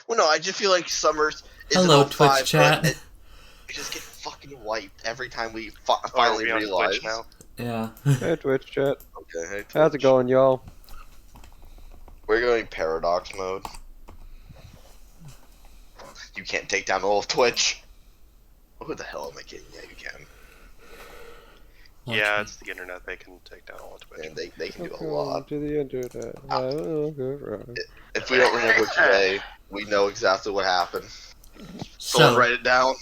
Well, no, I just feel like Summers is Hello, an 05, Twitch chat. We just get fucking wiped every time we Are finally we on realize. Twitch now? Yeah. Hey, Twitch chat. Okay, hey, Twitch. How's it going, y'all? We're going paradox mode. You can't take down all of Twitch. Who the hell am I kidding? Yeah, you can. Yeah, it's the internet. They can take down all of Twitch. And they can do a Welcome lot. to the internet. If we don't remember today, we know exactly what happened. So So, write it down.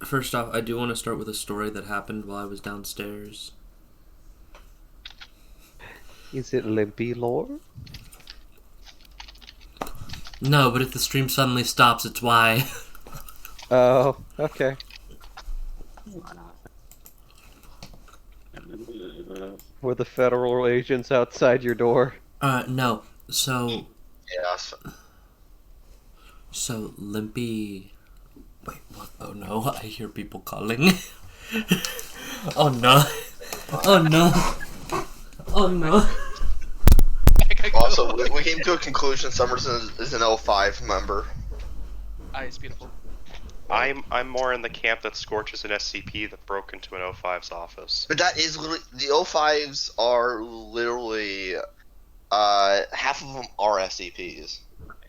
First off, I do want to start with a story that happened while I was downstairs. Is it Limpy lore? No, but if the stream suddenly stops, it's why. Oh, okay. Were the federal agents outside your door? No. So Yes. Limpy... Wait, what? Oh no, I hear people calling. Oh no. Oh no. Oh no. Also, we came to a conclusion. Summers is an 05 member. It's beautiful. I'm more in the camp that Scorch is an SCP that broke into an 05's office. But that is literally, the 05s are literally, half of them are SCPs.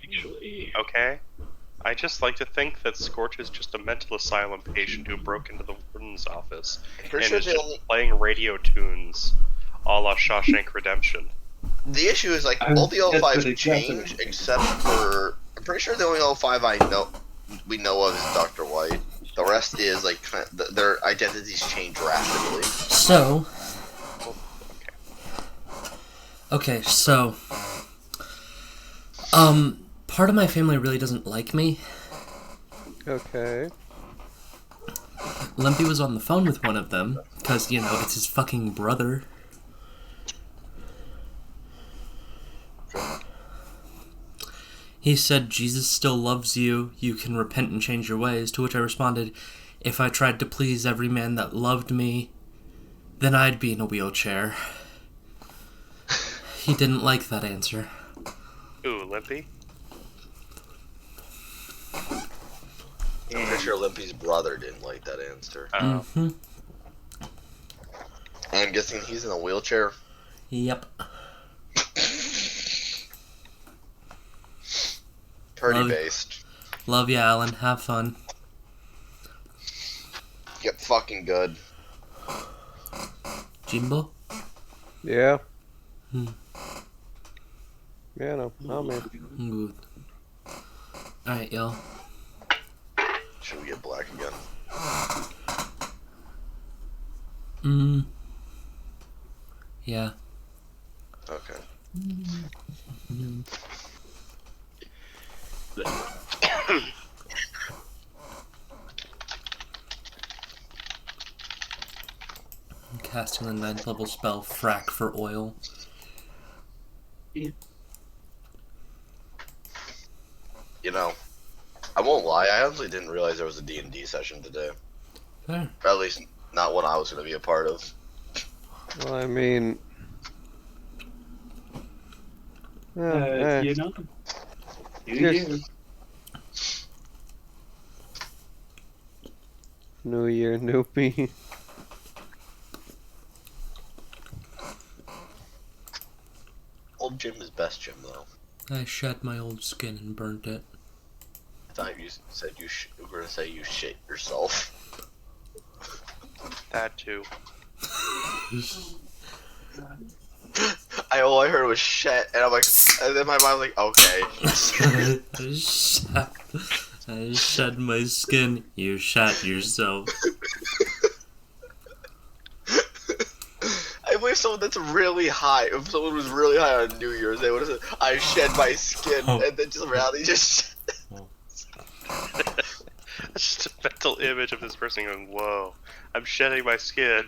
Actually. Okay? I just like to think that Scorch is just a mental asylum patient who broke into the warden's office I'm pretty and sure is they just only, playing radio tunes a la Shawshank Redemption. the issue is like all the 05s change except for, I'm pretty sure the only 05 we know of is Dr. White. The rest is like their identities change rapidly. So... Okay, so... part of my family really doesn't like me. Okay. Limpy was on the phone with one of them, because, you know, it's his fucking brother. He said, Jesus still loves you, you can repent and change your ways, to which I responded, if I tried to please every man that loved me, then I'd be in a wheelchair. He didn't like that answer. Ooh, Limpy? I'm pretty sure Limpy's brother didn't like that answer. Mm-hmm. I'm guessing he's in a wheelchair. Yep. Pretty based. Love you, Alan. Have fun. Get fucking good. Jimbo? Yeah. Hmm. Yeah, no. Oh, man. Good. Alright, y'all. Should we get black again? Yeah. Okay. I'm casting a 9th level spell, Frack for Oil. You know, I won't lie, I honestly didn't realize there was a D&D session today. Fair. Or at least, not one I was going to be a part of. Well, I mean... You know? Cheers. New year, new me. Old Jim is best Jim, though. I shed my old skin and burnt it. I thought you said you were going to say you shit yourself. That too. All I heard was shit, and I'm like, and then my mind was like, okay. I shed my skin. You shat yourself. I believe someone that's really high, if someone was really high on New Year's, they would have said, I shed my skin, and then just reality just... That's just a mental image of this person going, whoa, I'm shedding my skin.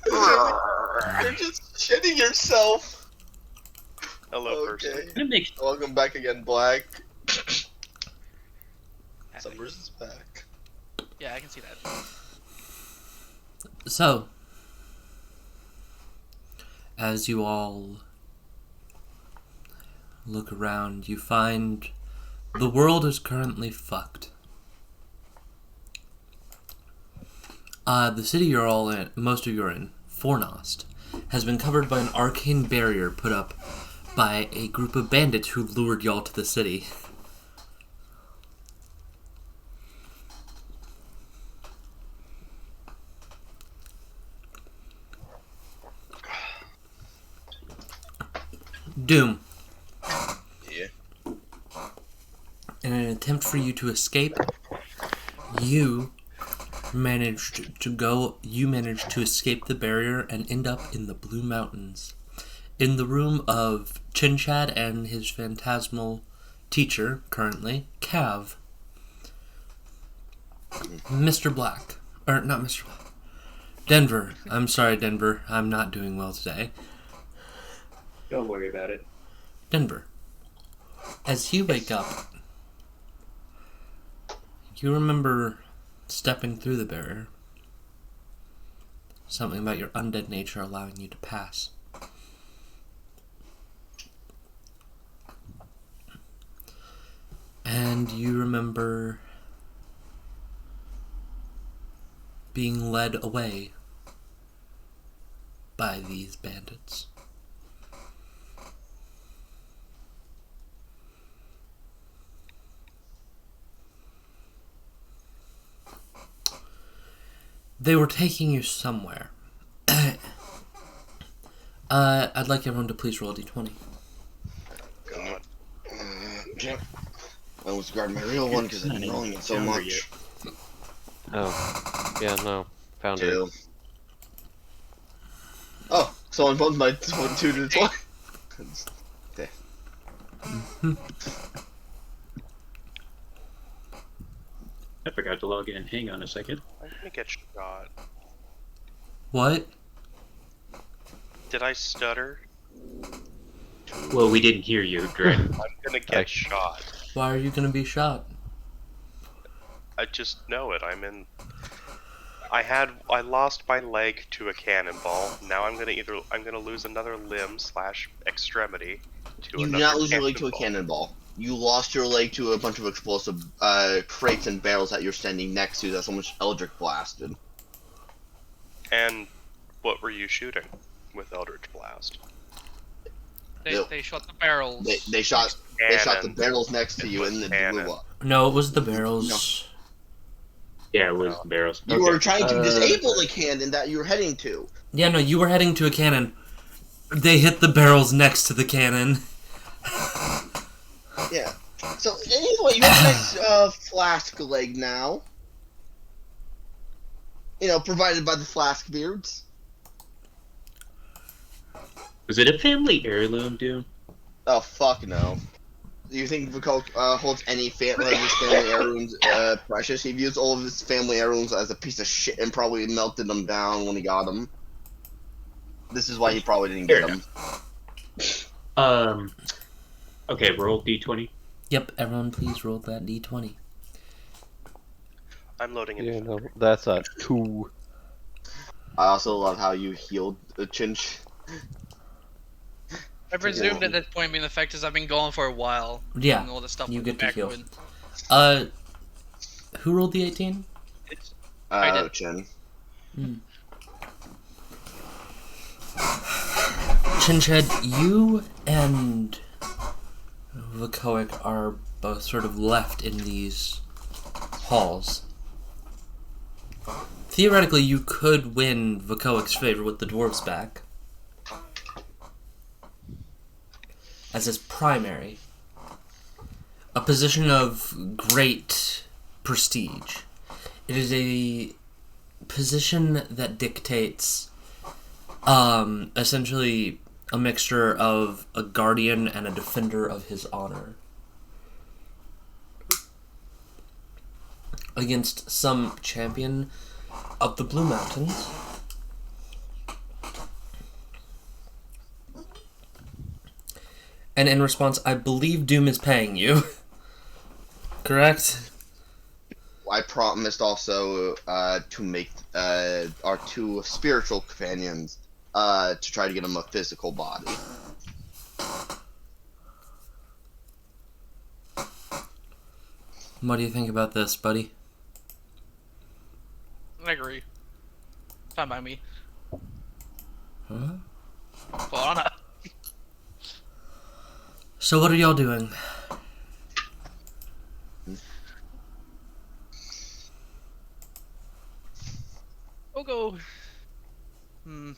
You're just shedding yourself. Hello, person. Welcome back again, Black. Summers is back. Yeah, I can see that. So, as you all look around, you find the world is currently fucked. The city you're all in, most of you are in, Fornost, has been covered by an arcane barrier put up by a group of bandits who lured y'all to the city. Doom. Yeah. In an attempt for you to escape, you managed to escape the barrier and end up in the Blue Mountains. In the room of Chinchad and his phantasmal teacher, currently, Cav. Mr. Black. Or, not Mr. Black. Denver. I'm sorry, Denver. I'm not doing well today. Don't worry about it. Denver. As you wake up, you remember stepping through the barrier. Something about your undead nature allowing you to pass. And you remember being led away by these bandits. They were taking you somewhere. I'd like everyone to please roll a d20. God. Okay. I almost grabbed my real one because I've been rolling it so much. Oh. Yeah, no. Found it. 2. Oh, someone bumped my 2 to the 20. Okay. I forgot to log in. Hang on a second. I'm gonna get shot. What? Did I stutter? Well, we didn't hear you, Dren. I'm gonna get shot. Why are you gonna be shot? I just know it. I lost my leg to a cannonball. Now I'm gonna lose another limb / extremity to You did another not lose your leg to a cannonball. cannonball. You lost your leg to a bunch of explosive crates and barrels that you're standing next to that someone Eldritch blasted. And what were you shooting with Eldritch Blast? They shot the barrels. They shot the barrels next to you and it blew up. No, it was the barrels. Yeah, it was the barrels. You were trying to disable the cannon that you were heading to. Yeah, no, you were heading to a cannon. They hit the barrels next to the cannon. Yeah. So anyway, you have a nice flask leg now. You know, provided by the flask beards. Was it a family heirloom, dude? Oh fuck no. Do you think Vico holds any family heirlooms precious? He views all of his family heirlooms as a piece of shit and probably melted them down when he got them. This is why he probably didn't get them. Okay, roll d20. Yep, everyone please roll that d20. I'm loading it. Yeah, no, that's a 2. I also love how you healed the Chinch. I presumed at this point being the fact is I've been going for a while. Yeah, and all this stuff you get to heal. backward. Who rolled the 18? I did. Chin. Chinched, you and Vicoic are both sort of left in these halls. Theoretically, you could win Vicoic's favor with the dwarves back as his primary. A position of great prestige. It is a position that dictates essentially a mixture of a guardian and a defender of his honor against some champion of the Blue Mountains. And in response, I believe Doom is paying you. Correct? I promised also to make our 2 spiritual companions to try to get them a physical body. What do you think about this, buddy? I agree. Fine by me. Huh? Well, I don't know. So what are y'all doing? We'll go. Hmm.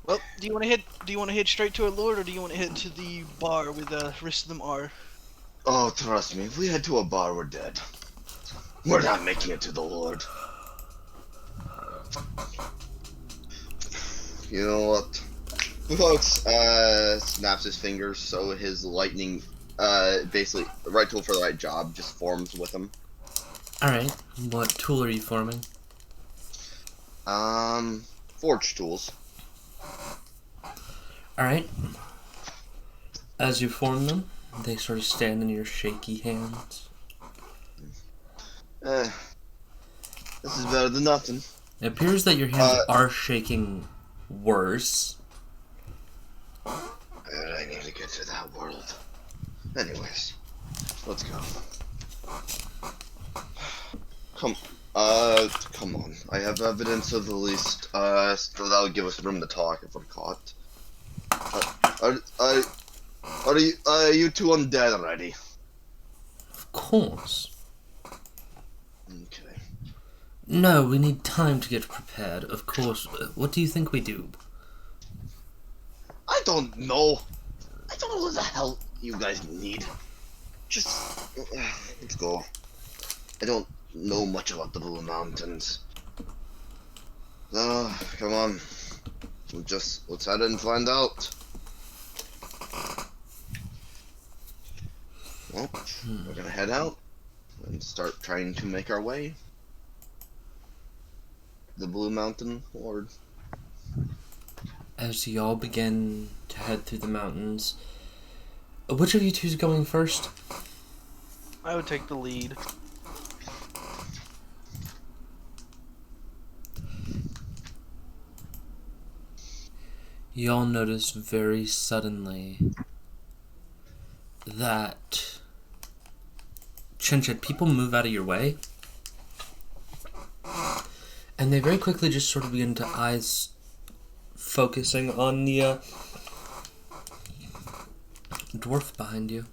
Well, do you want to head? Do you want to head straight to our lord, or do you want to head to the bar where the rest of them are? Oh, trust me, if we head to a bar, we're dead. We're not making it to the Lord. You know what? Folks, snaps his fingers so his lightning, basically, the right tool for the right job just forms with him. Alright, what tool are you forming? Forge tools. Alright. As you form them, they sort of stand in your shaky hands. This is better than nothing. It appears that your hands are shaking worse. I need to get to that world. Anyways, let's go. Come on. I have evidence of the least, so that would give us room to talk if we're caught. Are you two undead already? Of course. Okay. No, we need time to get prepared. Of course. What do you think we do? I don't know. I don't know what the hell you guys need. Just let's go. I don't know much about the Blue Mountains. Come on. Let's head and find out. Well, we're gonna head out and start trying to make our way. The Blue Mountain Lord. As y'all begin to head through the mountains, which of you two is going first? I would take the lead. Y'all notice very suddenly that Chinchet, people move out of your way, and they very quickly just sort of begin to eyes focusing on the dwarf behind you.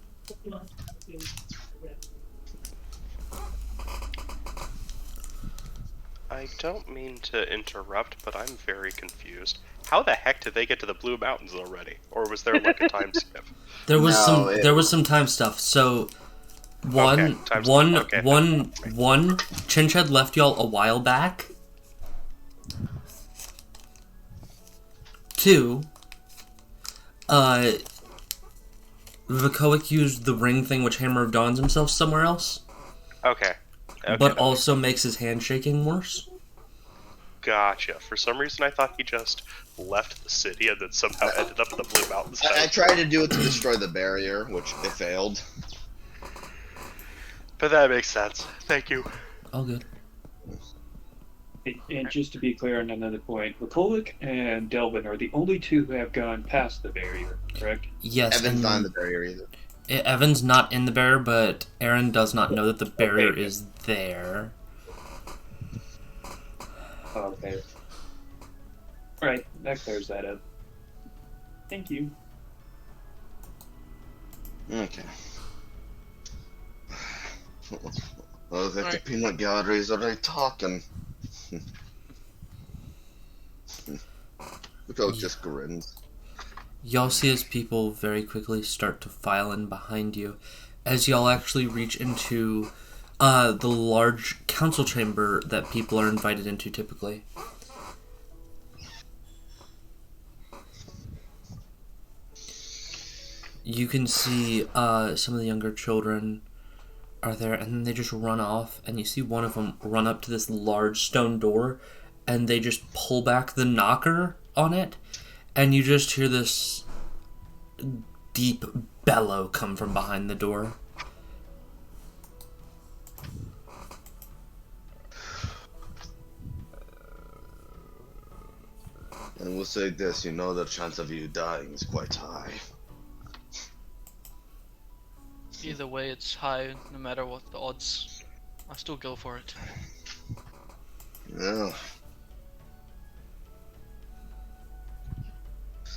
I don't mean to interrupt, but I'm very confused. How the heck did they get to the Blue Mountains already? Or was there like a time skip? There was some time stuff. So one Chinched left y'all a while back. 2, Vakoic used the ring thing, which Hammer of Dawns himself somewhere else. Okay. But also makes his hand shaking worse. Gotcha. For some reason, I thought he just left the city and then somehow ended up in the Blue Mountains. I tried to do it to destroy the barrier, which it failed. But that makes sense. Thank you. All good. And just to be clear on another point, Vakovic and Delvin are the only two who have gone past the barrier, correct? Yes. Evan's not in the barrier either. Evan's not in the barrier, but Aaron does not know that the barrier is there. Okay. Alright, that clears that up. Thank you. Okay. Well, if the peanut galleries are already talking. Vakovic just grins. Y'all see as people very quickly start to file in behind you, as y'all actually reach into the large council chamber that people are invited into typically. You can see some of the younger children are there, and then they just run off, and you see one of them run up to this large stone door, and they just pull back the knocker on it, and you just hear this deep bellow come from behind the door. And we'll say this, you know the chance of you dying is quite high. Either way, it's high, no matter what the odds. I still go for it. Yeah.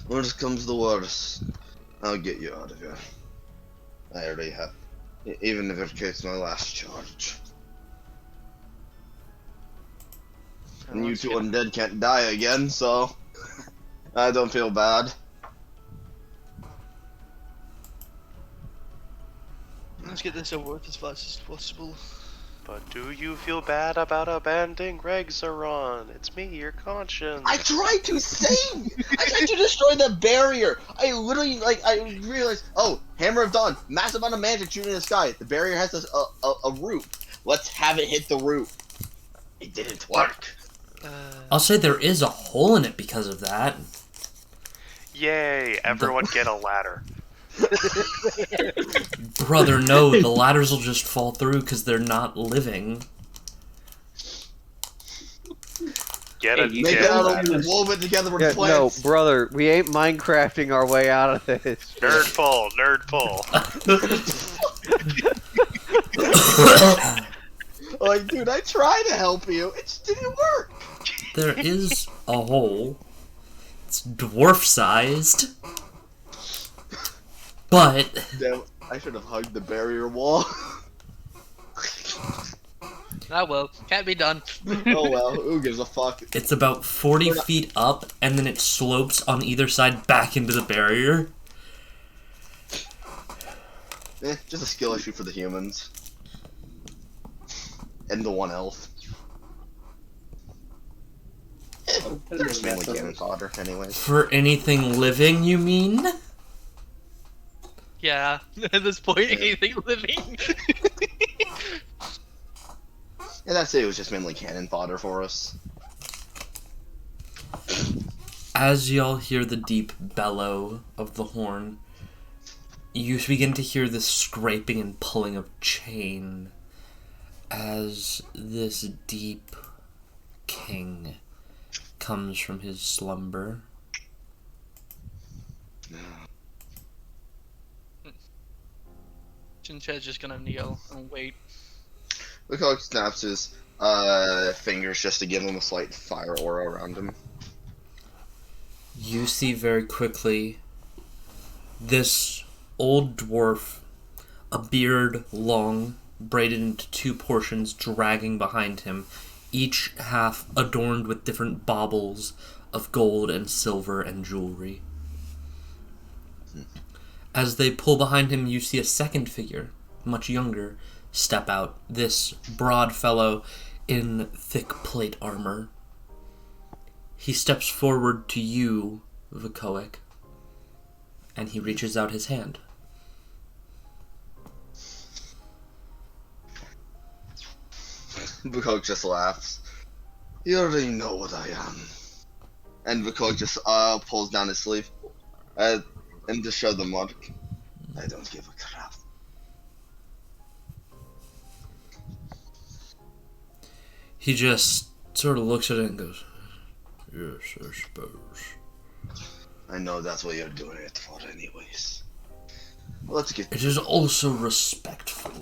Worst comes to worst, I'll get you out of here. I already have. Even if it takes my last charge. And you two undead can't die again, so I don't feel bad. Let's get this over with as fast as possible. But do you feel bad about abandoning Regzaron? It's me, your conscience. I tried to save! I tried to destroy the barrier! I literally, I realized, oh, Hammer of Dawn, massive amount of magic shooting in the sky. The barrier has a roof. Let's have it hit the roof. It didn't work. I'll say there is a hole in it because of that. Yay, everyone get a ladder. Brother, no, the ladders will just fall through because they're not living. Get it, Make it out of woven it together with plants. No, brother, we ain't Minecrafting our way out of this. Nerdful, nerdful. Like, dude, I tried to help you. It just didn't work. There is a hole. It's dwarf-sized. But... Damn, I should have hugged the barrier wall. Ah well, can't be done. Oh well, who gives a fuck? It's about 40 feet up, and then it slopes on either side back into the barrier. Just a skill issue for the humans. And the one elf. They're just mainly cannon fodder, anyways. For anything living, you mean? Yeah, at this point, anything living. Yeah, that's it. It was just mainly cannon fodder for us. As y'all hear the deep bellow of the horn, you begin to hear the scraping and pulling of chain as this deep king comes from his slumber. Chinchad's just gonna kneel and wait. Look how he snaps his fingers just to give him a slight fire aura around him. You see very quickly this old dwarf, a beard long, braided into two portions, dragging behind him, each half adorned with different baubles of gold and silver and jewelry. As they pull behind him, you see a second figure, much younger, step out. This broad fellow in thick plate armor. He steps forward to you, Vukoic, and he reaches out his hand. Vukoic just laughs. You already know what I am. And Vukoic just pulls down his sleeve and to show the mark. I don't give a crap. He just sort of looks at it and goes, "Yes, I suppose." I know that's what you're doing it for anyways. Let's get... It is also respectful.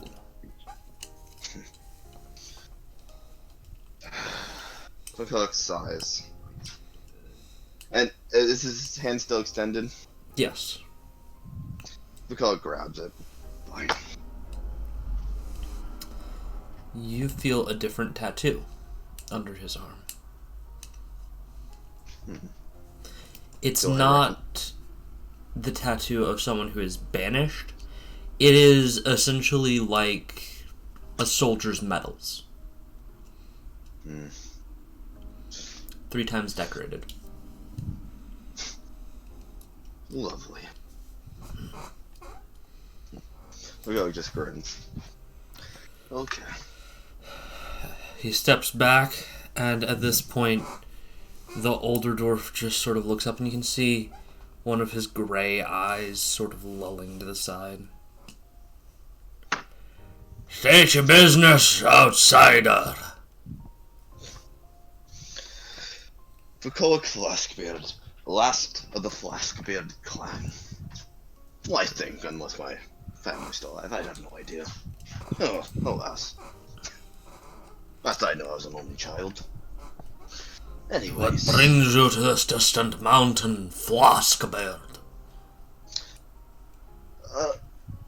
Vukoic sighs. And is his hand still extended? Yes. Vukoic grabs it. Fine. You feel a different tattoo under his arm. It's not the tattoo of someone who is banished. It is essentially like a soldier's medals. 3 times decorated. Lovely. Vukoic just grins. Okay. He steps back, and at this point, the older dwarf just sort of looks up, and you can see one of his gray eyes sort of lulling to the side. State your business, outsider. Bukovic Flaskbeard, last of the Flaskbeard clan. Well, I think, unless my family's still alive, I have no idea. Oh, alas. Last I know, I was an only child. What Anyways, brings you to this distant mountain, Flaskbeard?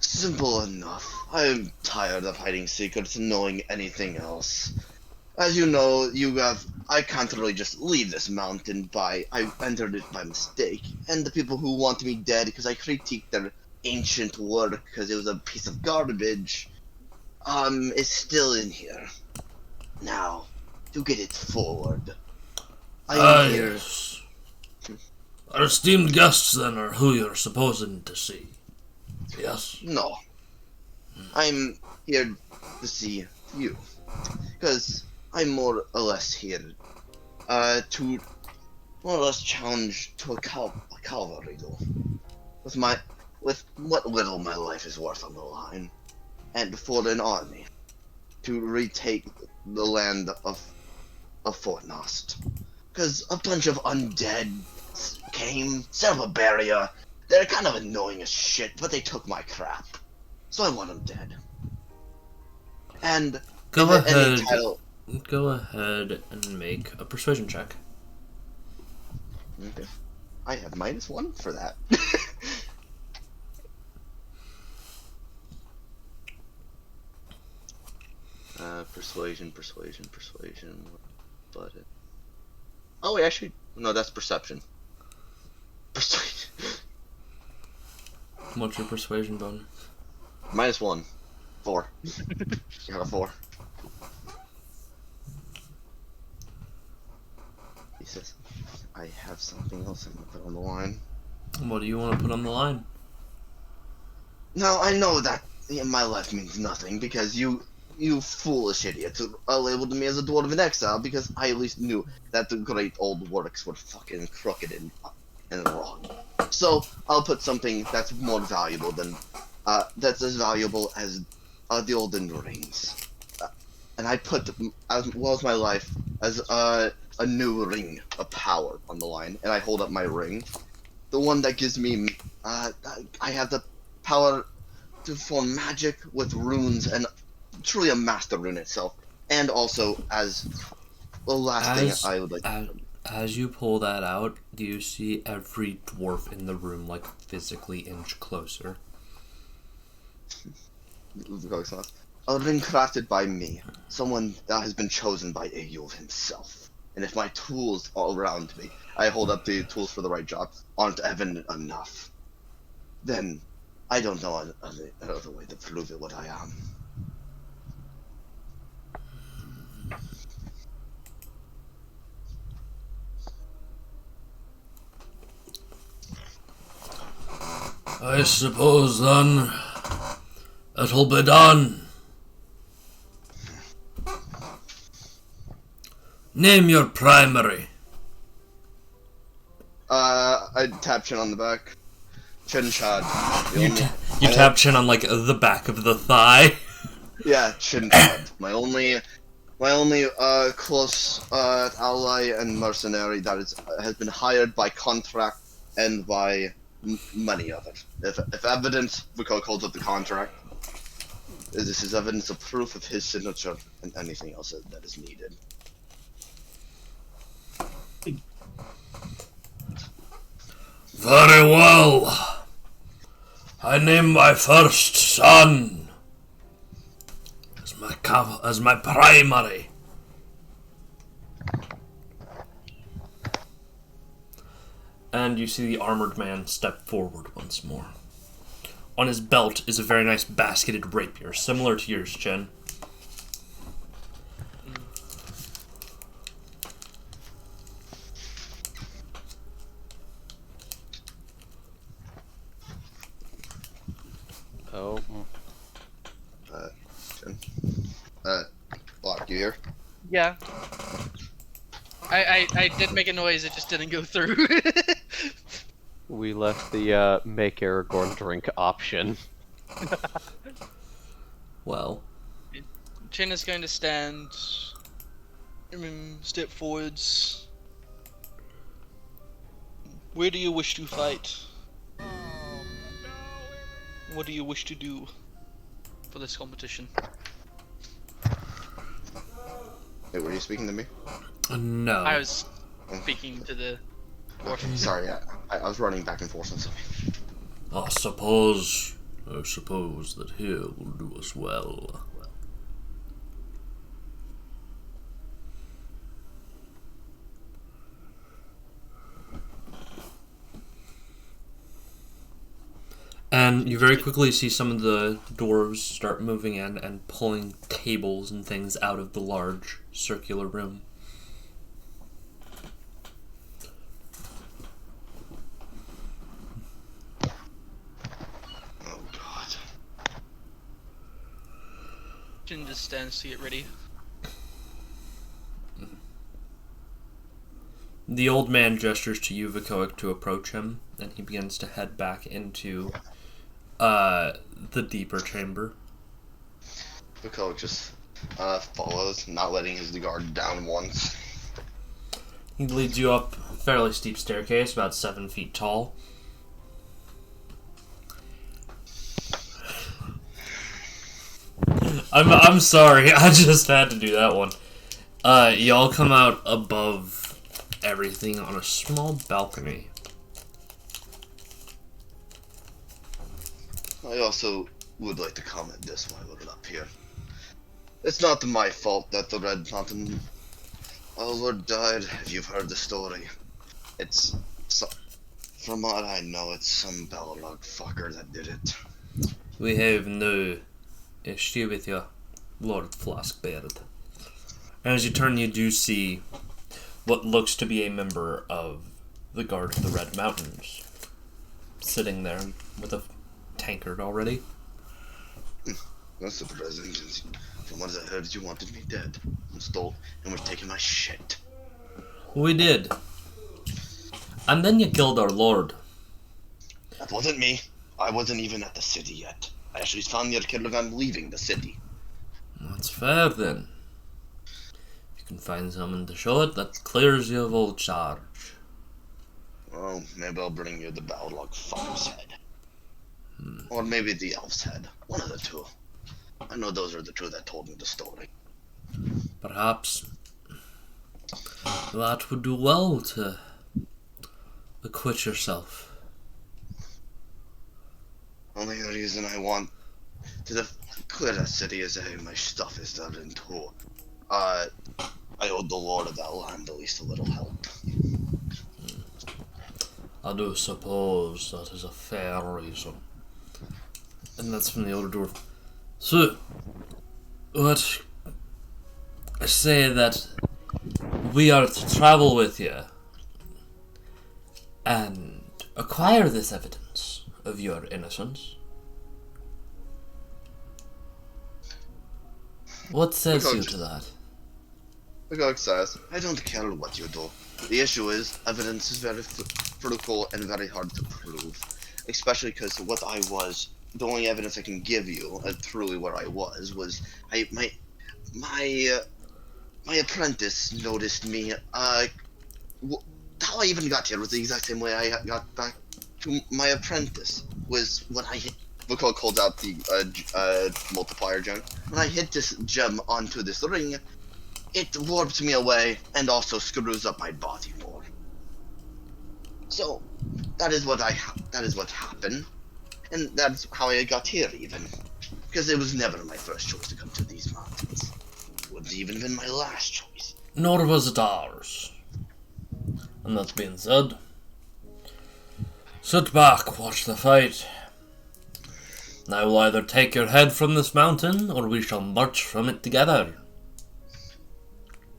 simple enough. I'm tired of hiding secrets and knowing anything else. As you know, I can't really just leave this mountain I entered it by mistake, and the people who want me dead because I critiqued their ancient work because it was a piece of garbage, is still in here. Now, to get it forward. I'm here. Yes. Our esteemed guests, then, are who you're supposing to see. Yes? No. I'm here to see you. Because I'm more or less here to more or less challenge to a cavalry duel. With what little my life is worth on the line. And for an army. To retake the land of Fort Nost. Because a bunch of undead came, set up a barrier. They're kind of annoying as shit, but they took my crap. So I want them dead. And Go ahead and make a persuasion check. Okay. I have -1 for that. Persuasion. But oh, wait, actually, no, that's perception. Persuasion. What's your persuasion bonus? -1. 4. Got a 4. He says, I have something else I'm gonna put on the line. What do you want to put on the line? Now, I know that in my life means nothing, because you foolish idiots labeled me as a dwarven exile, because I at least knew that the great old works were fucking crooked and wrong. So, I'll put something that's more valuable than, that's as valuable as the Olden Rings. And I put, as well as my life, as a new ring of power on the line, and I hold up my ring. The one that gives me, I have the power to form magic with runes, and truly a master rune itself. And also, as the last thing I would like to... As you pull that out, do you see every dwarf in the room, like, physically inch closer? A ring crafted by me. Someone that has been chosen by Eyul himself. And if my tools all around me, I hold up the tools for the right job, aren't evident enough, then I don't know another way to prove it what I am. I suppose, then, it'll be done. Name your primary. I tap Chin on the back. Chin Chad. You tap Chin on, like, the back of the thigh. Yeah, Chin Chad. My only close ally and mercenary that has been hired by contract and by money of it. If evidence, Vuko calls up the contract. This is evidence of proof of his signature and anything else that is needed. Very well. I name my first son as my primary. And you see the armored man step forward once more. On his belt is a very nice basketed rapier, similar to yours, Jen. Oh. Chin. Block, you here? Yeah. I did make a noise, it just didn't go through. We left the make Aragorn drink option. Well, Chin is going to stand, step forwards, Where do you wish to fight? What do you wish to do for this competition? Wait, were you speaking to me? No. I was speaking to the dwarf. Okay, sorry, I was running back and forth on something. I suppose that here will do us well. And you very quickly see some of the dwarves start moving in and pulling tables and things out of the large circular room. Oh god. Jin just stands to get ready. The old man gestures to you, Vakoic, to approach him, and he begins to head back into the deeper chamber. The coach just follows, not letting his guard down once. He leads you up a fairly steep staircase, about 7 feet tall. I'm sorry, I just had to do that one. Y'all come out above everything on a small balcony. I also would like to comment this while we're up here. It's not my fault that the Red Mountain Lord died, if you've heard the story. It's from what I know, it's some Balrog fucker that did it. We have no issue with you, Lord Flaskbeard. And as you turn, you do see what looks to be a member of the Guard of the Red Mountains, sitting there with a tankard already. That's surprising, since from what I heard, you wanted me dead, and stole, and were taking my shit. We did. And then you killed our lord. That wasn't me. I wasn't even at the city yet. I actually found your caravan leaving the city. That's fair then. If you can find someone to show it, that clears you of all charge. Well, maybe I'll bring you the Balrog fucker's head. Or maybe the elf's head. One of the two. I know those are the two that told me the story. Perhaps that would do well to acquit yourself. Only reason I want to clear that city is that my stuff is there in tow. I owed the lord of that land at least a little help. I do suppose that is a fair reason. And that's from the older dwarf. So, what I say that we are to travel with you and acquire this evidence of your innocence. What says you to that? The god says, I don't care what you do. The issue is, evidence is very fruitful and very hard to prove. Especially because what I was, the only evidence I can give you, truly where I was my apprentice noticed me. How I even got here was the exact same way I got back to my apprentice. Was when I hit. Vukok holds out the multiplier gem. When I hit this gem onto this ring, it warps me away and also screws up my body more. So that is what happened, and that's how I got here even. Because it was never my first choice to come to these mountains. It wouldn't even been my last choice. Nor was it ours. And that being said, sit back, watch the fight. I will either take your head from this mountain, or we shall march from it together.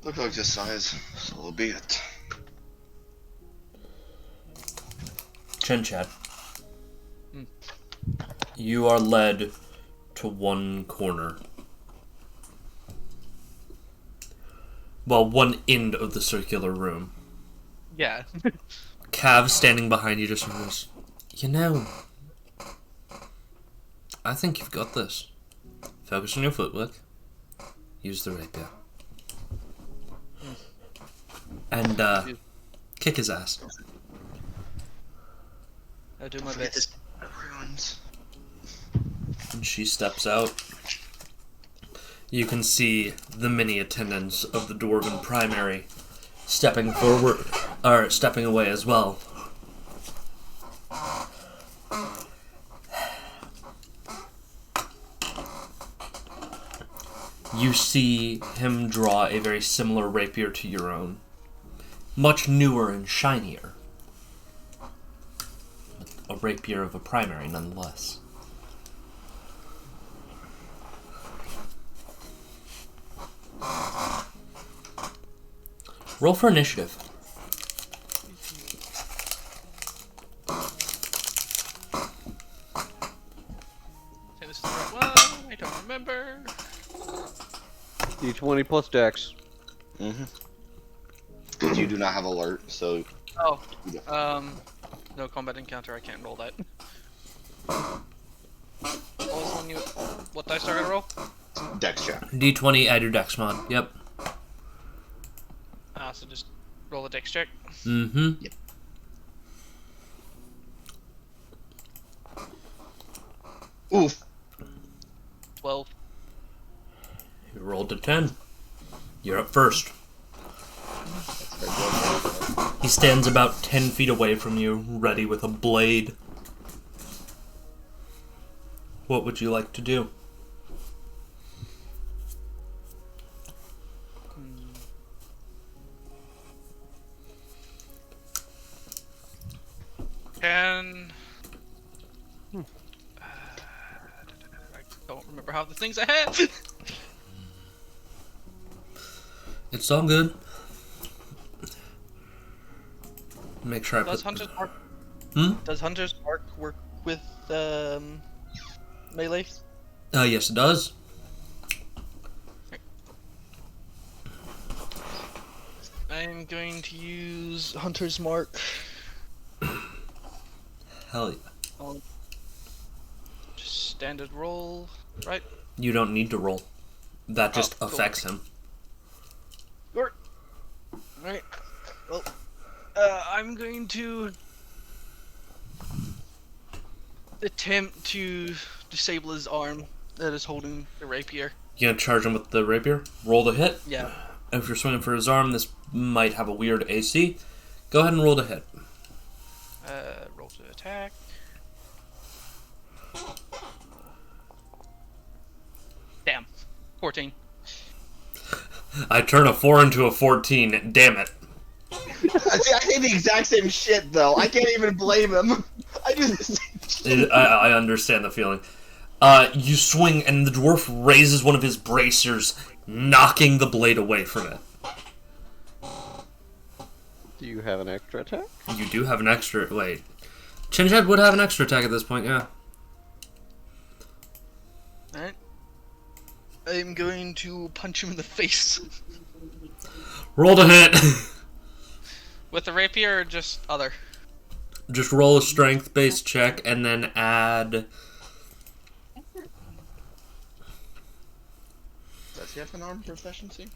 Look like this size, so be it. Chinchat. You are led to one corner. Well, one end of the circular room. Yeah. Cav standing behind you just goes, you know, I think you've got this. Focus on your footwork. Use the rapier. And, kick his ass. I'll do my Forget best. this ruins. And she steps out. You can see the many attendants of the Dwarven primary stepping forward, or stepping away as well. You see him draw a very similar rapier to your own. Much newer and shinier. A rapier of a primary, nonetheless. Roll for initiative. Say this is the right one. I don't remember. D20 plus dex. Because you do not have alert, so... Oh. No combat encounter. I can't roll that. What dice do I gotta roll? Dex check. D20, add your dex mod. Yep. So just roll a dex check. Mm-hmm. Yep. Oof. 12. You rolled a 10. You're up first. He stands about 10 feet away from you, ready with a blade. What would you like to do? I don't remember half the things I have. It's all good. Make sure I Does put... Hunter's Mark? Hmm? Does Hunter's Mark work with melee? Yes, it does. I'm going to use Hunter's Mark. Hell yeah. Just standard roll, right? You don't need to roll. That just cool. affects him. Alright. Well, I'm going to attempt to disable his arm that is holding the rapier. You gonna charge him with the rapier? Roll the hit. Yeah. If you're swinging for his arm, this might have a weird AC. Go ahead and roll the hit. Roll to attack. Damn. 14. I turn a 4 into a 14. Damn it. See, I say the exact same shit, though. I can't even blame him. I do the same shit. I understand the feeling. You swing, and the dwarf raises one of his bracers, knocking the blade away from it. Do you have an extra attack? You do have an extra... Wait. Chinhead would have an extra attack at this point, yeah. Alright. I'm going to punch him in the face. Roll the hit. With the rapier or just other? Just roll a strength-based check, and then add... Does he have an arm proficiency?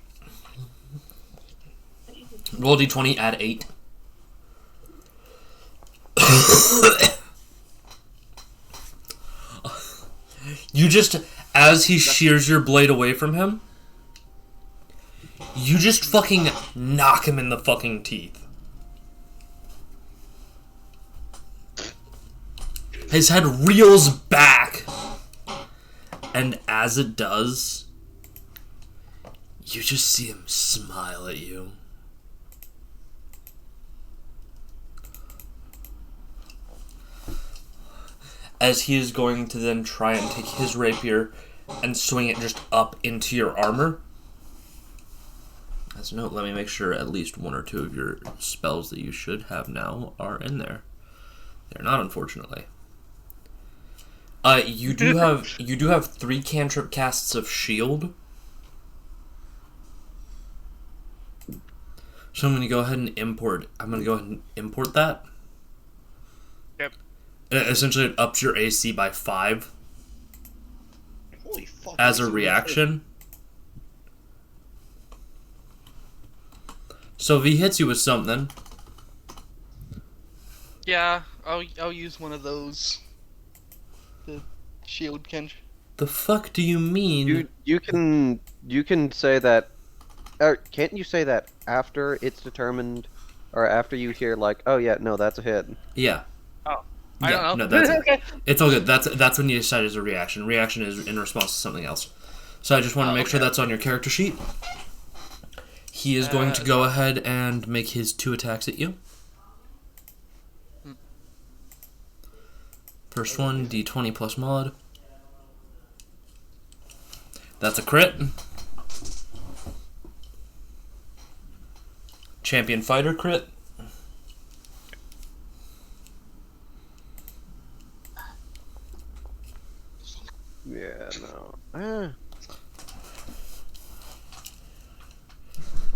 Roll d20, add 8. You just, as he shears your blade away from him, you just fucking knock him in the fucking teeth. His head reels back, and as it does, you just see him smile at you. As he is going to then try and take his rapier and swing it just up into your armor. As a note, let me make sure at least 1 or 2 of your spells that you should have now are in there. They're not, unfortunately. You do have 3 cantrip casts of shield. So I'm gonna go ahead and import that. Yep. Essentially, it ups your AC by 5 Holy fuck. as a reaction. So if he hits you with something, Yeah, I'll use one of those. The shield Kenj. The fuck do you mean? You can say that. Or can't you say that after it's determined, or after you hear like, oh yeah, no, that's a hit. Yeah. Oh. I Yeah, don't know. no, that's it. It's all good. That's when you decide as a reaction. Reaction is in response to something else. So I just want to make sure that's on your character sheet. He is going to go ahead and make his 2 attacks at you. First one, d20 plus mod. That's a crit. Champion fighter crit. Yeah, no.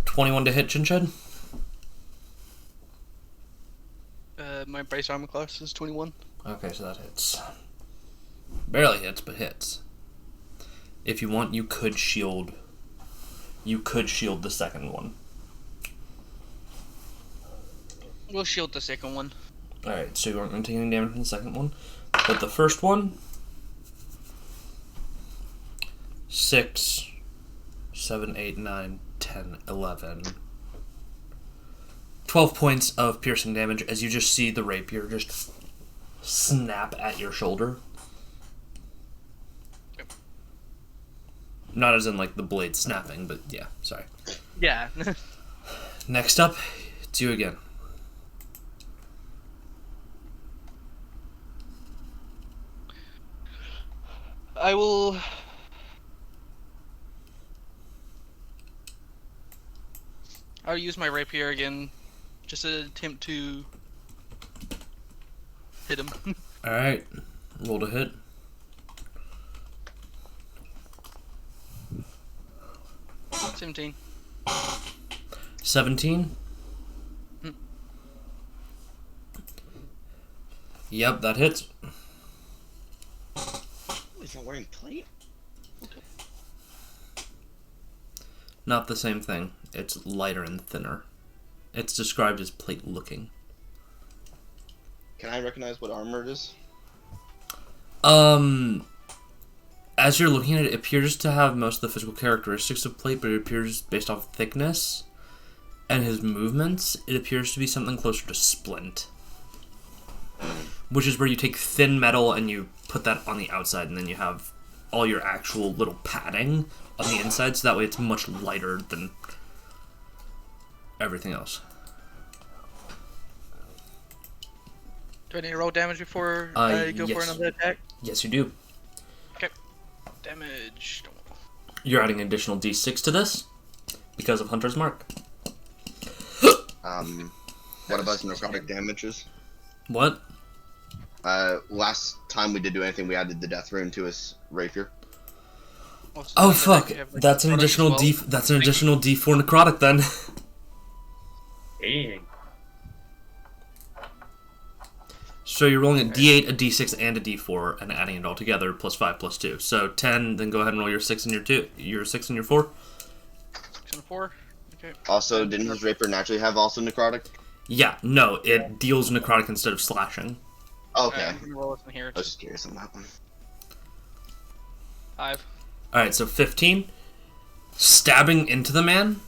21 to hit, Chinched. My base armor class is 21. Okay, so that hits. Barely hits, but hits. If you want, you could shield. You could shield the second one. We'll shield the second one. Alright, so you aren't going to take any damage from the second one. But the first one... 6, 7, 8, 9, 10, 11... 12 points of piercing damage as you just see the rapier just snap at your shoulder. Yep. Not as in like the blade snapping, but yeah, sorry. Yeah. Next up, it's you again. I'll use my rapier again, just to attempt to hit him. Alright, roll to hit. $17. 17? Yep, that hits. He's not wearing plate? Not the same thing. It's lighter and thinner. It's described as plate looking. Can I recognize what armor it is? As you're looking at it, it appears to have most of the physical characteristics of plate, but it appears based off thickness and his movements, it appears to be something closer to splint. Which is where you take thin metal and you put that on the outside, and then you have all your actual little padding on the inside, so that way it's much lighter than everything else. Do I need to roll damage before I go for yes. another attack? Yes, you do. Okay. Damage. You're adding an additional d6 to this because of Hunter's Mark. What about necrotic damages? What? Last time we did do anything, we added the death rune to his rapier. Oh fuck! That's an additional That's an additional D4 necrotic then. Dang. So you're rolling a D8, a D6, and a D4, and adding it all together, plus 5, plus 2. So 10. Then go ahead and roll your 6 and your 2, your 6 and your 4. 6 and 4. Okay. Also, didn't his rapier naturally have also necrotic? Yeah, no, it deals necrotic instead of slashing. Oh, okay. I'm gonna roll this in here. I was just curious on that one. 5. Alright, so 15. Stabbing into the man.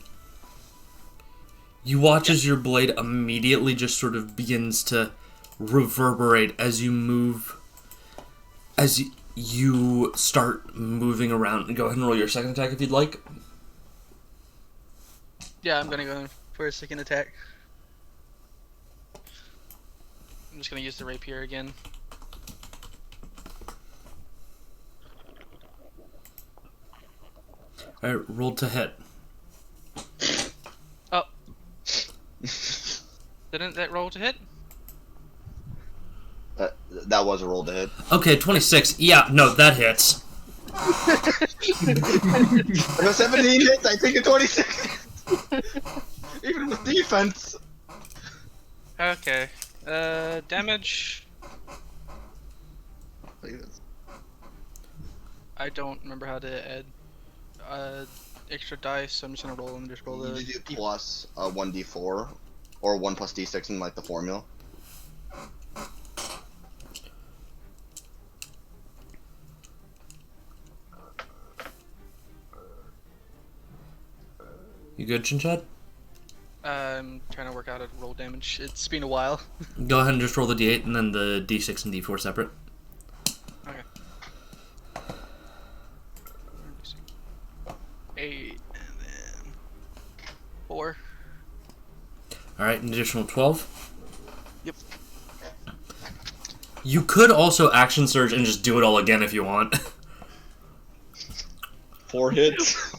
You watch as your blade immediately just sort of begins to reverberate as you move. As you start moving around. Go ahead and roll your second attack if you'd like. Yeah, I'm gonna go for a second attack. I'm just gonna use the rapier again. Alright, roll to hit. Oh. Didn't that roll to hit? That was a roll to hit. Okay, 26. Yeah, no, that hits. If a 17 hits, I take a 26. Even with defense. Okay. Damage. I don't remember how to add extra dice, so I'm just gonna roll them. Just roll the. You do plus 1d4 or 1 plus d6 in like the formula. You good, Chinchad? I'm trying to work out a roll damage. It's been a while. Go ahead and just roll the d8 and then the d6 and d4 separate. Okay. 8 and then 4. Alright, an additional 12. Yep. You could also action surge and just do it all again if you want. 4 hits.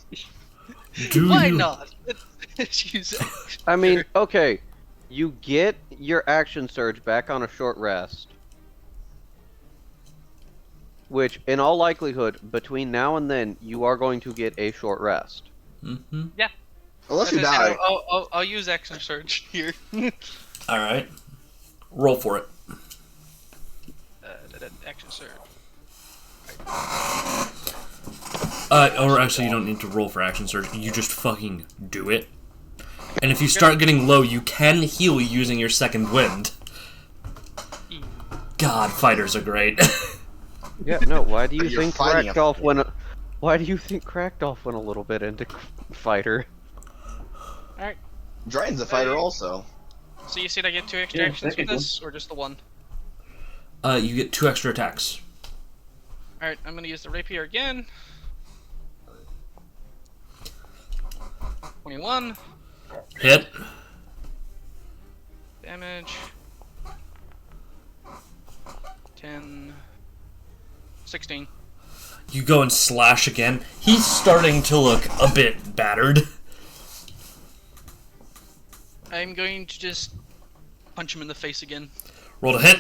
Why not? Let's use it. I mean, okay, you get your action surge back on a short rest. Which, in all likelihood, between now and then, you are going to get a short rest. Mm-hmm. Yeah. Unless you As I said, die. I'll use action surge here. Alright. Roll for it. Action surge. Or actually, you don't need to roll for action surge. You just fucking do it. And if you start getting low, you can heal using your second wind. God, fighters are great. Yeah, no, why do you You're think fighting Crackdolf went why do you think Crackdolf went a little bit into fighter? Alright. Dragon's a fighter also. So you said I get 2 extra Yeah, actions with second this, or just the 1? You get 2 extra attacks. Alright, I'm gonna use the rapier again. 21. Hit. Damage. 10. 16. You go and slash again. He's starting to look a bit battered. I'm going to just punch him in the face again. Roll to hit.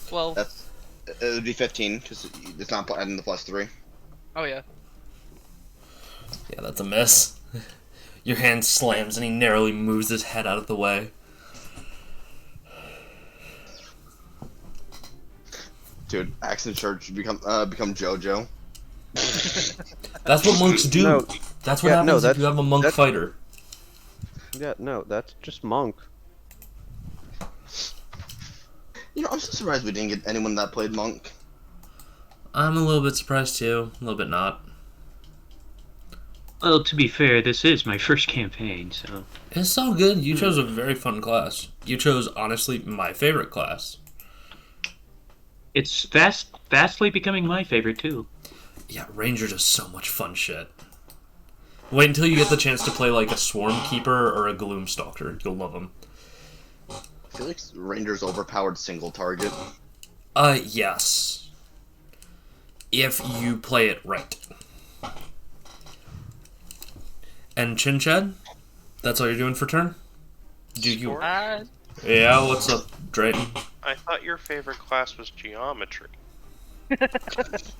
12. It would be 15 because it's not adding the +3. Oh yeah. Yeah, that's a miss. Your hand slams and he narrowly moves his head out of the way. Dude, action surge should become JoJo. That's what monks do. No. That's what Yeah, happens no, if you have a monk that's- fighter. Yeah, no, that's just monk. You know, I'm so surprised we didn't get anyone that played monk. I'm a little bit surprised too. A little bit not. Well, to be fair, this is my first campaign, so... It's all good. You chose a very fun class. You chose, honestly, my favorite class. It's vastly becoming my favorite, too. Yeah, Ranger does so much fun shit. Wait until you get the chance to play like a Swarm Keeper or a Gloomstalker. You'll love them. I feel like Ranger's overpowered single target. Yes. If you play it right. And Chinchad? That's all you're doing for turn? Do you? Score? Yeah, what's up, Drayton? I thought your favorite class was geometry.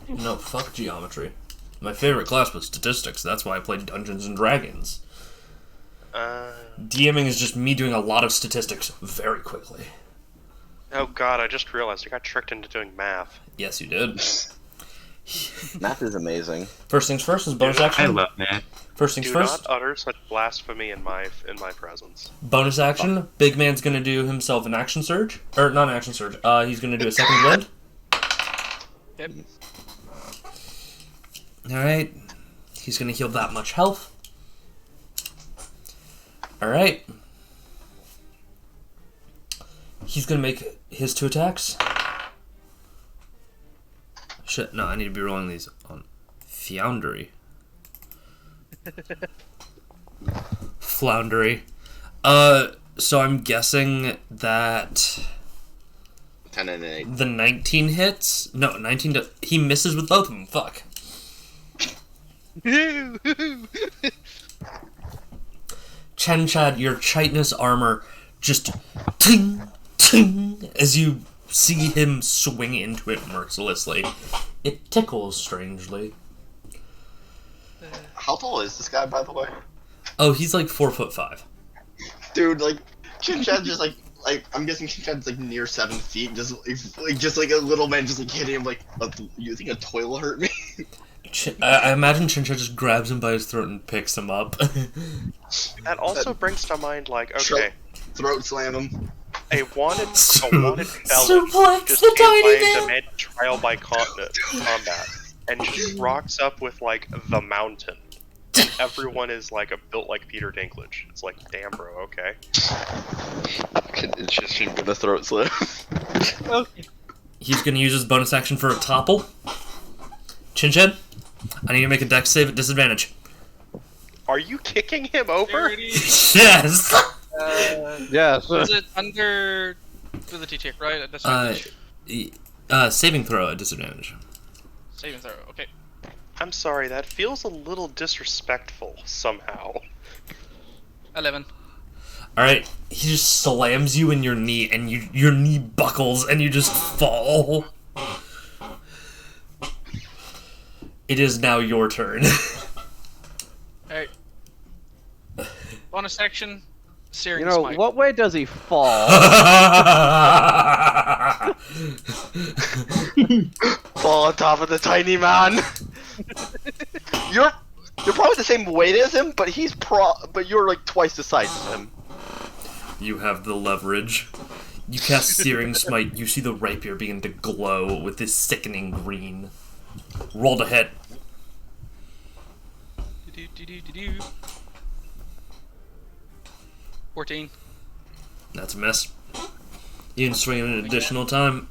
No, fuck geometry. My favorite class was statistics. That's why I played Dungeons and Dragons. DMing is just me doing a lot of statistics very quickly. Oh god, I just realized I got tricked into doing math. Yes, you did. Math is amazing. First things first is bonus I action. love that. First things Do first. not utter such blasphemy in my presence. Bonus action. Big man's gonna do himself an action surge. Or, not an action surge. He's gonna do a second wind. Yep. Alright. He's gonna heal that much health. Alright. He's gonna make his 2 attacks. Shit, no, I need to be rolling these on Foundry. Floundery. So I'm guessing that 10 and 8. the 19 hits? No, 19 he misses with both of them. Fuck. Chenchad, your chitinous armor just ting, ting, as you see him swing into it mercilessly. It tickles strangely. How tall is this guy, by the way? Oh, he's like 4'5". Dude, like, Chinchad's just like I'm guessing Chinchad's like near 7 feet, just like a little man just like hitting him like, you think a toy will hurt me? I imagine Chinchad just grabs him by his throat and picks him up. That also brings to mind, like, okay, Throat slam him. a wanted felon Suplex just the came tiny by and man. demanded trial by combat, and just rocks up with like the mountain, and everyone is like built like Peter Dinklage. It's like, damn, bro, okay. It's just gonna throat slip. Okay. He's gonna use his bonus action for a topple. Chin Chin, I need to make a dex save at disadvantage. Are you kicking him over? Yes! Yes. Is it under ability check, right? At disadvantage. Saving throw at disadvantage. Saving throw. Okay. I'm sorry, that feels a little disrespectful somehow. 11. Alright, he just slams you in your knee, and your knee buckles, and you just fall. It is now your turn. Alright. Bonus action. Searing You know, smite. what way does he fall? Fall on top of the tiny man. You're probably the same weight as him, but but you're like twice the size as him. You have the leverage. You cast Searing Smite, you see the rapier begin to glow with this sickening green. Roll to hit. Do-do-do-do-do. 14. That's a miss. You can swing it an additional time.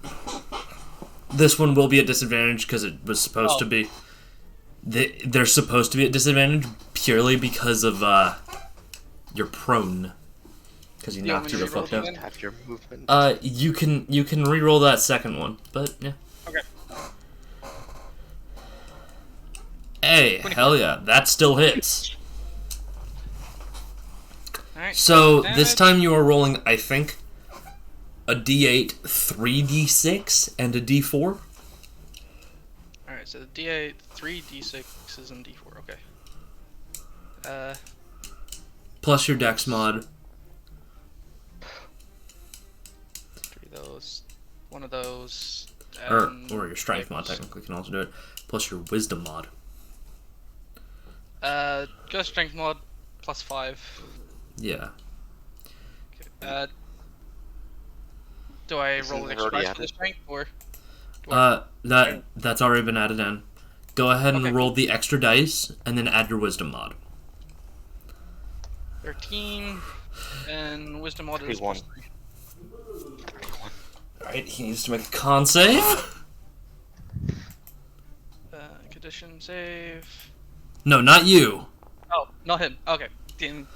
This one will be at disadvantage because it was supposed to be. They're supposed to be at disadvantage purely because of you're prone. Because you knocked you the fuck down. Have your movement. You can re-roll that second one, but yeah. Okay. Hey, hell yeah, that still hits. Alright. So this time you are rolling, I think, a D8, 3D6, and a D4. Alright, so the D8, 3 D6s, and D4. Okay. Plus your Dex mod. 3 of those. 1 of those. Or your Strength mod, technically, can also do it. Plus your Wisdom mod. Go strength mod plus 5. Yeah. Okay. Do I Isn't roll an it extra already dice for the strength, or? That's already been added in. Go ahead and Okay. roll the extra dice, and then add your Wisdom mod. 13, and wisdom mod is plus 3. Alright, he needs to make a con save. Condition save. No, not you. Oh, not him. Okay. Damn.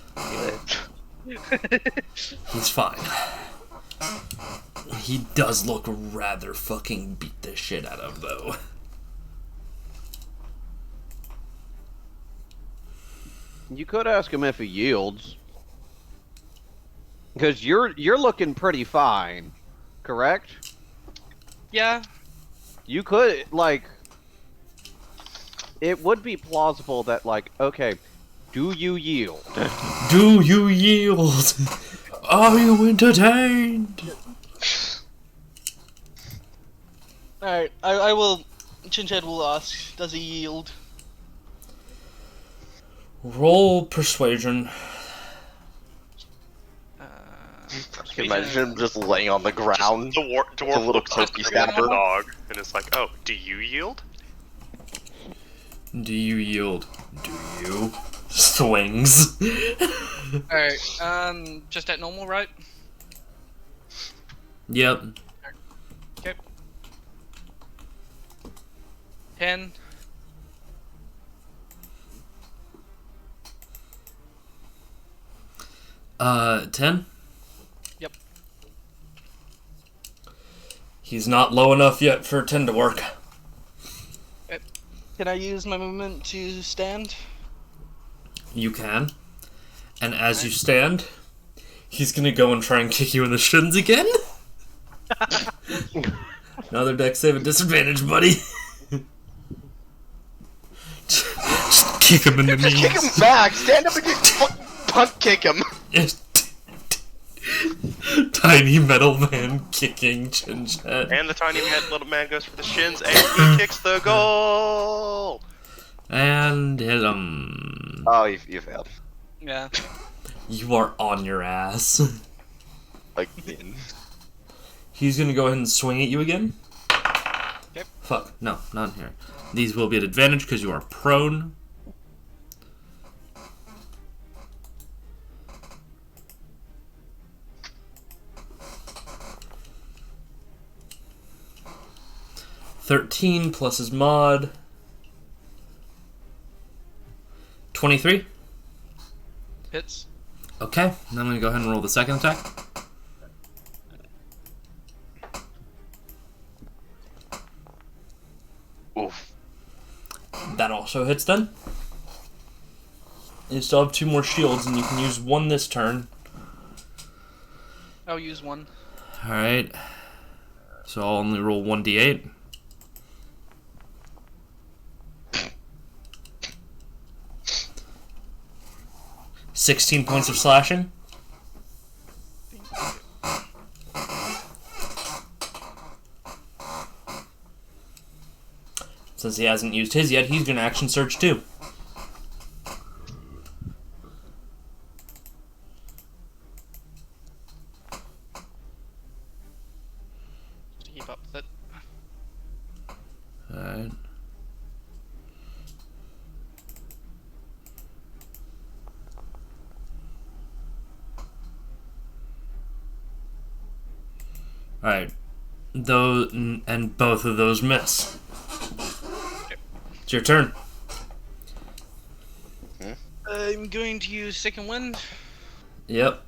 He's fine. He does look rather fucking beat the shit out of, though. You could ask him if he yields. Because you're looking pretty fine, correct? Yeah. You could, like... It would be plausible that, like, okay, do you yield? Do you yield? Are you entertained? Alright, I will. Chinched will ask, does he yield? Roll persuasion. Can you imagine him just laying on the ground? The dwarf a little looks at turkey the stabber. dog and is like, "Oh, do you yield?" Do you yield? Do you? Swings. Alright, just at normal, right? Yep. Okay. 10. Uh, 10? Yep. He's not low enough yet for 10 to work. Can I use my movement to stand? You can. And as you stand, he's gonna go and try and kick you in the shins again. Another dex save at disadvantage, buddy. Just kick him in the knees. Kick him back! Stand up and punt kick him! Tiny metal man kicking Chinchet. And the tiny little man goes for the shins and he kicks the goal. And hit him. Oh, you failed. Yeah. You are on your ass. Again. He's gonna go ahead and swing at you again. Okay. Fuck, no, not in here. These will be at advantage because you are prone. $13 plus his mod. 23. Hits. Okay, now I'm gonna go ahead and roll the second attack. Oof. That also hits then. You still have 2 more shields, and you can use 1 this turn. I'll use 1. Alright. So I'll only roll 1d8. $16 points of slashing. Since he hasn't used his yet, he's going to action surge too. To keep up with it. Alright. Alright. Those, and both of those miss. It's your turn. I'm going to use second wind. Yep.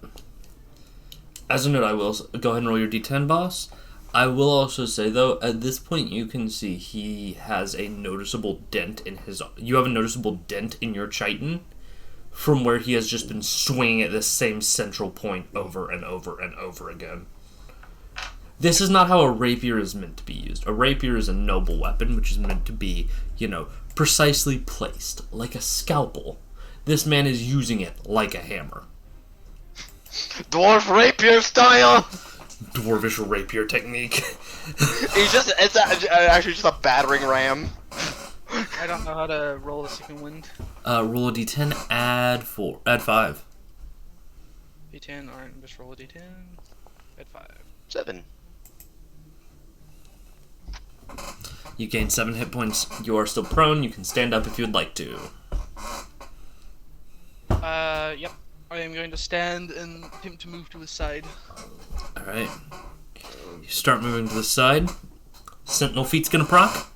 As a note, I will go ahead and roll your d10, boss. I will also say, though, at this point you can see he has a noticeable dent in his... You have a noticeable dent in your chitin from where he has just been swinging at this same central point over and over and over again. This is not how a rapier is meant to be used. A rapier is a noble weapon, which is meant to be, precisely placed, like a scalpel. This man is using it like a hammer. Dwarf rapier style! Dwarvish rapier technique. It's actually just a battering ram. I don't know how to roll the second wind. Roll a d10, add 5. D10, alright, just roll a D10. Add 5. 7. You gain 7 hit points. You are still prone. You can stand up if you would like to. Yep. I am going to stand and attempt to move to his side. Alright. You start moving to the side. Sentinel feet's gonna proc.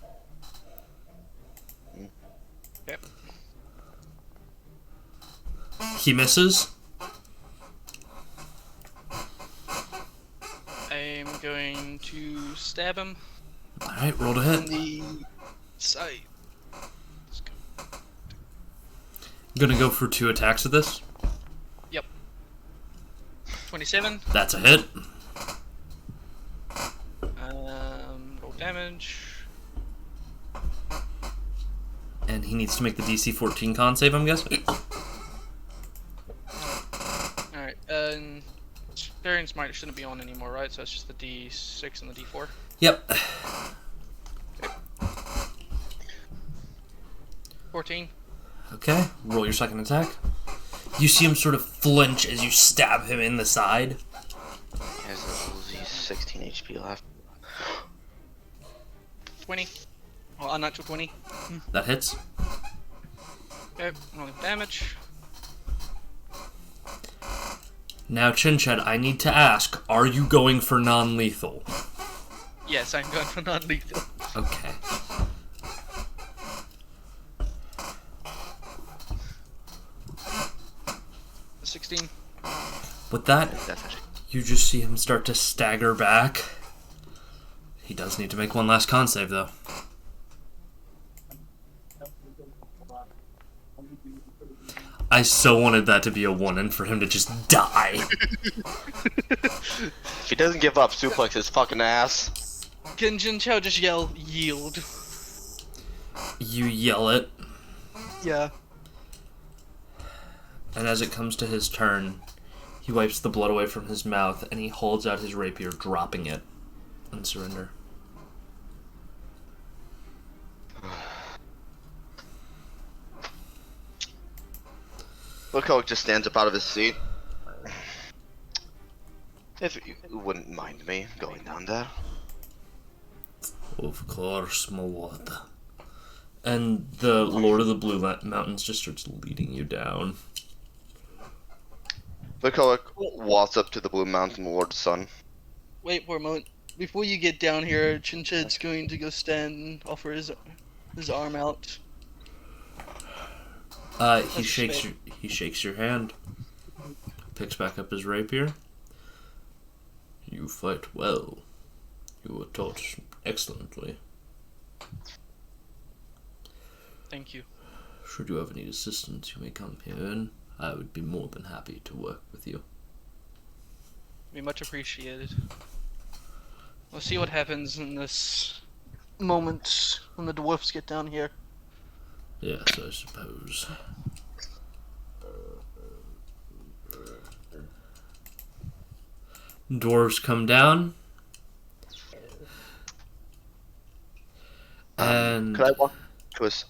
Yep. He misses. I'm going to stab him Alright, roll to on hit. the side. Gonna go for 2 attacks with this. Yep. 27. That's a hit. Roll damage. And he needs to make the DC 14 con save, I'm guessing. Alright, Variant Smite shouldn't be on anymore, right? So it's just the D6 and the D4. Yep. 14. Okay, roll your second attack. You see him sort of flinch as you stab him in the side. He has a 16 HP left. 20. Well, unnatural 20. That hits. Okay, rolling damage. Now, Chinched, I need to ask, are you going for non-lethal? Yes, I'm going for non-lethal. Okay. A 16. With that, you just see him start to stagger back. He does need to make one last con save, though. I so wanted that to be a 1 and for him to just die. If he doesn't give up, suplex his fucking ass. Can Jin Chao just yell, yield? You yell it, Yeah. and as it comes to his turn, he wipes the blood away from his mouth and he holds out his rapier, dropping it in surrender. Look how it just stands up out of his seat. If you wouldn't mind me going down there. Of course, my lord. And the Lord of the Blue Mountains just starts leading you down. Vicoic walks up to the Blue Mountain Lord's son. Wait for a moment. Before you get down here, Chinchad's going to go stand and offer his arm out. He shakes your hand. Picks back up his rapier. You fight well. You were taught excellently. Thank you. Should you ever need assistance, you may come here, and I would be more than happy to work with you. Be much appreciated. We'll see what happens in this moment when the dwarfs get down here. Yes, I suppose. Dwarves come down. And Could I walk to his?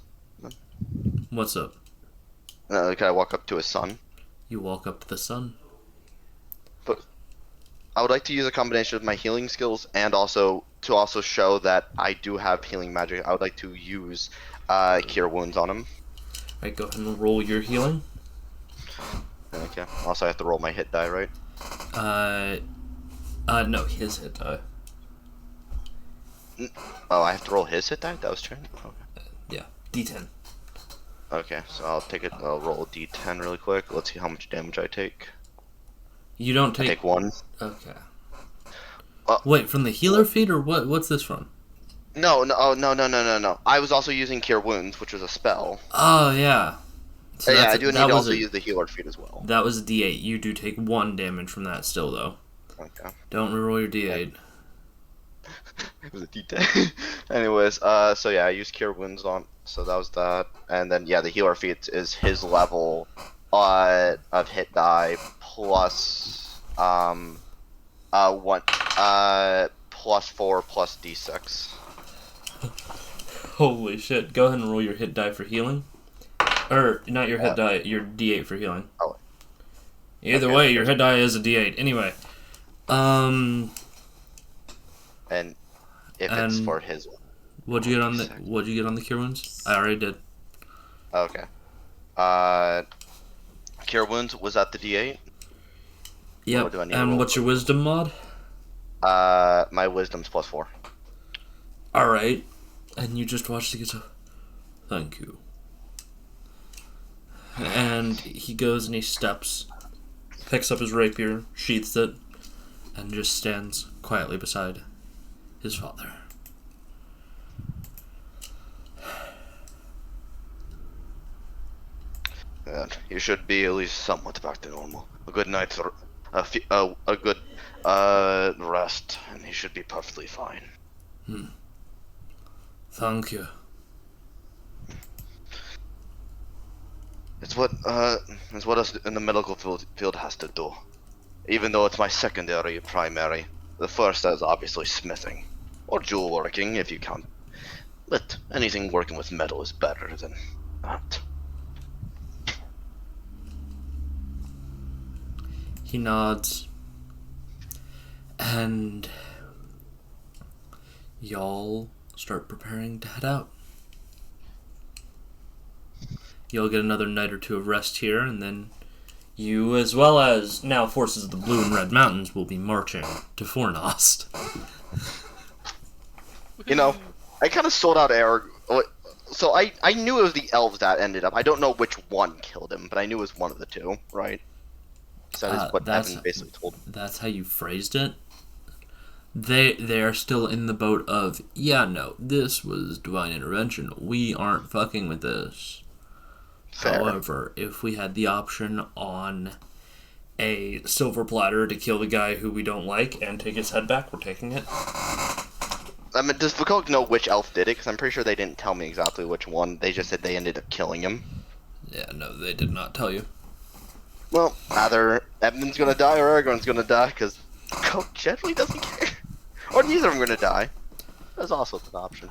what's up? Could I walk up to his son? You walk up to the sun. But I would like to use a combination of my healing skills and also show that I do have healing magic. I would like to use Cure Wounds on him. Right, go ahead and roll your healing. Okay. Also, I have to roll my hit die, right? No, his hit die. Oh, I have to roll his hit die? That was true. Okay. Yeah, D10. Okay, so I'll roll a d10 really quick. Let's see how much damage I take. You don't I take 1. Okay. Wait, from the healer feat or what? What's this from? No. I was also using Cure Wounds, which was a spell. Oh yeah. So Yeah, I do need to also use the healer feat as well. That was a D8. You do take 1 damage from that still, though. Okay. Don't reroll your D8. It was a d10. Anyways, so yeah, I used Cure Wounds on, so that was that. And then, yeah, the healer feat is his level of hit die plus, plus 4 plus d6. Holy shit. Go ahead and roll your hit die for healing. Or, not your hit die, your D8 for healing. Oh. Either way, your hit die is a D8. Anyway. And if it's for his one. What'd you get on the cure wounds? I already did. Okay. Cure Wounds was at the D8? Yep. And what's your wisdom mod? My wisdom's plus 4. Alright. And you just watched the guitar. Thank you. And he goes and he steps, picks up his rapier, sheaths it, and just stands quietly beside his father. You should be at least somewhat back to normal. A good night's a good rest, and he should be perfectly fine. Thank you. It's what us in the medical field has to do. Even though it's my secondary primary, the first is obviously smithing or jewel working if you count. But anything working with metal is better than that. He nods, and y'all start preparing to head out. You'll get another night or two of rest here, and then you, as well as now forces of the Blue and Red Mountains, will be marching to Fornost. You know, I kind of sold out Eric. So I knew it was the elves that ended up. I don't know which one killed him, but I knew it was one of the two, right? So that is what Evan basically told me. That's how you phrased it? They are still in the boat of, yeah, no, this was divine intervention. We aren't fucking with this. Fair. However, if we had the option on a silver platter to kill the guy who we don't like and take his head back, we're taking it. I mean, does Vakok know which elf did it? Because I'm pretty sure they didn't tell me exactly which one. They just said they ended up killing him. Yeah, no, they did not tell you. Well, either Evan's gonna die or Aragorn's gonna die, because Vakok generally doesn't care. Or neither of them gonna die. That's also an option.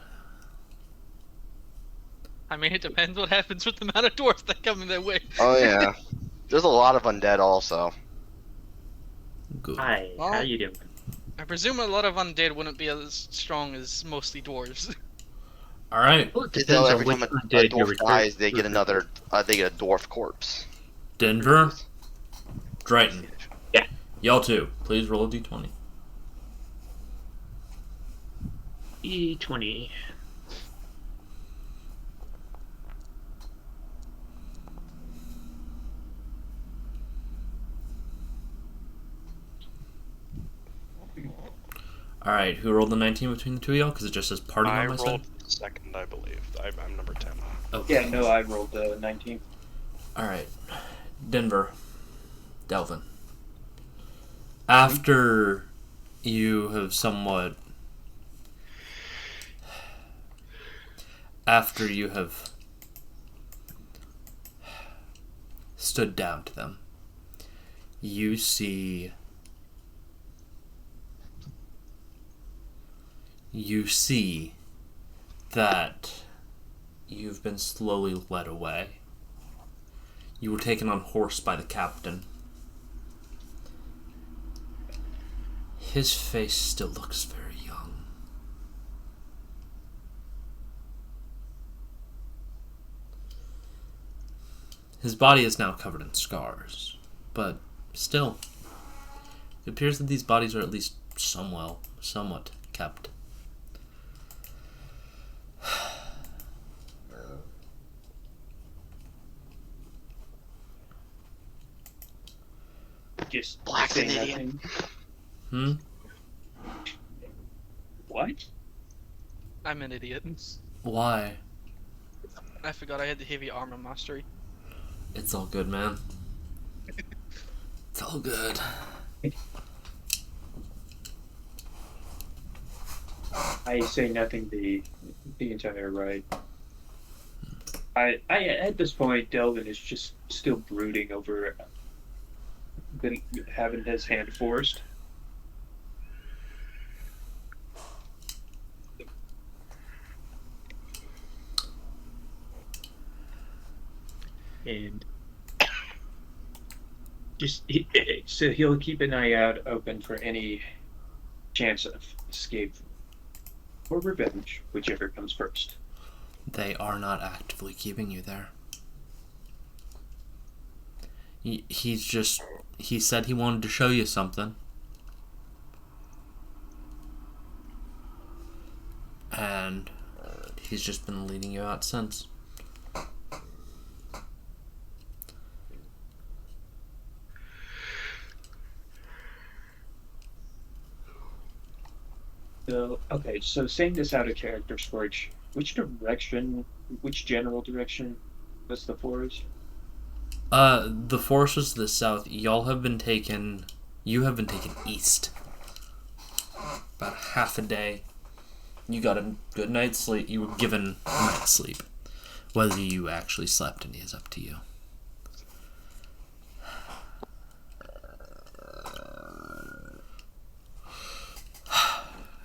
I mean, it depends what happens with the amount of dwarfs that come in their way. Oh yeah. There's a lot of undead also. Good. Hi, how Well- you doing? I presume a lot of undead wouldn't be as strong as mostly dwarves. All right, Well, it You know, depends on every which time a undead you're dwarf dies, they get referring another. They get a dwarf corpse. Denver, Drayton. Yeah. Y'all too. Please roll a d20. E20. All right, who rolled the 19 between the two of y'all? Because it just says party I on my rolled side. second, I believe. I'm number 10. Okay. Yeah, no, I rolled 19. All right, Denver, Delvin. After you have somewhat, after you have stood down to them, you see that you've been slowly led away. You were taken on horse by the captain. His face still looks very young. His body is now covered in scars, but still, it appears that these bodies are at least somewhat kept. Just Black's say an idiot. nothing. Hmm? What? I'm an idiot. Why? I forgot I had the heavy armor mastery. It's all good, man. It's all good. I say nothing the entire ride. I at this point, Delvin is just still brooding over having his hand forced. And so he'll keep an eye out open for any chance of escape or revenge, whichever comes first. They are not actively keeping you there. He said he wanted to show you something. And he's just been leading you out since. So, okay, so saying this out of character, Scorch, which general direction was the forest? The forest was to the south. You have been taken east. About half a day. You got a good night's sleep. You were given a night's sleep. Whether you actually slept any is up to you.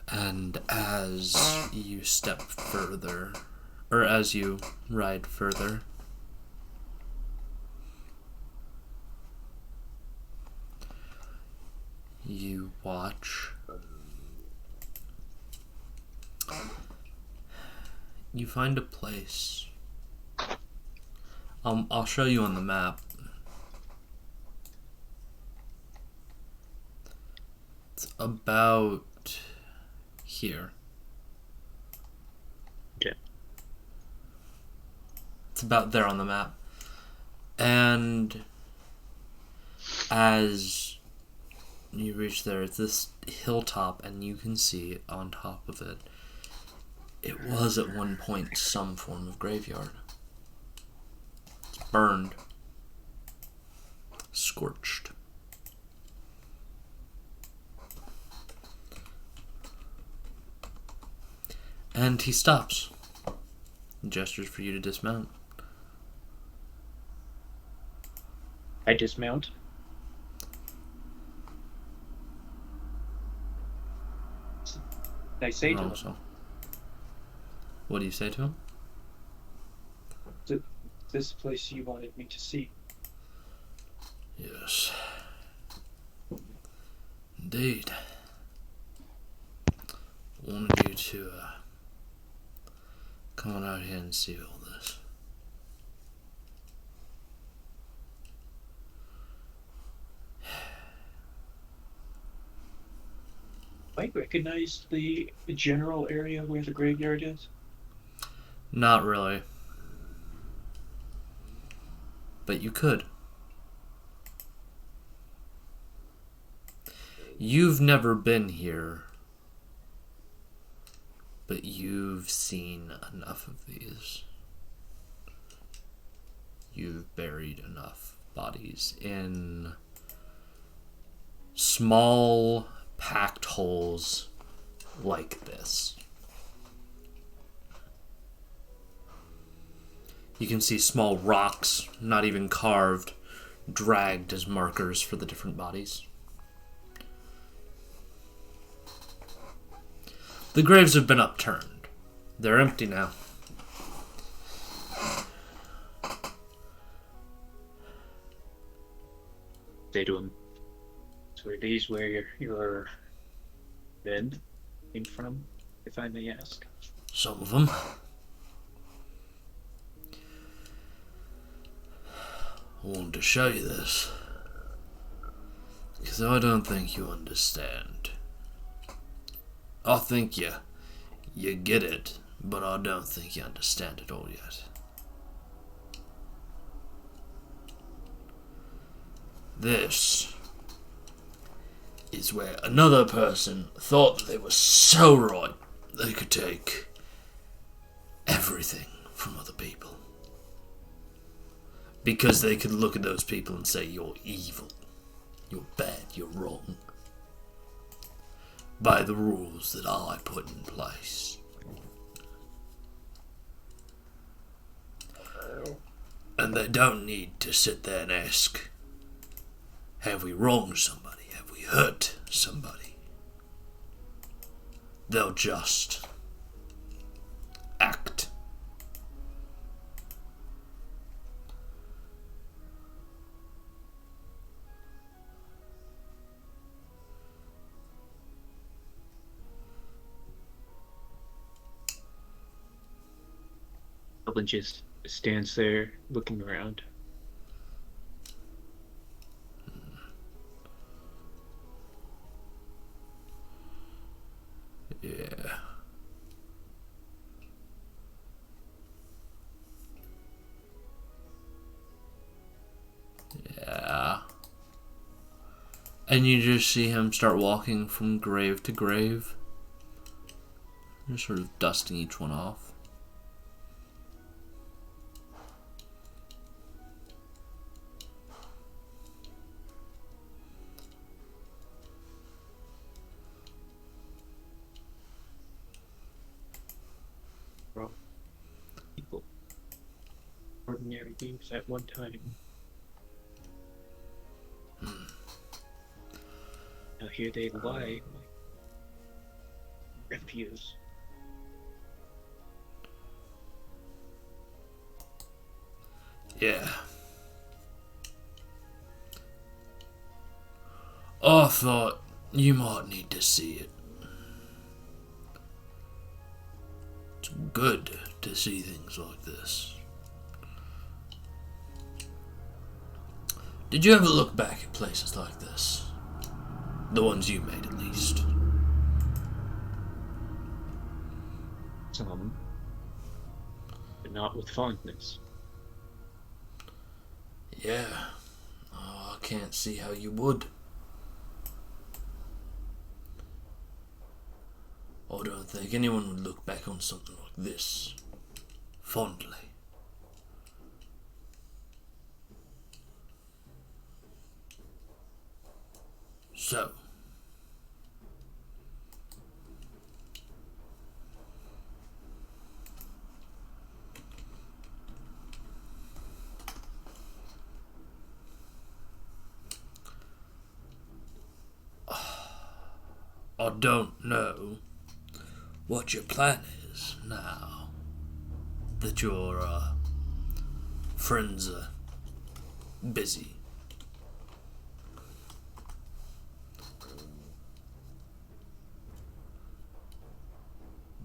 And as you step further, or as you ride further, you watch. You find a place. I'll show you on the map. It's about here. Okay. It's about there on the map. And as you reach there, it's this hilltop, and you can see on top of it, it was at one point some form of graveyard. It's burned. Scorched. And he stops. He gestures for you to dismount. I dismount. I say to him, Also. What do you say to him? this place you wanted me to see. Yes. Indeed. Wanted you to come on out here and see all this. Might recognize the general area where the graveyard is. Not really. But you could. You've never been here, but you've seen enough of these. You've buried enough bodies in small, packed holes like this. You can see small rocks, not even carved, dragged as markers for the different bodies. The graves have been upturned. They're empty now. Say to him, so are these where your men came from, if I may ask? Some of them. I wanted to show you this, because I don't think you understand. I think you get it, but I don't think you understand it all yet. This is where another person thought that they were so right they could take everything from other people. Because they could look at those people and say, you're evil, you're bad, you're wrong. By the rules that I put in place. And they don't need to sit there and ask, have we wronged somebody? Have we hurt somebody? They'll just act. Dublin just stands there looking around. Yeah. Yeah. And you just see him start walking from grave to grave. Just sort of dusting each one off. People. Ordinary beings at one time. Now here they lie. Refuse. Yeah. I thought you might need to see it. It's good to see things like this. Did you ever look back at places like this? The ones you made, at least. Some, but not with fondness. Yeah. Oh, I can't see how you would. I don't think anyone would look back on something like this fondly. So, I don't know what your plan is now that your friends are busy.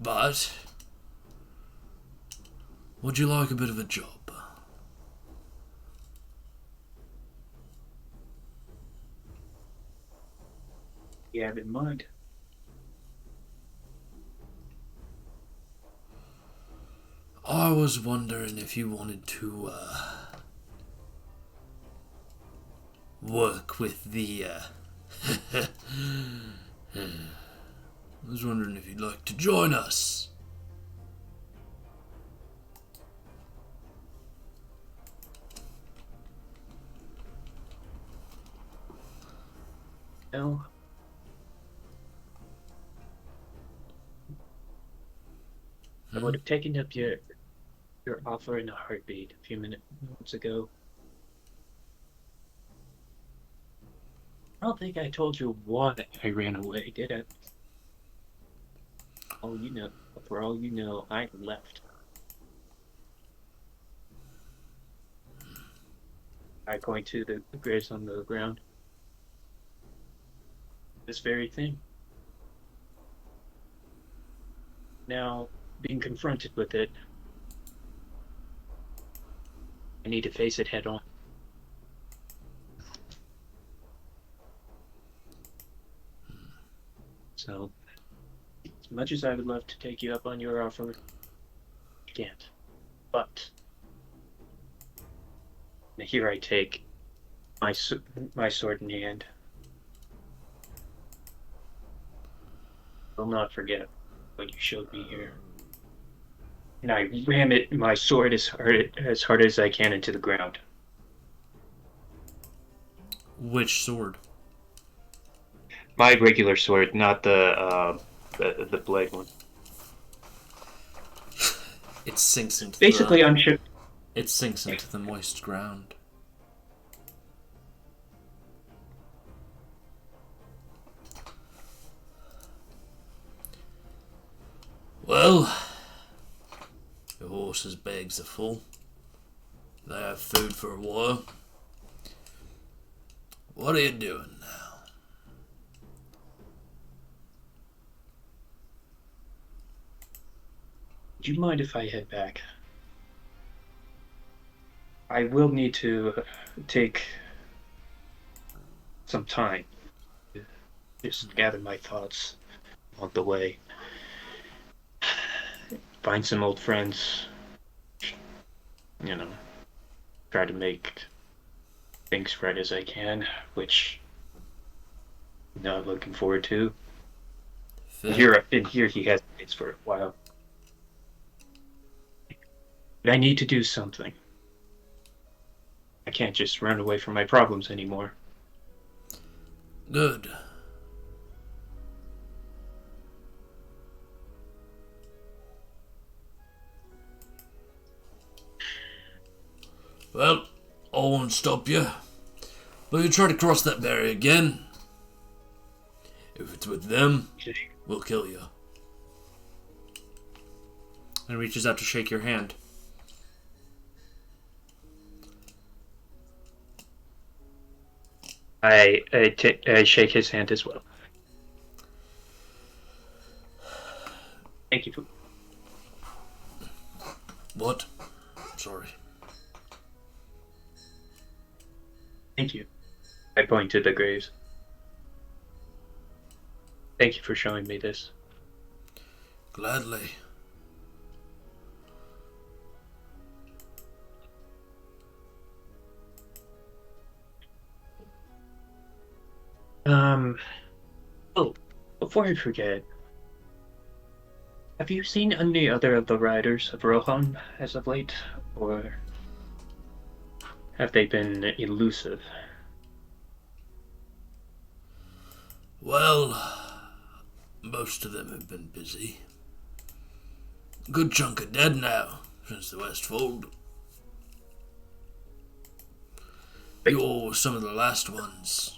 But would you like a bit of a job? You have in mind? I was wondering if you wanted to work with the I was wondering if you'd like to join us. No. I would have taken up your offer in a heartbeat a few minutes ago. I don't think I told you why I ran away, did I? For all you know, I left. I point to the graves on the ground. This very thing. Now, being confronted with it, I need to face it head on. So, as much as I would love to take you up on your offer, I can't. But here I take my sword in hand. I will not forget what you showed me here. And I ram my sword as hard as I can into the ground. Which sword? My regular sword, not the blade one. It sinks into Basically, I'm sure. It sinks into the moist ground. Well, your horse's bags are full. They have food for a while. What are you doing now? Do you mind if I head back? I will need to take some time to just gather my thoughts along the way. Find some old friends. Try to make things right as I can, which I'm not looking forward to. Here he hesitates for a while. But I need to do something. I can't just run away from my problems anymore. Good. Well, I won't stop you. But if you try to cross that barrier again, if it's with them, we'll kill you. And reaches out to shake your hand. I shake his hand as well. Thank you. What? Sorry. Thank you. I point to the graves. Thank you for showing me this. Gladly. Oh, before I forget, have you seen any other of the riders of Rohan as of late, or have they been elusive? Well, most of them have been busy. Good chunk are dead now, since the Westfold. You're some of the last ones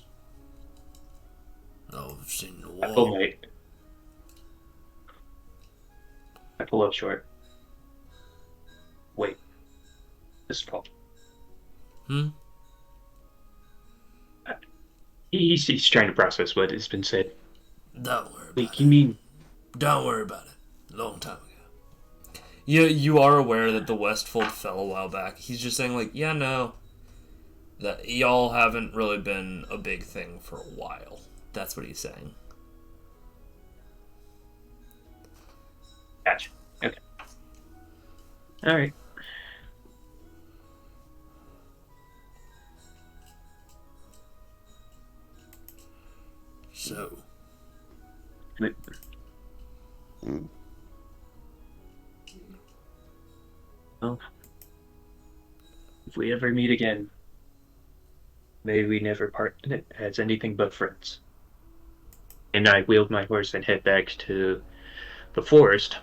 I've seen in a while. I pull up short. Wait. This is Paul. He's trying to process what has been said. Don't worry about Wait, it. you mean... Don't worry about it. Long time ago. You are aware that the Westfold fell a while back. He's just saying, like, yeah, no. That y'all haven't really been a big thing for a while. That's what he's saying. Gotcha. Okay. All right. So. Well, if we ever meet again, may we never part as anything but friends. And I wheeled my horse and head back to the forest.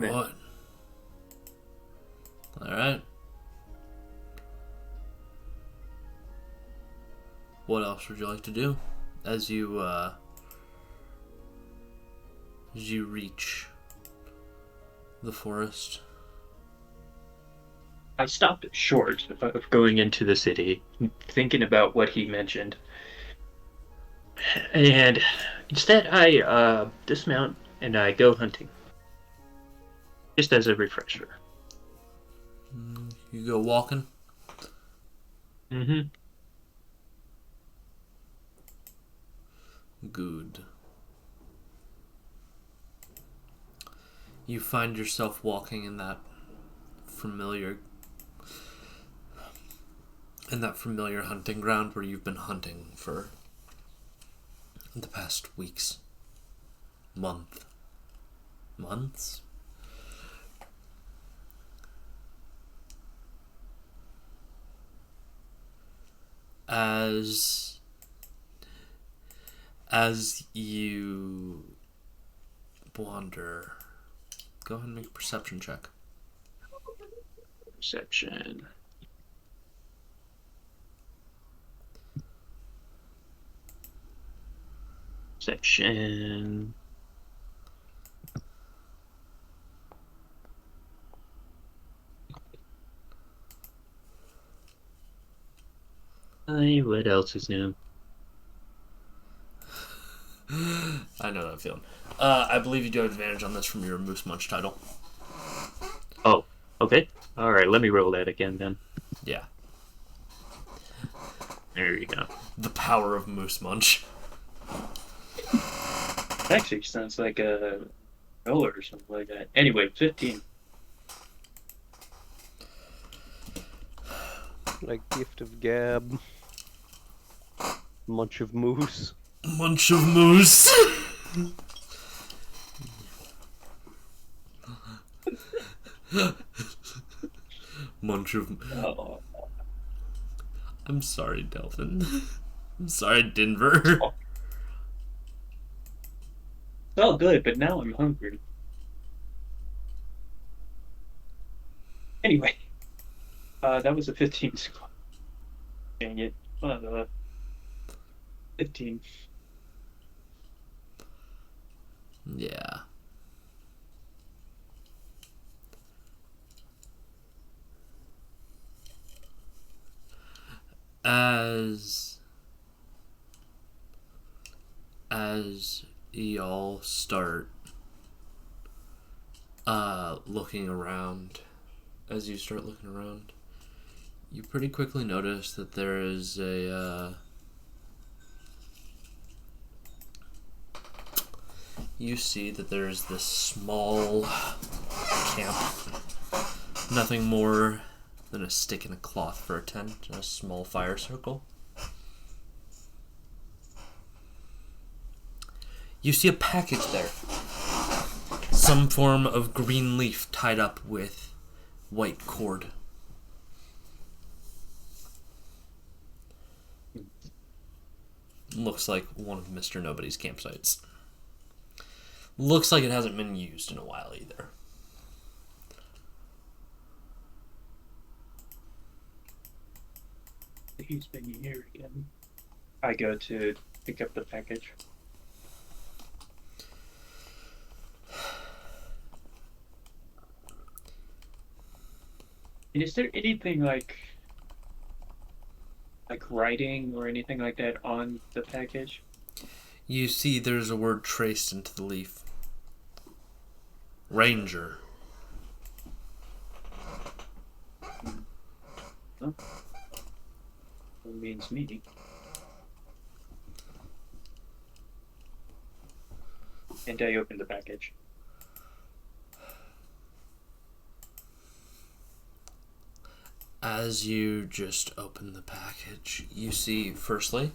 Alright. Alright. What else would you like to do as you reach the forest? I stopped short of going into the city, thinking about what he mentioned. And instead, I dismount and I go hunting. Just as a refresher. You go walking? Mm-hmm. Good. You find yourself walking in that familiar hunting ground where you've been hunting for the past weeks. Months. As you wander, go ahead and make a perception check. Perception. Perception. What else is new? I know that feeling. I believe you do have advantage on this from your Moose Munch title. Oh, okay. Alright, let me roll that again then. Yeah. There you go. The power of Moose Munch. Actually sounds like a roller or something like that. Anyway, 15. Like gift of gab. Munch of moose. Munch of moose. Munch of. Oh. I'm sorry, Delvin. I'm sorry, Denver. Felt good, but now I'm hungry. Anyway, that was a 15 score. Dang it. 15. Yeah. As y'all start looking around, you pretty quickly notice that there is you see that there is this small camp, nothing more than a stick and a cloth for a tent and a small fire circle. You see a package there. Some form of green leaf tied up with white cord. Looks like one of Mr. Nobody's campsites. Looks like it hasn't been used in a while either. He's been here again. I go to pick up the package. And is there anything like like writing or anything like that on the package? You see there's a word traced into the leaf. Ranger. Huh? It means me. And I open the package. As you just open the package, you see, firstly,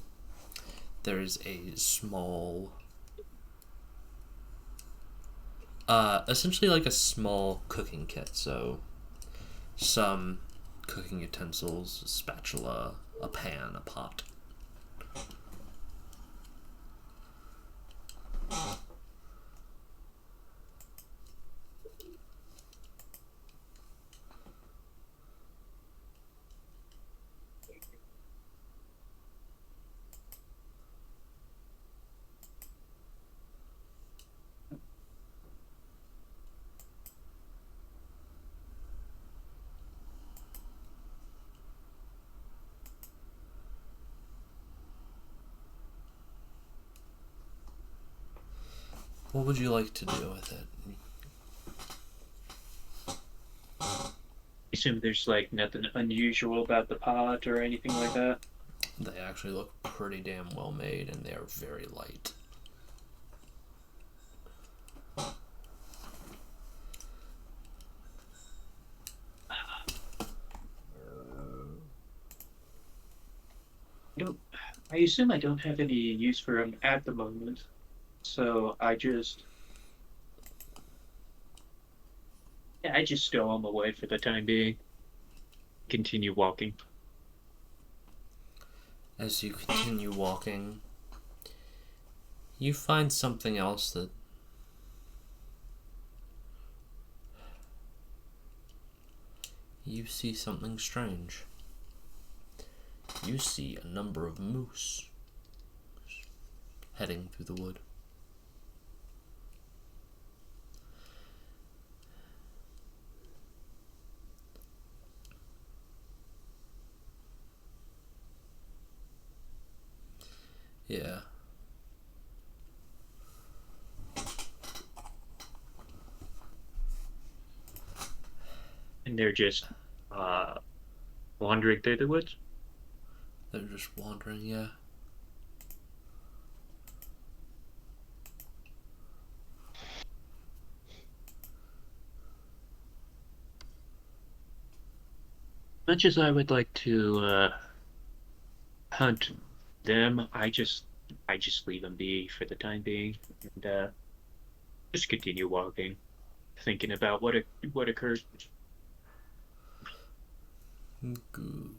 there's a small, essentially like a small cooking kit. So, some cooking utensils, a spatula, a pan, a pot. What would you like to do with it? I assume there's like nothing unusual about the pot or anything like that. They actually look pretty damn well made, and they are very light. I assume I don't have any use for them at the moment, so I just go on my way for the time being. Continue walking. As you continue walking, you find something else that you see something strange. You see a number of moose heading through the wood. Yeah. And they're just wandering through the woods. They're just wandering, yeah. Much as I would like to hunt them, I just leave them be for the time being, and just continue walking, thinking about what occurred. Good.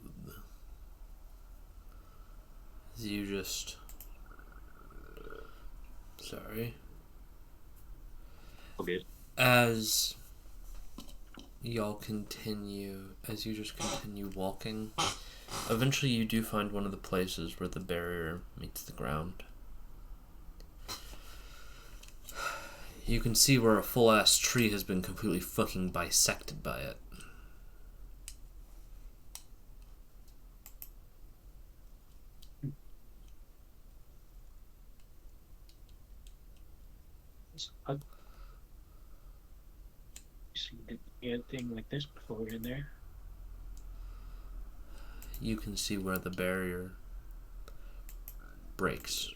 You just... Sorry. Okay. As you just continue walking, eventually you do find one of the places where the barrier meets the ground. You can see where a full-ass tree has been completely fucking bisected by it. I've seen anything like this before in there. You can see where the barrier breaks.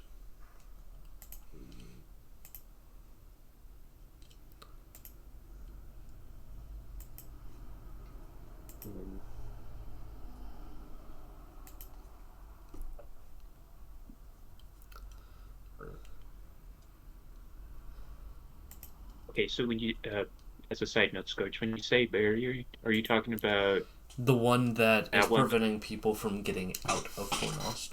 Okay, so when you, as a side note, Scourge, when you say barrier, are you talking about The one that is that one? preventing people from getting out of Fornost.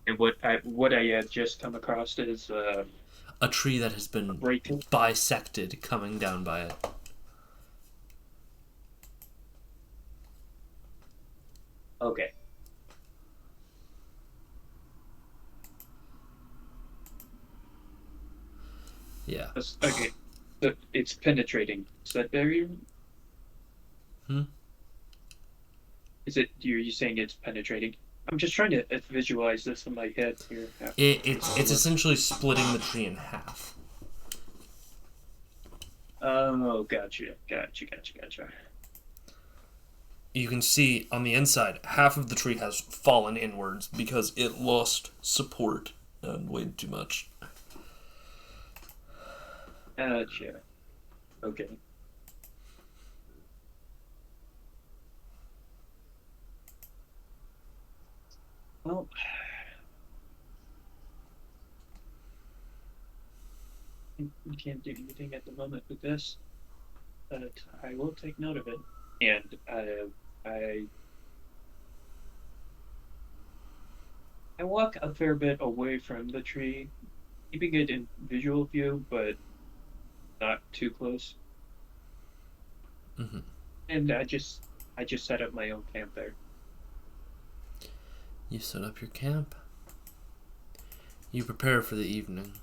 And what I had just come across is A tree that has been breaking. bisected coming down by it. Okay. Yeah. Okay. So it's penetrating. Is that barrier? Is it? Are you saying it's penetrating? I'm just trying to visualize this in my head here. It's essentially splitting the tree in half. Oh, gotcha. You can see on the inside, half of the tree has fallen inwards because it lost support and weighed too much. Gotcha. Okay. Well, we can't do anything at the moment with this, but I will take note of it. And I walk a fair bit away from the tree, keeping it in visual view, but not too close. Mm-hmm. And I just set up my own camp there. You set up your camp. You prepare for the evening.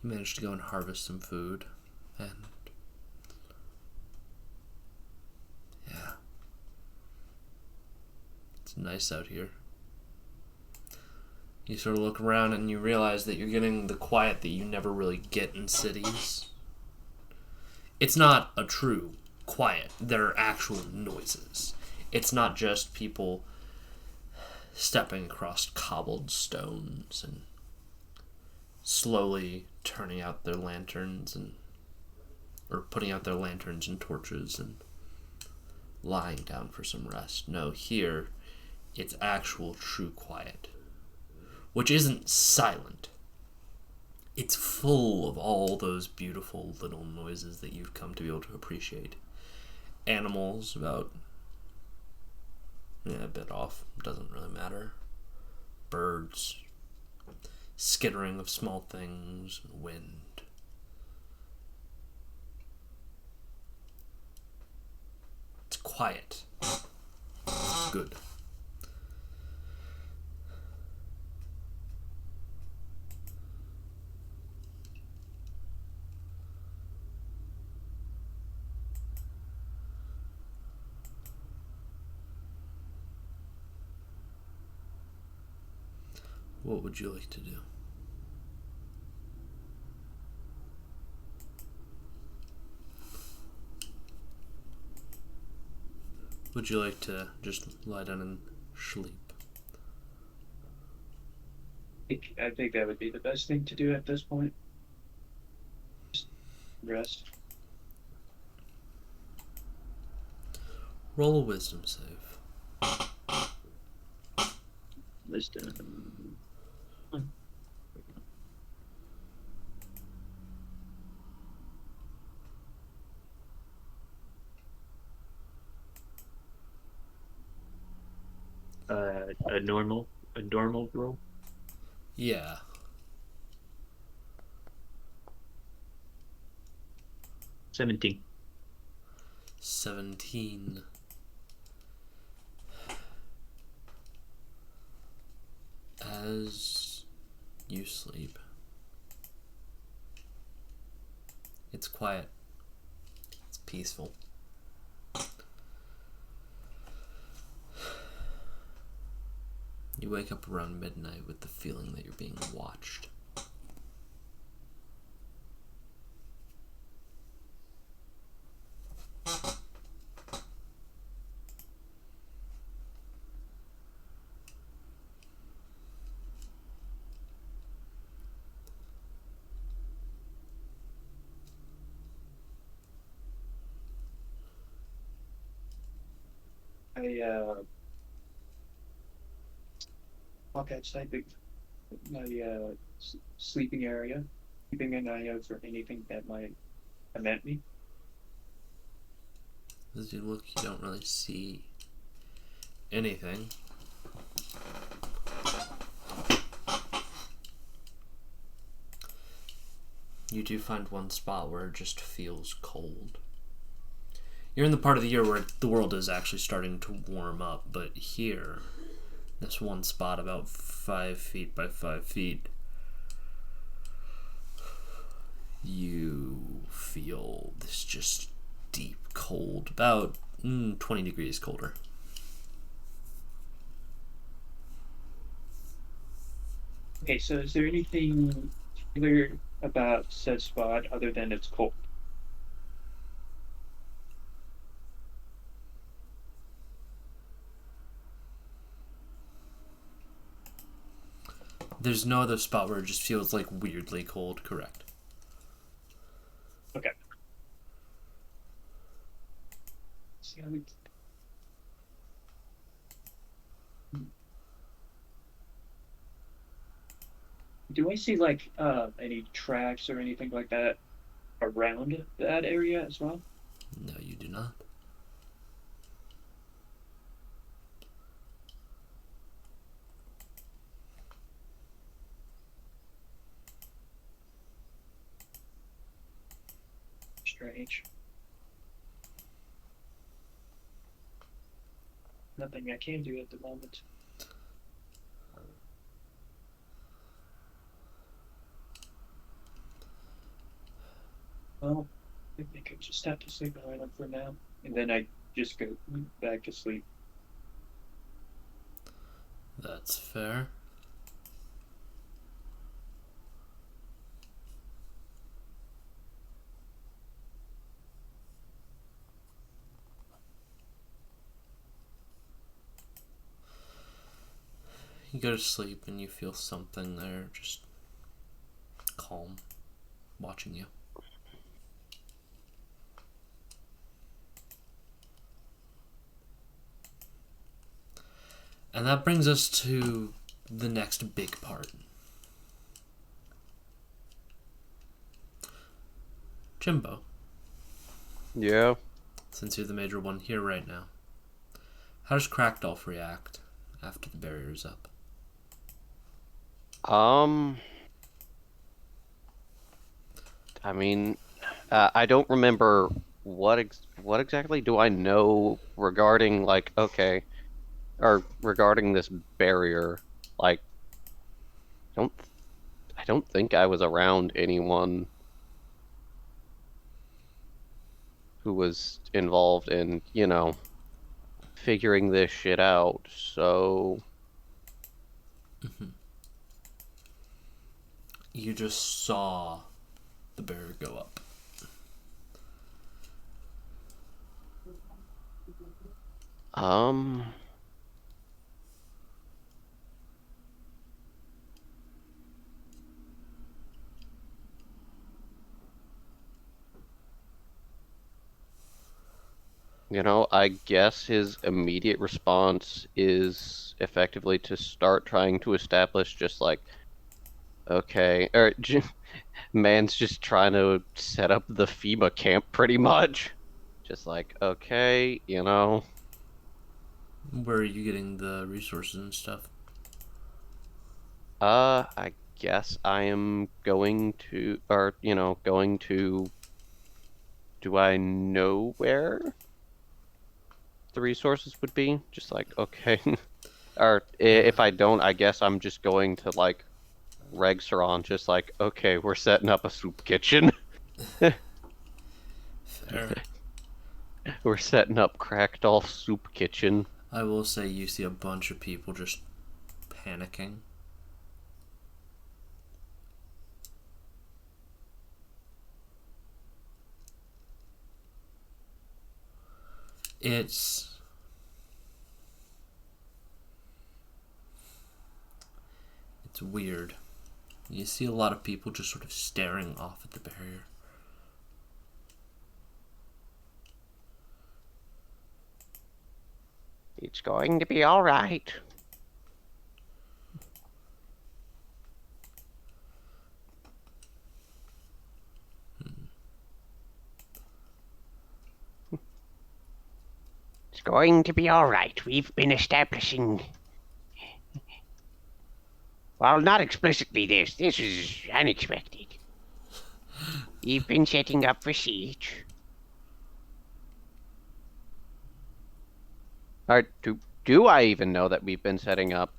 You manage to go and harvest some food, and yeah, it's nice out here. You sort of look around and you realize that you're getting the quiet that you never really get in cities. It's not a true quiet. There are actual noises. It's not just people stepping across cobbled stones and slowly turning out their lanterns or putting out their lanterns and torches and lying down for some rest. No, here it's actual true quiet, which isn't silent. It's full of all those beautiful little noises that you've come to be able to appreciate. Animals about a bit off, doesn't really matter. Birds, skittering of small things, wind. It's quiet. It's good. What would you like to do? Would you like to just lie down and sleep? I think that would be the best thing to do at this point. Just rest. Roll a wisdom save. Wisdom. A normal roll. Yeah. 17. 17. As you sleep, it's quiet. It's peaceful. You wake up around midnight with the feeling that you're being watched. I walk outside my sleeping area, keeping an eye out for anything that might come at me. As you look, you don't really see anything. You do find one spot where it just feels cold. You're in the part of the year where the world is actually starting to warm up, but here, this one spot about 5 feet by 5 feet, You feel this just deep cold, about 20 degrees colder. Okay, so is there anything particular about said spot other than it's cold? There's no other spot where it just feels like weirdly cold, correct? Okay. See how we... Do I see like any tracks or anything like that around that area as well? No, you do not. Strange. Nothing I can do at the moment. Well, I think I just have to sleep behind them for now. And then I just go back to sleep. That's fair. You go to sleep and you feel something there, just calm, watching you. And that brings us to the next big part. Jimbo, Yeah. since you're the major one here right now, how does Crackdolph react after the barrier's up? I mean, I don't remember what exactly do I know regarding like or regarding this barrier. Like, I don't think I was around anyone who was involved in, figuring this shit out. So, You just saw the barrier go up. um, I guess his immediate response is effectively to start trying to establish just like, okay, or man's just trying to set up the FEMA camp pretty much. Just like, okay, Where are you getting the resources and stuff? I guess I am going to, or, going to, do I know where the resources would be? Just like, okay. Or if I don't, I guess I'm just going to, like, Reg Saron, just like, okay, we're setting up a soup kitchen. Fair. We're setting up Crackdolph Soup Kitchen. I will say you see a bunch of people just panicking. It's weird. You see a lot of people just sort of staring off at the barrier. It's going to be all right. It's going to be all right. We've been establishing... Well, not explicitly this. This is unexpected. We've been setting up for siege. Alright, do I even know that we've been setting up,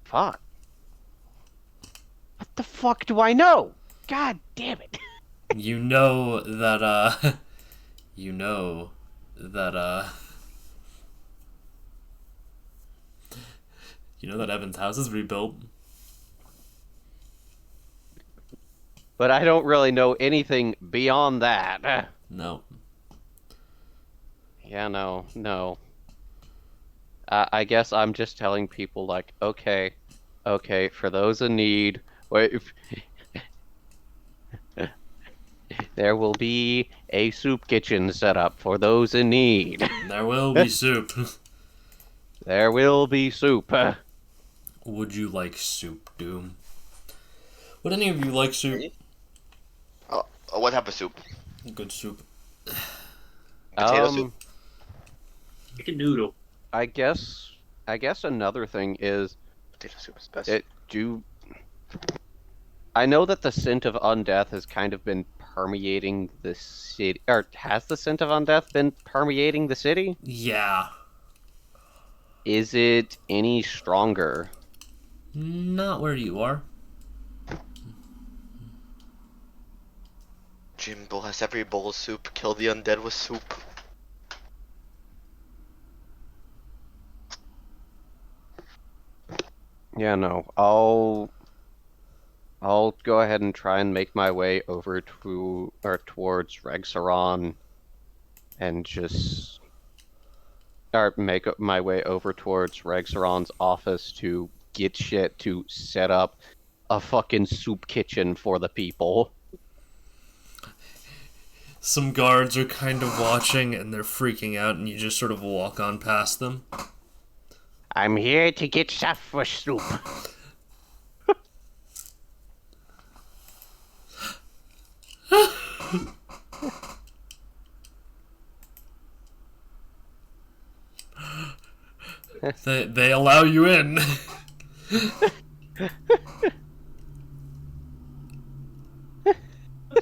Fuck. What the fuck do I know? God damn it! You know that, you know that, you know that Evan's house is rebuilt. But I don't really know anything beyond that. No. Yeah, no. I guess I'm just telling people, like, okay, for those in need, wait, there will be a soup kitchen set up for those in need. There will be soup. There will be soup. Would you like soup, Doom? Would any of you like soup? What type of soup? Good soup. Potato soup? Chicken noodle. I guess another thing is Potato soup is best. I know that the scent of undeath has kind of been permeating the city, or has the scent of undeath been permeating the city? Yeah. Is it any stronger? Not where you are. Jimbo has every bowl of soup. Kill the undead with soup. Yeah, no. I'll go ahead and try and make my way over to or towards Regsaron and just or make my way over towards Regsaron's office to get shit to set up a fucking soup kitchen for the people. Some guards are kind of watching and they're freaking out, and you just sort of walk on past them. I'm here to get stuff for soup. They allow you in.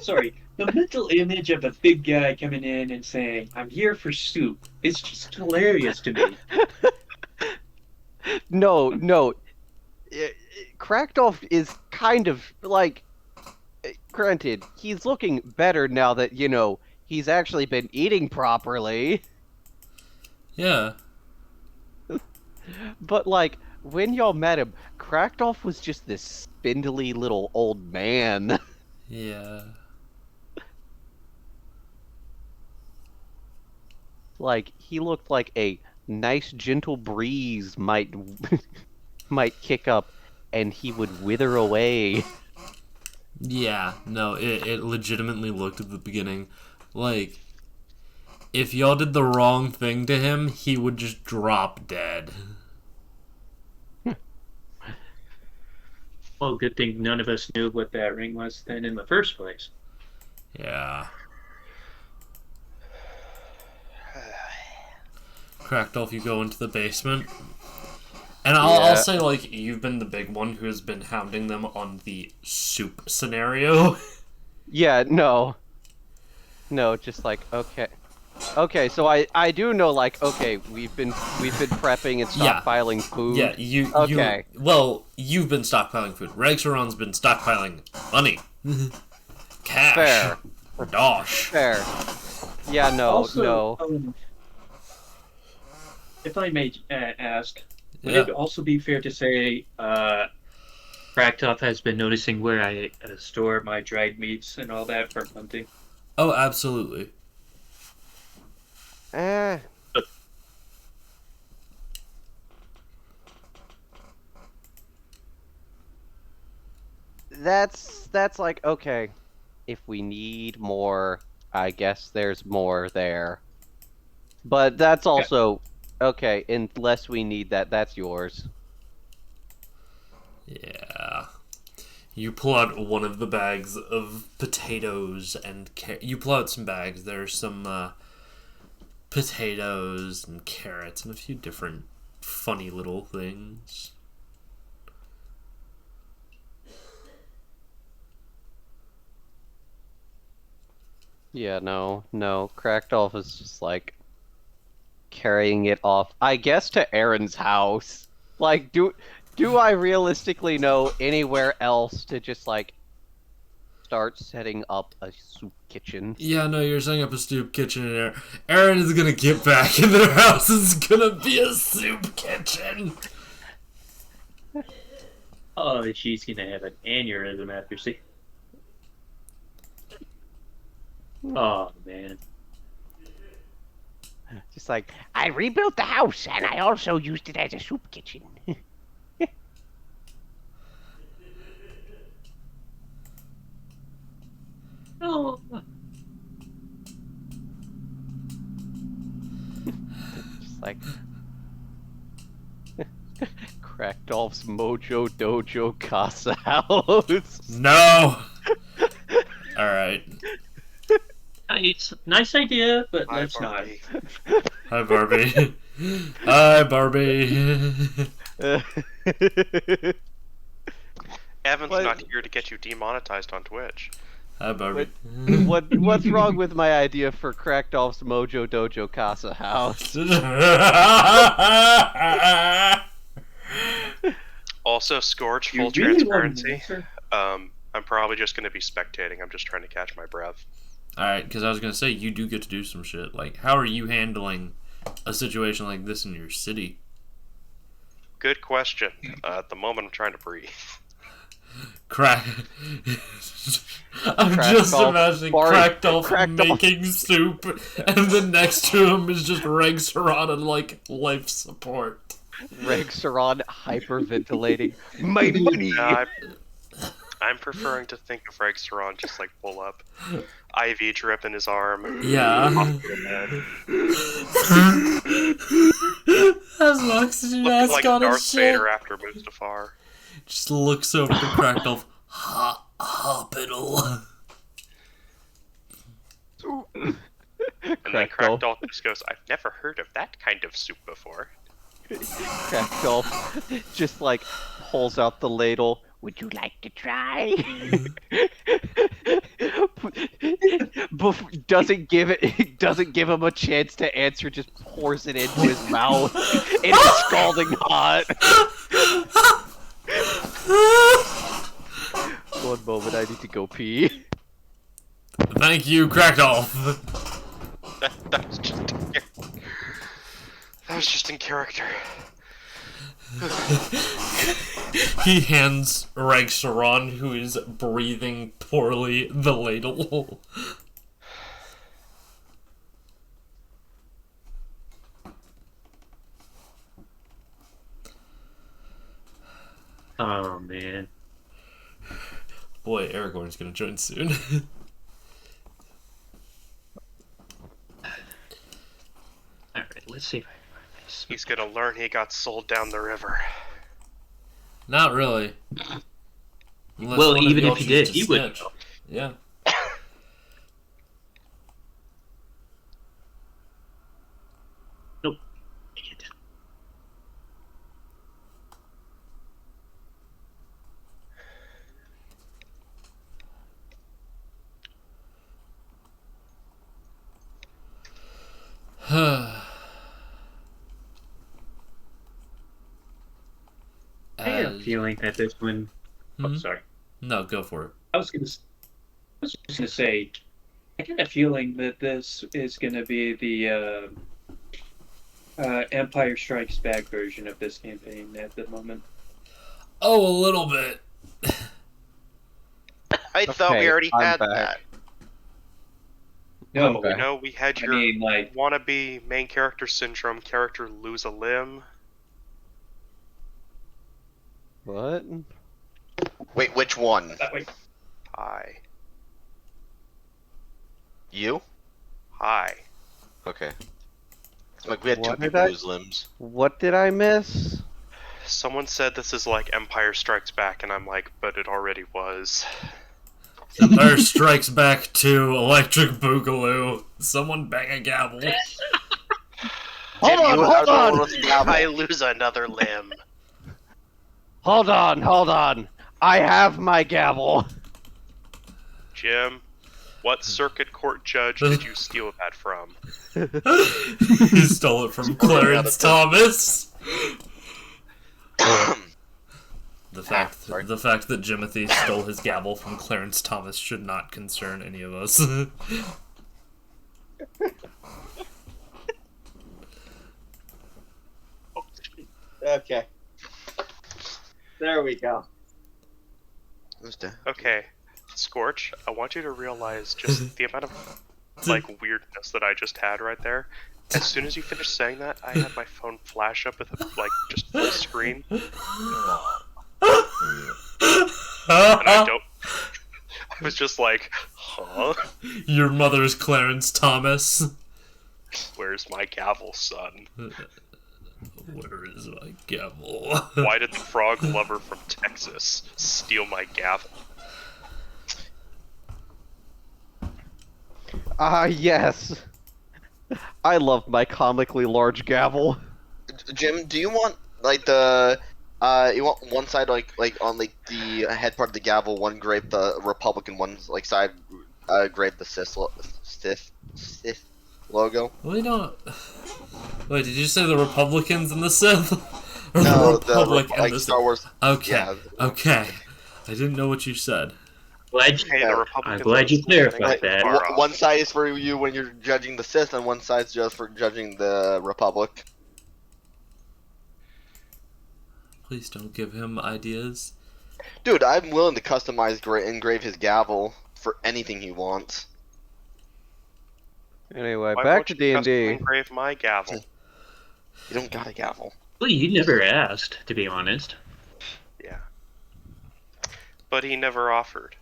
Sorry, the mental image of a big guy coming in and saying, "I'm here for soup," is just hilarious to me. No. Crackdoff is kind of like, granted, he's looking better now that, he's actually been eating properly. Yeah. But, like, when y'all met him, Crackdoff was just this spindly little old man. Yeah. Like, he looked like a nice gentle breeze might kick up and he would wither away. Yeah, no, it legitimately looked at the beginning like if y'all did the wrong thing to him, he would just drop dead. Well, good thing none of us knew what that ring was then in the first place. Yeah. Cracked off, you go into the basement. And I'll say, like, you've been the big one who has been hounding them on the soup scenario. Yeah, no, just like, okay, so I do know, like, okay, we've been prepping and stockpiling food. Yeah, you've been stockpiling food. Regsaron's been stockpiling money. Cash. Fair. Dosh. Fair. Yeah, no, Also, no. If I may ask, would Yeah. it also be fair to say Cracktoff has been noticing where I store my dried meats and all that for hunting? Oh, absolutely. That's like, okay, if we need more, I guess there's more there. But that's also, okay, unless we need that, that's yours. Yeah. You pull out one of the bags of potatoes and you pull out some bags. There's some potatoes and carrots and a few different funny little things. Yeah, no. Crackdolf is just like carrying it off, I guess, to Aaron's house. Like, do I realistically know anywhere else to just like start setting up a soup kitchen. Yeah, no, you're setting up a soup kitchen in there. Aaron is gonna get back in their house. It's gonna be a soup kitchen. Oh, she's gonna have an aneurysm after see. Oh man. Just like, I rebuilt the house, and I also used it as a soup kitchen. Oh. Just like... Crackdolph's Mojo Dojo Casa House. No. All right. Nice idea, but Hi, let's not. Barbie. Hi, Barbie. Hi, Barbie. Evan's What? not here to get you demonetized on Twitch. Hi, Barbie. What's wrong with my idea for Crackdolph's Mojo Dojo Casa House? Also, Scourge, full You really want an transparency. answer? I'm probably just going to be spectating. I'm just trying to catch my breath. Alright, because I was going to say, you do get to do some shit. Like, how are you handling a situation like this in your city? Good question. At the moment, I'm trying to breathe. Crack. I'm just Crackdolph, imagining Crackdolph making soup, and then next to him is just Reg Saran on, like, life support. Reg Saran hyperventilating. My money! I'm preferring to think of Reg Saran just like pull up. IV drip in his arm. Yeah. Hospital bed. Has an oxygen Looking mask like on Darth his shit. Vader after Mustafar. Just looks over to Crackdolph. Hospital. And then Crackdolph just goes, I've never heard of that kind of soup before. Crackdolph just like pulls out the ladle. Would you like to try? Doesn't give him a chance to answer. Just pours it into his mouth. It's scalding hot. One moment, I need to go pee. Thank you, Crackdolph. That was just in character. He hands Reg Saran, who is breathing poorly, the ladle. Oh man. Boy, Aragorn's gonna join soon. Alright, let's see if I can find this. He's gonna learn he got sold down the river. Not really. Unless Well, one of even y'all if he choose did, to he wouldn't snitch. know. Yeah. Nope. Dang it. I have a feeling that this one. Oh, Hmm? sorry. No, go for it. I was just gonna say, I get a feeling that this is gonna be the Empire Strikes Back version of this campaign at the moment. Oh, a little bit. I thought we Okay, already I'm had back. that. No, Okay. You know, we had I your mean, like, wannabe main character syndrome character lose a limb. What? Wait, which one? wait, Hi. You? Hi. Okay. Like we had two What did people I- lose limbs. What did I miss? Someone said this is like Empire Strikes Back, and I'm like, but it already was. Empire Strikes Back 2, Electric Boogaloo. Someone bang a gavel. Hold on, hold on. I lose another limb. Hold on. I have my gavel. Jim, what circuit court judge did you steal that from? He stole it from Clarence Thomas. Sorry. the fact that Jimothy stole his gavel from Clarence Thomas should not concern any of us. Okay. There we go. Who's dead? Okay, Scorch, I want you to realize just the amount of like weirdness that I just had right there. As soon as you finished saying that, I had my phone flash up with like just full screen, and I was just like, huh? Your mother's Clarence Thomas. Where's my gavel, son? Where is my gavel? Why did the frog lover from Texas steal my gavel? Yes. I love my comically large gavel. Jim, do you want like you want one side like on like the head part of the gavel, one grave the Republican, one like side grave the Sith logo? We don't. Wait, did you say the Republicans and the Sith? Or No, the Republic and like the Star Sith? Wars. Okay, Yeah. okay. I didn't know what you said. Glad Hey, Yeah. the I'm Republicans glad you are clarified like that. far off. One side is for you when you're judging the Sith, and one side's just for judging the Republic. Please don't give him ideas. Dude, I'm willing to customize engrave his gavel for anything he wants. Anyway, Why back won't to you custom D&D. engrave my gavel? You don't got a gavel. Well, you never asked, to be honest. Yeah. But he never offered.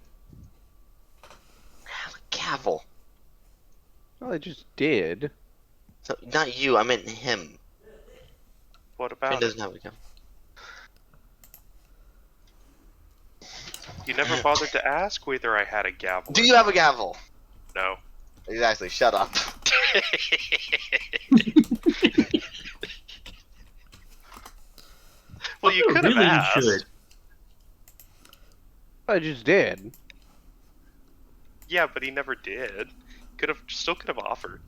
Have a gavel. Well, I just did. So, not you, I meant him. What He about it? doesn't have a gavel. You never bothered to ask whether I had a gavel. Do you have a gavel? No. Exactly, shut up. Well, you could have Really, you asked. should. I just did. Yeah, but he never did. Still could have offered.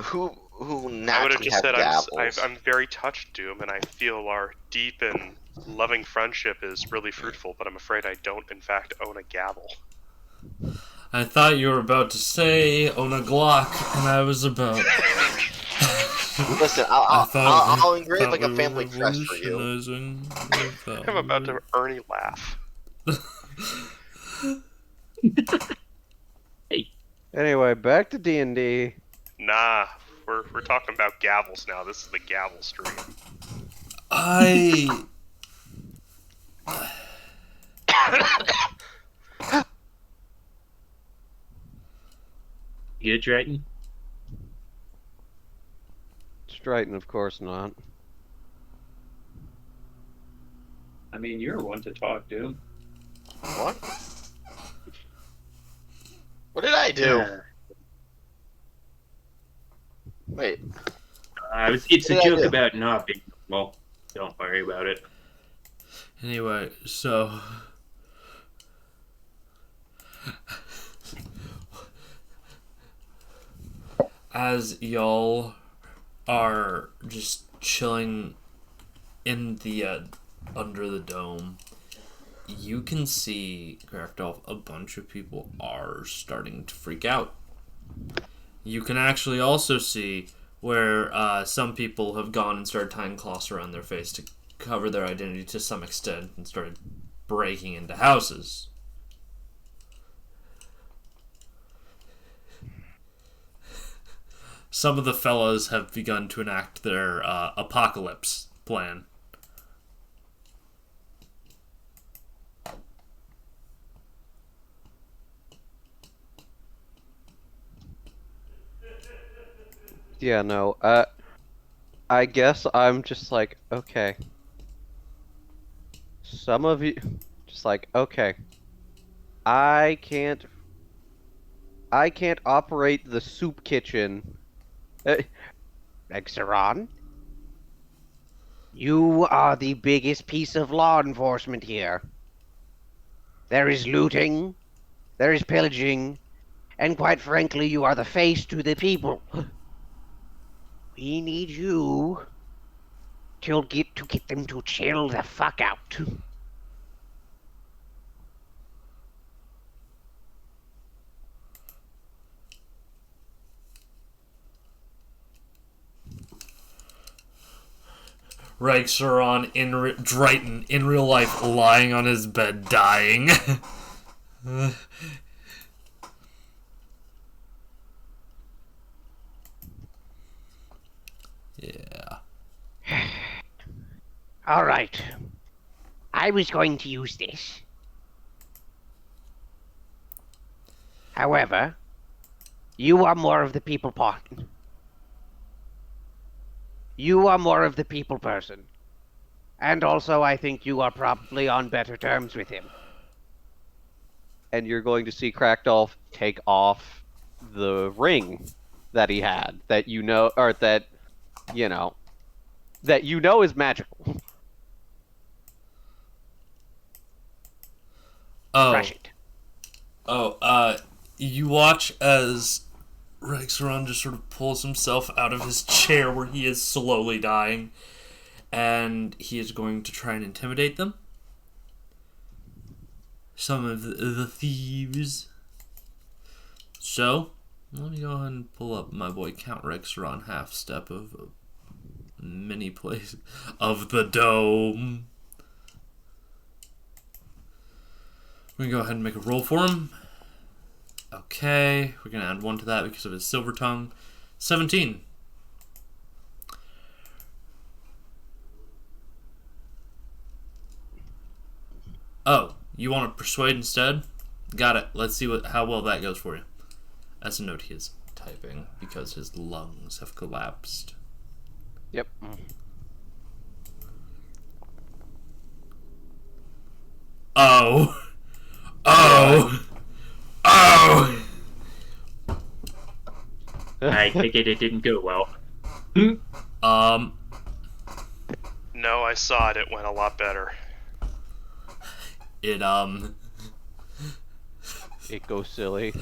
Who I would have naturally just have said gavels? I'm very touched, Doom, and I feel our deep and loving friendship is really fruitful. But I'm afraid I don't, in fact, own a gavel. I thought you were about to say own a Glock, and I was about. Listen, I'll engrave like a family crest for you. I'm about to Ernie laugh. Anyway, back to D&D. Nah, we're talking about gavels now. This is the gavel stream. I. You good, Triton? Stryton, of course not. I mean, you're one to talk to. What? What did I do? Wait. It's a What did I joke do? about not being well. Don't worry about it. Anyway, so. As y'all are just chilling in the under the dome, you can see, correct off, a bunch of people are starting to freak out. You can actually also see where some people have gone and started tying cloths around their face to cover their identity to some extent and started breaking into houses. Some of the fellas have begun to enact their apocalypse plan. Yeah, no, I guess I'm just like, okay. Some of you, just like, okay. I can't operate the soup kitchen. Exeron? You are the biggest piece of law enforcement here. There is looting, there is pillaging, and quite frankly, you are the face to the people. We need you to get them to chill the fuck out. Rexaron Drayton in real life lying on his bed dying. Yeah. All right. I was going to use this. However, you are more of the people part. You are more of the people person. And also, I think you are probably on better terms with him. And you're going to see Crackdolf take off the ring that he had, that you know, or that you know is magical. Crush it. You watch as Rexaron just sort of pulls himself out of his chair where he is slowly dying, and he is going to try and intimidate them. Some of the thieves. So, let me go ahead and pull up my boy Count Rexaron half step of many places of the dome. We're going to go ahead and make a roll for him. Okay, we're going to add 1 to that because of his silver tongue. 17. Oh, you want to persuade instead? Got it. Let's see how well that goes for you. As a note, he is typing because his lungs have collapsed. Yep. Oh. Oh. Oh. I take it didn't go well. No, I saw it. It went a lot better. It goes silly.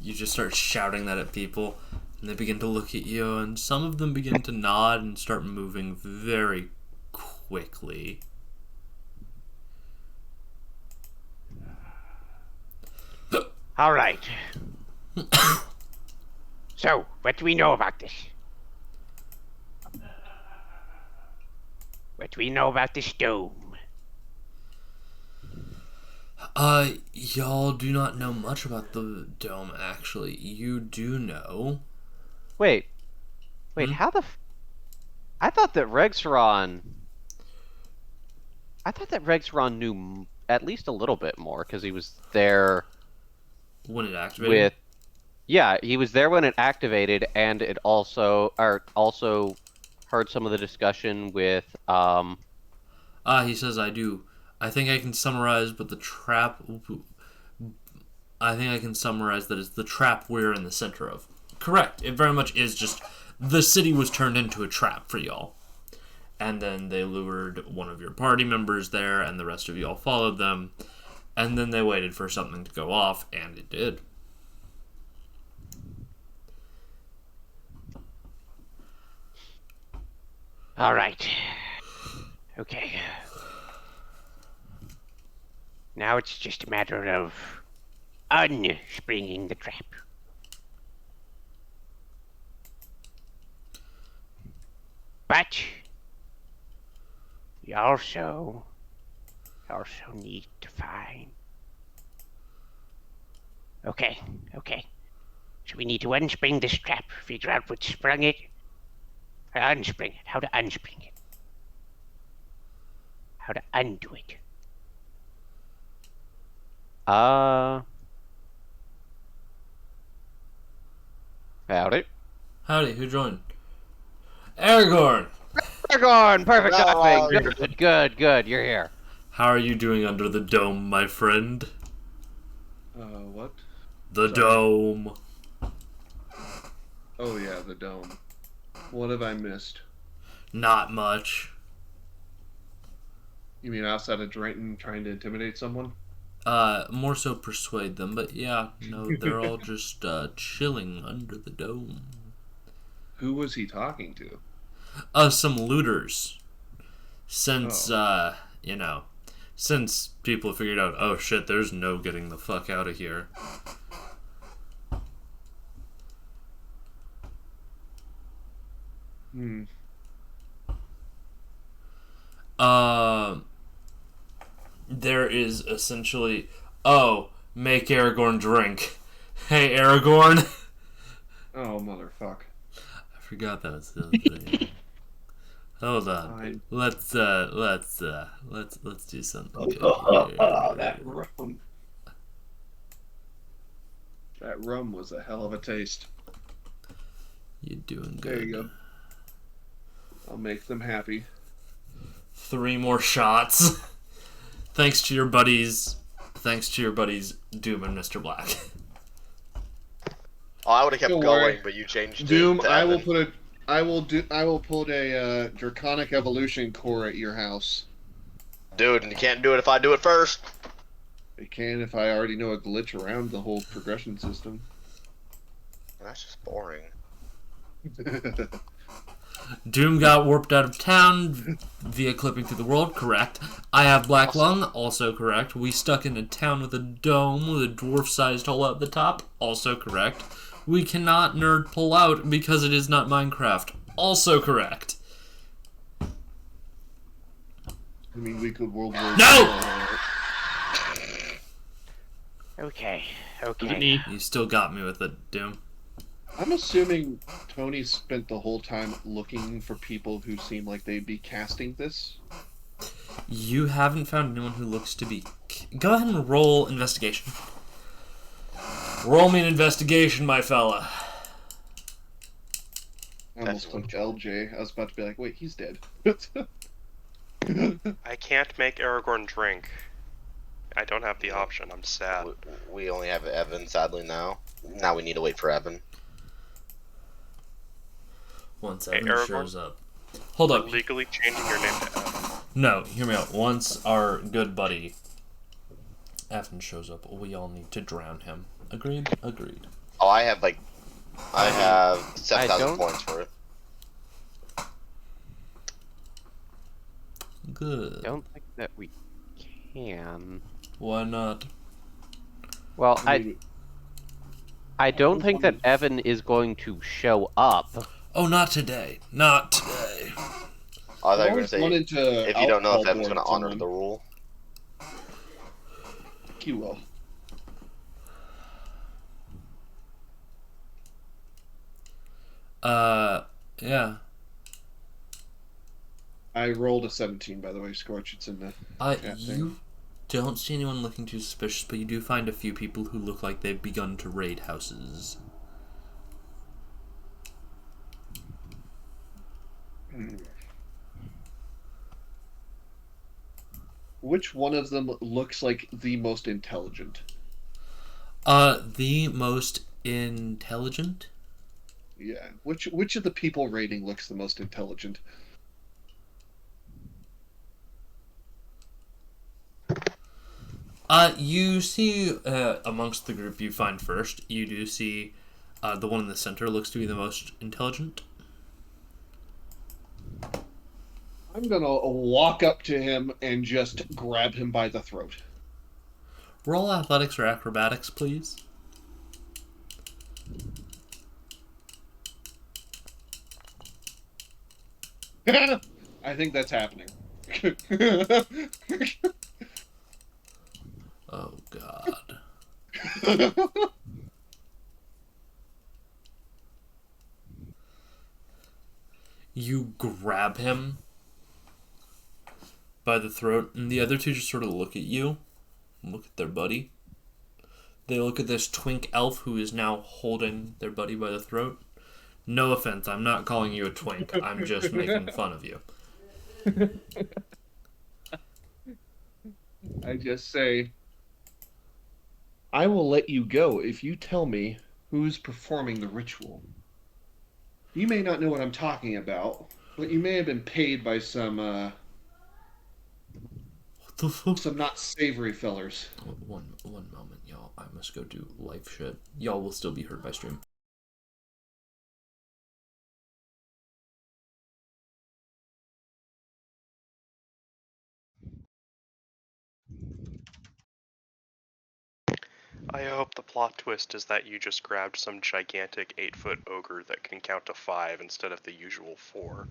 You just start shouting that at people, and they begin to look at you, and some of them begin to nod and start moving very quickly. All right. So, what do we know about this? What do we know about this dome? Y'all do not know much about the dome, actually. You do know. Wait, how the I thought that Rexaron knew at least a little bit more, because he was there when it activated? Yeah, he was there when it activated, and it also heard some of the discussion with he says, I do. I think I can summarize, but the trap... I think I can summarize that it's the trap we're in the center of. Correct. It very much is just... The city was turned into a trap for y'all. And then they lured one of your party members there, and the rest of y'all followed them. And then they waited for something to go off, and it did. All right. Okay. Now it's just a matter of unspringing the trap. But we also need to find... Okay. So we need to unspring this trap, figure out what sprung it, unspring it, how to unspring it, how to undo it. Howdy. Howdy, who joined? Aragorn! Aragorn! Perfect No, timing! Good, you're here. How are you doing under the dome, my friend? What? The Sorry. dome. Oh yeah, the dome. What have I missed? Not much. You mean outside of Drayton trying to intimidate someone? More so persuade them, but yeah, no, they're all just, chilling under the dome. Who was he talking to? Some looters. Since, since people figured out, oh shit, there's no getting the fuck out of here. There is essentially, make Aragorn drink. Hey, Aragorn. Oh, motherfuck. I forgot that was the thing. Hold on. Fine. Let's do something good Oh, here. that rum. That rum was a hell of a taste. You're doing good. There you go. I'll make them happy. 3 more shots. Thanks to your buddies, Doom and Mr. Black. Oh, I would have kept Don't going, worry. but you changed Doom, it. To I will Evan. put a draconic evolution core at your house. Dude, and you can't do it if I do it first. I can if I already know a glitch around the whole progression system. That's just boring. Doom got warped out of town via clipping through the world, correct. I have Black Lung, also correct. We stuck in a town with a dome with a dwarf-sized hole at the top, also correct. We cannot nerd pull out because it is not Minecraft, also correct. I mean, we could World War No! Okay. You still got me with it, Doom. I'm assuming Tony spent the whole time looking for people who seem like they'd be casting this. You haven't found anyone who looks to be... Go ahead and roll investigation. Roll me an investigation, my fella. I almost clicked LJ. I was about to be like, wait, he's dead. I can't make Aragorn drink. I don't have the option. I'm sad. We only have Evan, sadly, now. Now we need to wait for Evan. Once Hey, Evan Aragorn? shows up. Hold up. Legally changing your name to Evan. No, hear me out. Once our good buddy Evan shows up, we all need to drown him. Agreed? Agreed. Oh, I have 7,000 don't- points for it. Good. I don't think that we can. Why not? Well, I don't think that Evan is going to show up. Oh, not today. Not today. I thought you were going to say, wanted to if you don't know if outlaw Evan's going to honor someone. the rule. He will. Yeah. I rolled a 17, by the way, Scorch. It's in the chat thing. You don't see anyone looking too suspicious, but you do find a few people who look like they've begun to raid houses. Which one of them looks like the most intelligent? The most intelligent? Yeah. Which of the people raiding looks the most intelligent? You see, amongst the group you find first, you do see, the one in the center looks to be the most intelligent. I'm gonna walk up to him and just grab him by the throat. Roll athletics or acrobatics, please. I think that's happening. Oh, God. You grab him by the throat, and the other two just sort of look at you, look at their buddy. They look at this twink elf who is now holding their buddy by the throat. No offense, I'm not calling you a twink. I'm just making fun of you. I just say, I will let you go if you tell me who's performing the ritual. You may not know what I'm talking about, but you may have been paid by some What the fuck? some not savory fellers. One moment, y'all. I must go do life shit. Y'all will still be heard by stream. I hope the plot twist is that you just grabbed some gigantic 8-foot ogre that can count to 5 instead of the usual 4.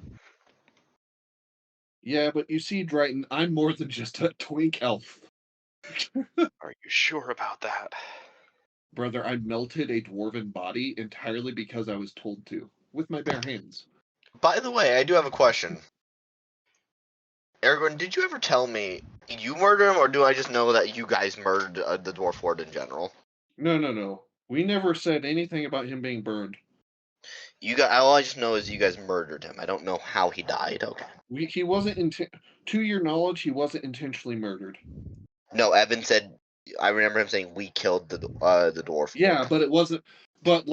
Yeah, but you see, Drayton, I'm more than just a twink elf. Are you sure about that? Brother, I melted a dwarven body entirely because I was told to, with my bare hands. By the way, I do have a question. Aragorn, did you ever tell me you murdered him, or do I just know that you guys murdered the Dwarf Lord in general? No. We never said anything about him being burned. All I just know is you guys murdered him. I don't know how he died. Okay. He wasn't, to your knowledge, he wasn't intentionally murdered. No, Evan said. I remember him saying we killed the Dwarf Yeah, Lord. but it wasn't. But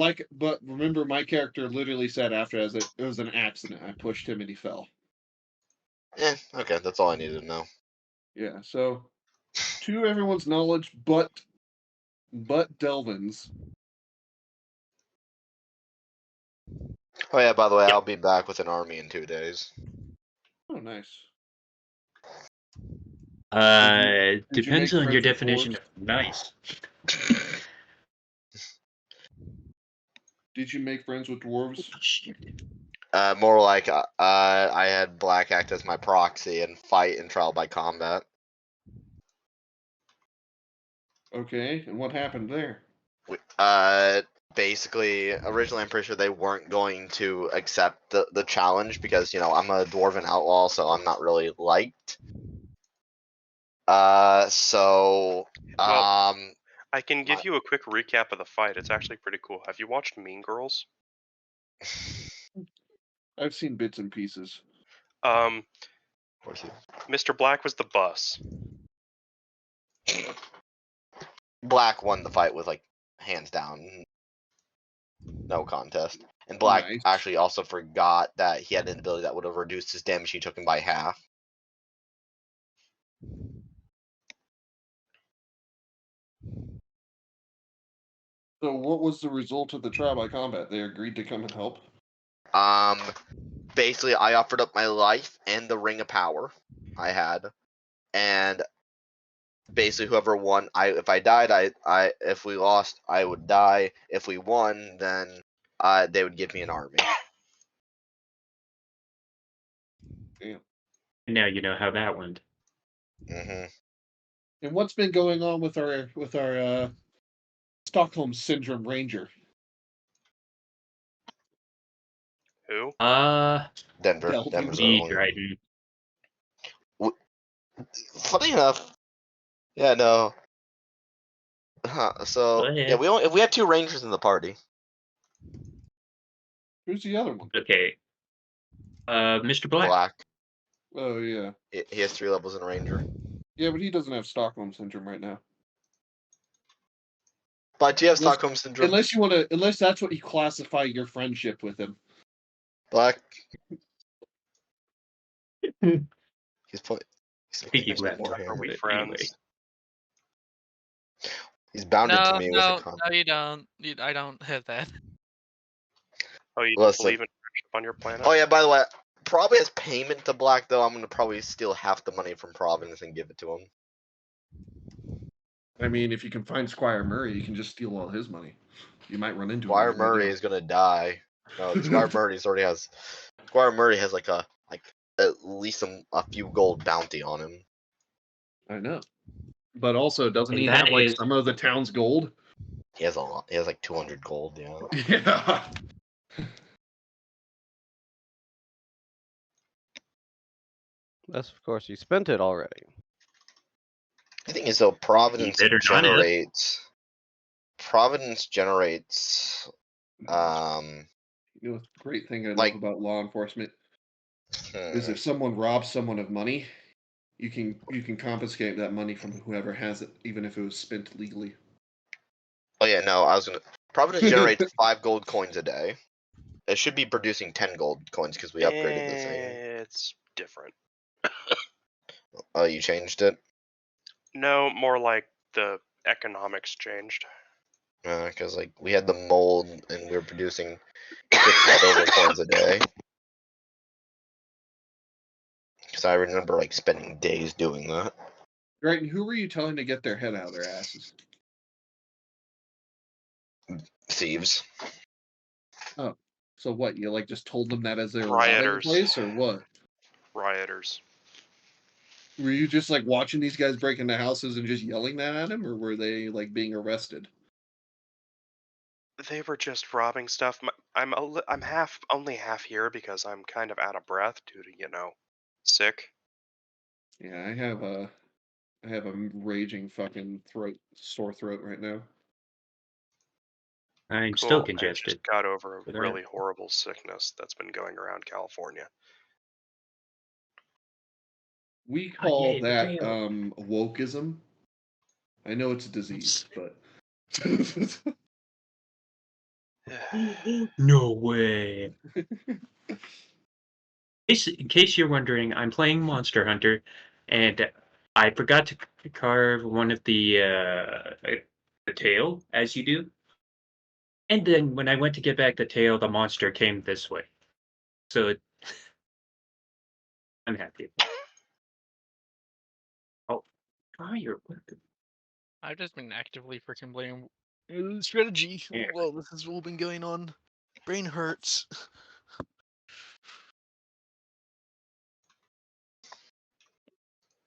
remember, my character literally said after as it was an accident. I pushed him and he fell. Okay, that's all I needed to know. Yeah. So, to everyone's knowledge, but Delvin's. Oh yeah, by the way, I'll be back with an army in 2 days. Oh, nice. Did you Depends make on your friends with definition dwarves? of nice. Did you make friends with dwarves? Shit. More like I had Black act as my proxy and fight in trial by combat. Okay, and what happened there? Basically, originally I'm pretty sure they weren't going to accept the challenge because, I'm a dwarven outlaw, so I'm not really liked. So, Well, I can give you a quick recap of the fight. It's actually pretty cool. Have you watched Mean Girls? I've seen bits and pieces. Mr. Black was the bus. Black won the fight with, like, hands down, no contest. And Black Nice. actually also forgot that he had an ability that would have reduced his damage he took him by half. So, what was the result of the trial by combat? They agreed to come and help. Basically, I offered up my life and the Ring of Power I had, and basically whoever won, if I died, if we lost, I would die. If we won, then they would give me an army. Damn. Now you know how that went. Mm-hmm. And what's been going on with our Stockholm Syndrome Ranger? Who? Denver. Delvin. Denver's Me, early. Dryden. Funny enough, yeah, no. So Go yeah, ahead. we had 2 rangers in the party. Who's the other one? Okay. Mr. Black. Black. Oh yeah. He has 3 levels in ranger. Yeah, but he doesn't have Stockholm Syndrome right now. But do you have Stockholm Syndrome? Unless that's what you classify your friendship with him. Black. He's I think he Mr. left. Black, are we But friends? anyway. He's bounded to me with a No, you don't. I don't have that. Oh, you don't Listen. believe in friendship on your planet? Oh yeah, by the way, probably as payment to Black though, I'm gonna probably steal half the money from Providence and give it to him. I mean, if you can find Squire Murray, you can just steal all his money. You might run into Squire him. Murray is gonna die. No, Squire Murray has like at least a few gold bounty on him. I know. But also, doesn't And he that have like is- some of the town's gold? He has a lot. He has like 200 gold. Yeah. Yeah. Unless, of course, you spent it already. The thing is though, Providence better not have. generates You know, the great thing I love Like- about law enforcement is if someone robs someone of money, you can confiscate that money from whoever has it, even if it was spent legally. Oh yeah, no, Providence generates 5 gold coins a day. It should be producing 10 gold coins because we upgraded the thing. It's different. Oh, you changed it? No, more like the economics changed. Because like we had the mold and we were producing 50 silver coins a day. Because I remember like spending days doing that. Right, and who were you telling to get their head out of their asses? Thieves. Oh, so what? You like just told them that as they were robbing the Rioters. place, or what? Rioters. Were you just like watching these guys break into houses and just yelling that at them, or were they like being arrested? They were just robbing stuff. I'm only half here because I'm kind of out of breath due to sick. Yeah, I have a raging fucking sore throat right now. I'm Cool. still I congested. just got over a But really horrible sickness that's been going around California. We call yay, that potato. wokeism. I know it's a disease, but No way. In case you're wondering, I'm playing Monster Hunter, and I forgot to carve one of the tail, as you do. And then when I went to get back the tail, the monster came this way. So I'm happy. Oh, fire! I've just been actively freaking playing strategy Yeah. while this has all been going on. Brain hurts.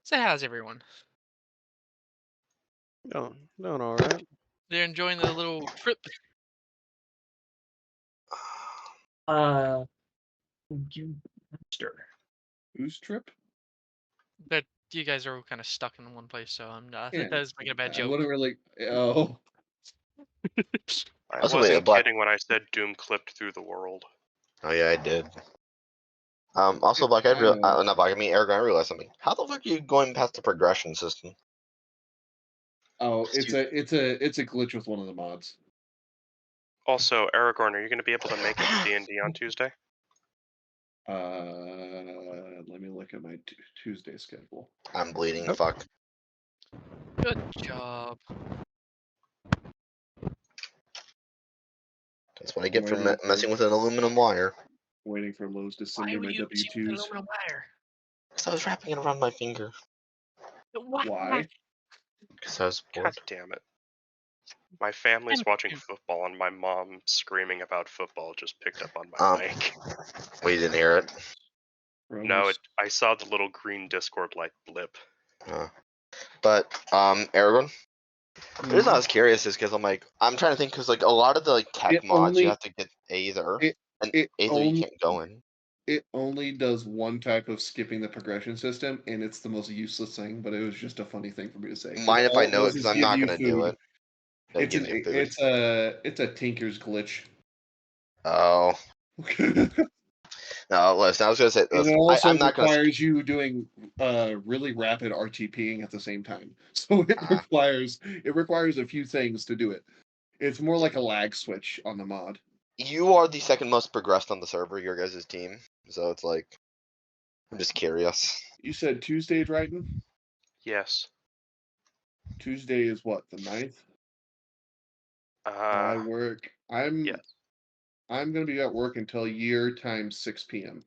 So how's everyone? Doing all right. They're enjoying the little trip. You monster. whose trip? But you guys are all kind of stuck in one place, so I'm not. Yeah. That was making a bad I joke. wouldn't really. Oh, I Also, wasn't wait, Black. kidding when I said Doom clipped through the world. Oh yeah, I did. Also, Black. Not Black. I mean, Eric. I realized something. How the fuck are you going past the progression system? oh, it's a glitch with one of the mods. Also, Aragorn, are you going to be able to make it to D&D on Tuesday? Let me look at my Tuesday schedule. I'm bleeding. Nope. Fuck. Good job. That's what I get for Waiting messing with an aluminum wire. Waiting for Lowe's to send Why me were my you using W-2s. aluminum wire? Because I was wrapping it around my finger. Why? Because I was God bored. damn it. My family's watching football, and my mom screaming about football just picked up on my mic. We didn't hear it. No, I saw the little green Discord light blip. But Aragorn. The reason I was curious is because I'm trying to think because a lot of the tech mods you have to get Aether, and Aether you can't go in. It only does one type of skipping the progression system, and it's the most useless thing. But it was just a funny thing for me to say. Mind if all I know it? does Because is I'm give not you gonna do food. it. It gives you food. It's a tinker's glitch. Oh. No, listen. I was gonna say. And Listen, it also I'm not gonna. requires you doing really rapid RTPing at the same time. So it requires a few things to do it. It's more like a lag switch on the mod. You are the second most progressed on the server, your guys' team. So it's I'm just curious. You said Tuesday, Dryden? Yes. Tuesday is what, the 9th? I work. Yes. I'm gonna be at work until year time 6 p.m.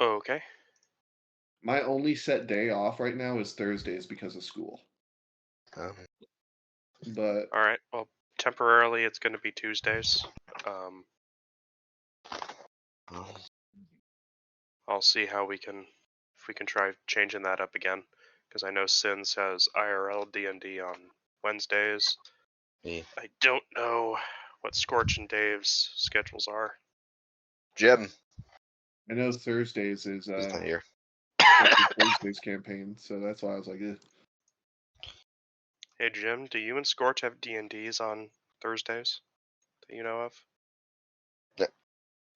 Okay. My only set day off right now is Thursdays because of school. But all right. Well, temporarily it's going to be Tuesdays. I'll see how if we can try changing that up again, because I know Sins has IRL D&D on Wednesdays. Yeah. I don't know what Scorch and Dave's schedules are. Jim. I know Thursdays is He's not here. Thursday's campaign, so that's why I was like, eh. Hey Jim, do you and Scorch have D&Ds on Thursdays that you know of?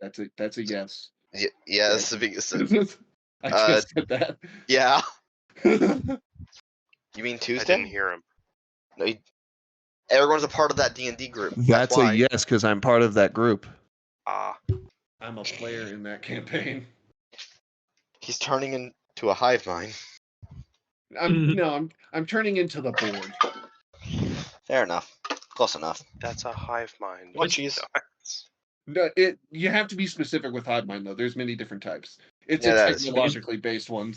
That's a yes. Yes. I just said that. Yeah. You mean Tuesday? I didn't hear him. No, everyone's a part of that D&D group. That's why. a yes, because I'm part of that group. I'm a player in that campaign. He's turning into a hive mind. I'm turning into the board. Fair enough. Close enough. That's a hive mind. Munchies. No, you have to be specific with hive mind though. There's many different types. It's a technologically based one.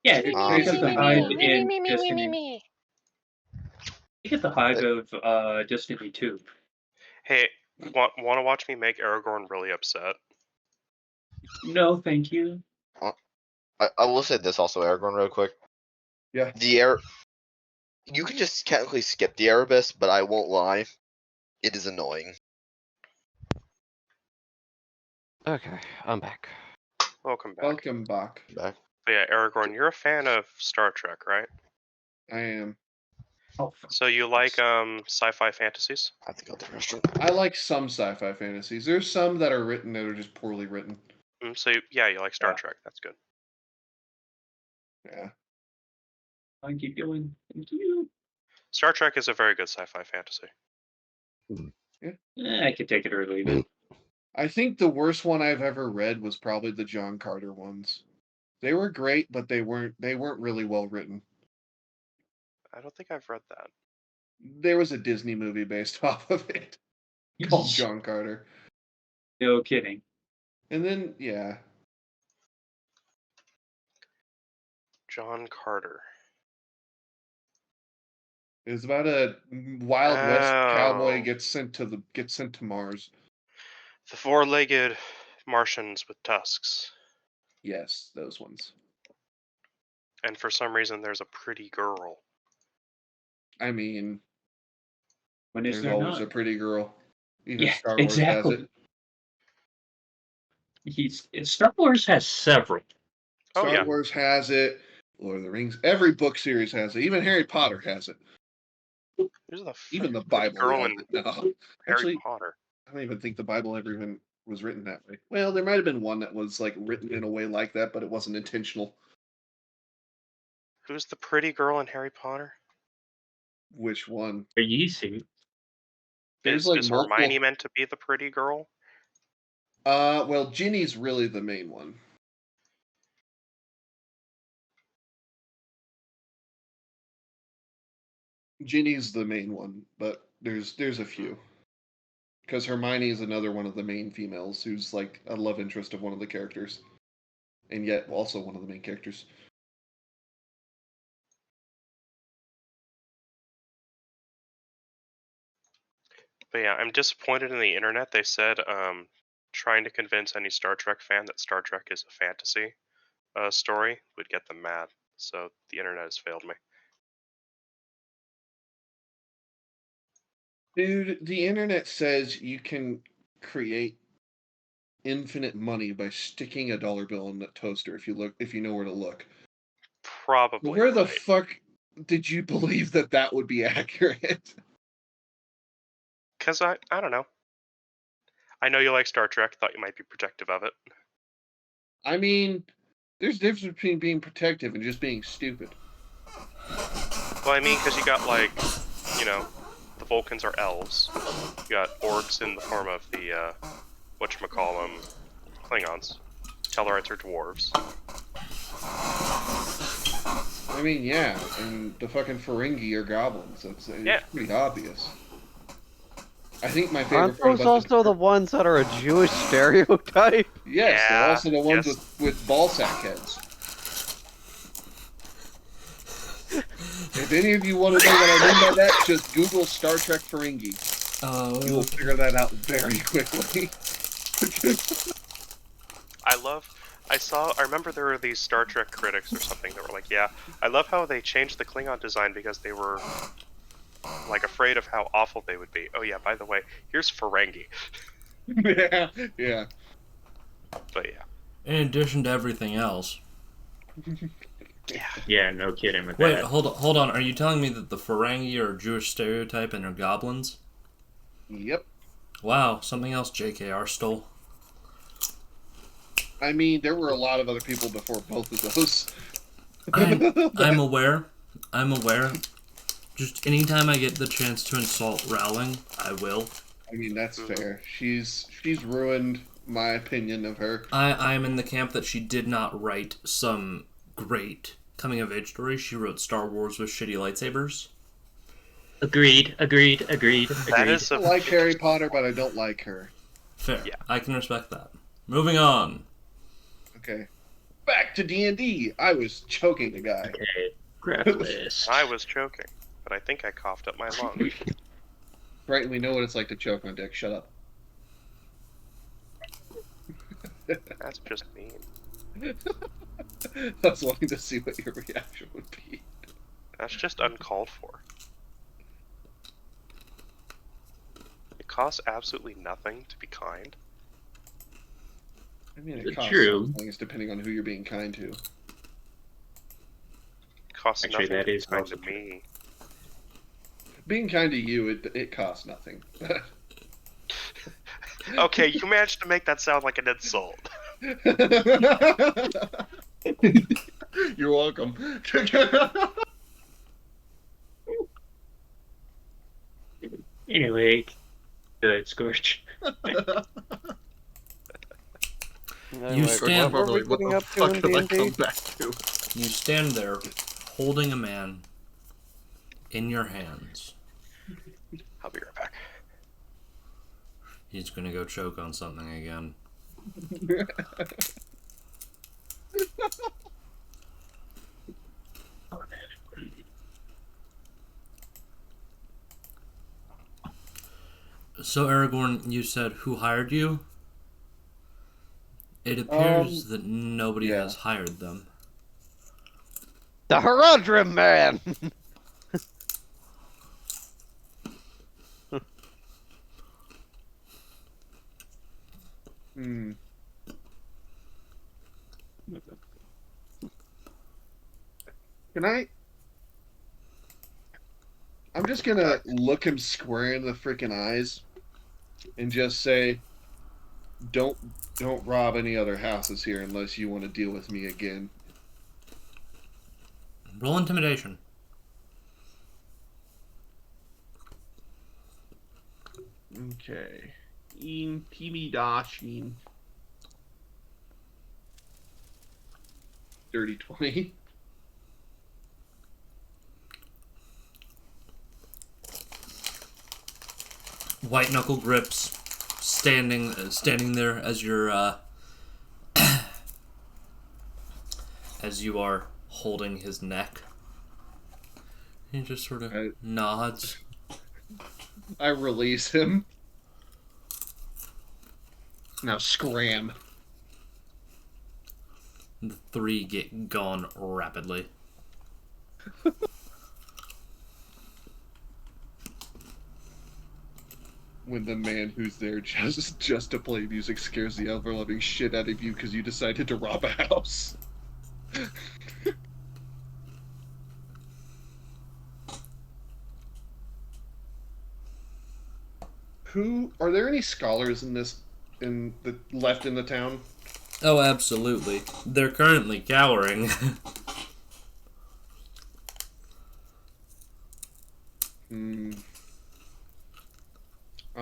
Yeah, pick up the hive and just get the hive of Destiny 2. Hey, want to watch me make Aragorn really upset? No, thank you. I will say this also, Aragorn, real quick. Yeah. You can just technically skip the Erebus, but I won't lie, it is annoying. Okay, I'm back. Welcome back. Welcome back. Back. But yeah, Aragorn, you're a fan of Star Trek, right? I am. Oh, So you like sci-fi fantasies? I think I'll take a restaurant. I like some sci-fi fantasies. There's some that are written that are just poorly written. So you like Star Trek. That's good. Yeah. I keep going. Thank you. Star Trek is a very good sci-fi fantasy. I could take it or leave it. I think the worst one I've ever read was probably the John Carter ones. They were great, but they weren't really well written. I don't think I've read that. There was a Disney movie based off of it called John Carter. No kidding. And then yeah. John Carter. It was about a Wild West cowboy gets sent to Mars. The four-legged Martians with tusks. Yes, those ones. And for some reason, there's a pretty girl. I mean, When is there's there always not? a pretty girl. Even Yeah, Star Wars exactly. has it. Star Wars has several. Oh, Star yeah. Wars has it. Lord of the Rings. Every book series has it. Even Harry Potter has it. Who's the Even the pretty Bible girl has in it. No. Harry Actually, Potter? I don't even think the Bible ever even was written that way. Well, there might have been one that was like written in a way like that, but it wasn't intentional. Who's the pretty girl in Harry Potter? Which one? Are you see? There's Is like Hermione multiple. meant to be the pretty girl? Well, Ginny's really the main one. Ginny's the main one, but there's a few. Because Hermione is another one of the main females who's like a love interest of one of the characters. And yet also one of the main characters. But yeah, I'm disappointed in the internet. They said trying to convince any Star Trek fan that Star Trek is a fantasy story would get them mad. So the internet has failed me. Dude, the internet says you can create infinite money by sticking a dollar bill in the toaster if you know where to look. Probably. Where the right. fuck did you believe that would be accurate? Because I don't know. I know you like Star Trek. Thought you might be protective of it. I mean, there's a difference between being protective and just being stupid. Well, I mean, because you got like, the Vulcans are elves. You got orcs in the form of the whatchamacallem, Klingons. Tellarites are dwarves. I mean, yeah, and the fucking Ferengi are goblins. It's pretty obvious. I think my favorite Aren't part those about also the ones that are a Jewish stereotype? Yes, they're Yeah, also the ones yes. with ball sack heads. If any of you want to know what I mean by that, just Google Star Trek Ferengi. Oh. You will figure that out very quickly. I remember there were these Star Trek critics or something that were like, yeah, I love how they changed the Klingon design because they were like afraid of how awful they would be. Oh yeah, by the way, here's Ferengi. yeah. But yeah. In addition to everything else. Yeah, no kidding with Wait, that. hold on. Are you telling me that the Ferengi are a Jewish stereotype and are goblins? Yep. Wow, something else JKR stole. I mean, there were a lot of other people before both of those. I'm aware. Just anytime I get the chance to insult Rowling, I will. I mean, that's fair. She's ruined my opinion of her. I am in the camp that she did not write some great coming-of-age story. She wrote Star Wars with shitty lightsabers. Agreed. That is I like Harry Potter, but I don't like her. Fair. Yeah. I can respect that. Moving on. Okay. Back to D&D. I was choking the guy. Okay, grab list. I was choking, but but I think I coughed up my lung. Right, we know what it's like to choke on dick. Shut up. That's just mean. I was wanting to see what your reaction would be. That's just uncalled for. It costs absolutely nothing to be kind. I mean, it costs True. some things depending on who you're being kind to. It costs Actually, nothing that to be is kind also to true. me. Being kind to you, it costs nothing. Okay, you managed to make that sound like an insult. You're welcome. Anyway, good Scorch. Anyway, stand- what were we What getting the up to fuck in did I D&D? come back to? You stand there, holding a man in your hands. I'll be right back. He's gonna go choke on something again. So, Aragorn, you said who hired you? It appears that nobody yeah. has hired them. The Haradrim man! Hmm. Can I? I'm just gonna look him square in the freaking eyes and just say, don't rob any other houses here unless you want to deal with me again. Roll intimidation. Okay. Intimidation. Dirty 20. White knuckle grips, standing there as you're as you are holding his neck. He just sort of nods. I release him. Now scram. The three get gone rapidly. When the man who's there just to play music scares the ever-loving shit out of you because you decided to rob a house. Who are there any scholars left in the town? Oh, absolutely. They're currently cowering. I'm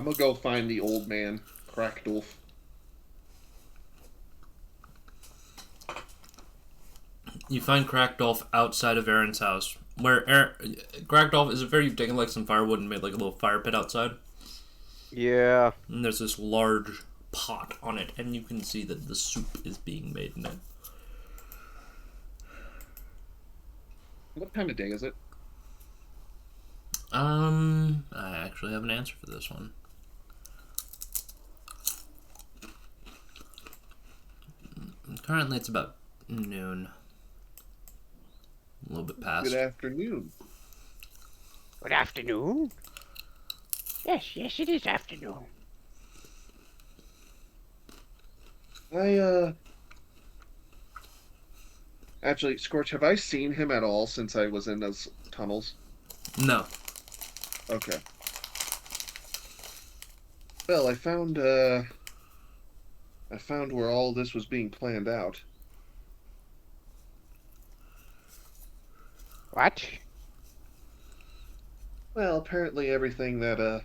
gonna go find the old man, Crackdolf. You find Crackdolf outside of Aaron's house, where Crackdolf is very taken like some firewood and made like a little fire pit outside. Yeah. And there's this large pot on it, and you can see that the soup is being made in it. What time of day is it? I actually have an answer for this one. Currently, it's about noon. A little bit past. Good afternoon. Good afternoon. Yes, it is afternoon. Actually, Scorch, have I seen him at all since I was in those tunnels? No. Okay. Well, I found where all this was being planned out. What? Well, apparently everything that,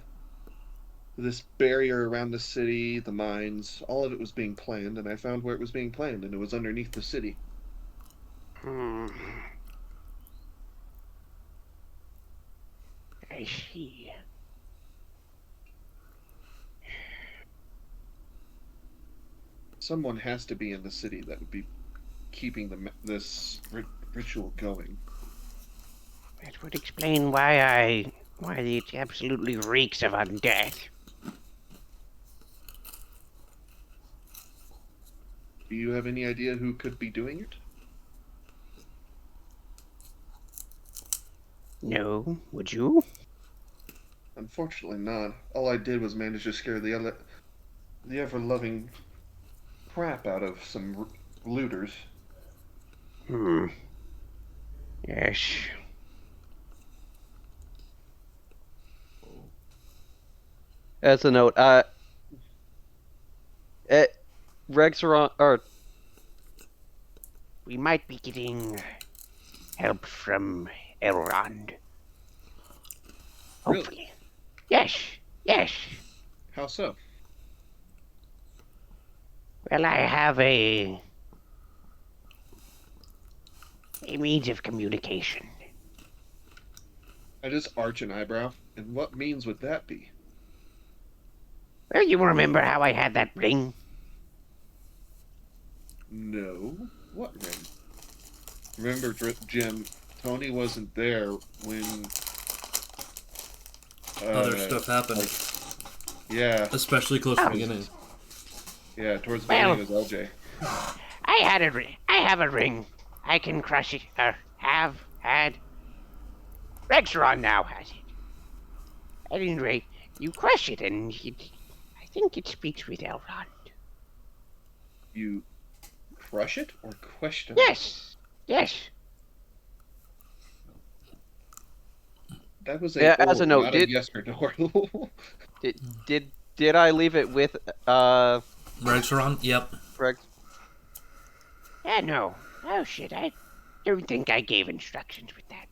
this barrier around the city, the mines, all of it was being planned, and I found where it was being planned, and it was underneath the city. I see. Someone has to be in the city that would be keeping this ritual going. That would explain why it absolutely reeks of undeath. Do you have any idea who could be doing it? No, would you? Unfortunately not. All I did was manage to scare the ever-loving crap out of some looters. Yes. As a note, Rexaron, or we might be getting help from Elrond. Really? Hopefully. Yes, yes. How so? Well, I have a means of communication. I just arch an eyebrow. And what means would that be? Well, you remember how I had that ring? No. What ring? Remember, Jim, Tony wasn't there when... Other stuff happened. Yeah. Especially close to the beginning. Yeah, towards the beginning it was LJ. I have a ring. I can crush it, or have had. Rexaron now has it. At any rate, you crush it, and I think it speaks with Elrond. You crush it or question Yes, yes. it? That was As a note, not a yes or no. Did I leave it with Rexaron? Yep. Rex? Yeah, no. Oh shit, I don't think I gave instructions with that.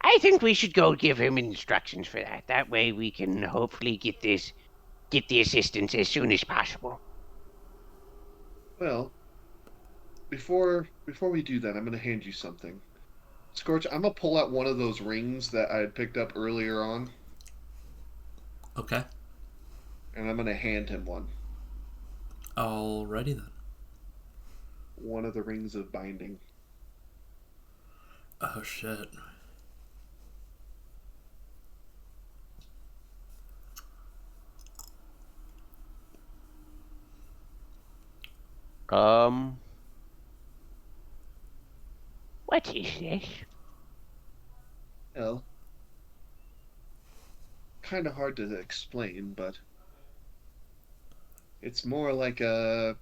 I think we should go give him instructions for that. That way we can hopefully get the assistance as soon as possible. Well, before we do that, I'm going to hand you something. Scorch, I'm going to pull out one of those rings that I had picked up earlier on. Okay. And I'm going to hand him one. Alrighty then. One of the rings of binding. Oh shit. What is this? Well, kind of hard to explain, but it's more like a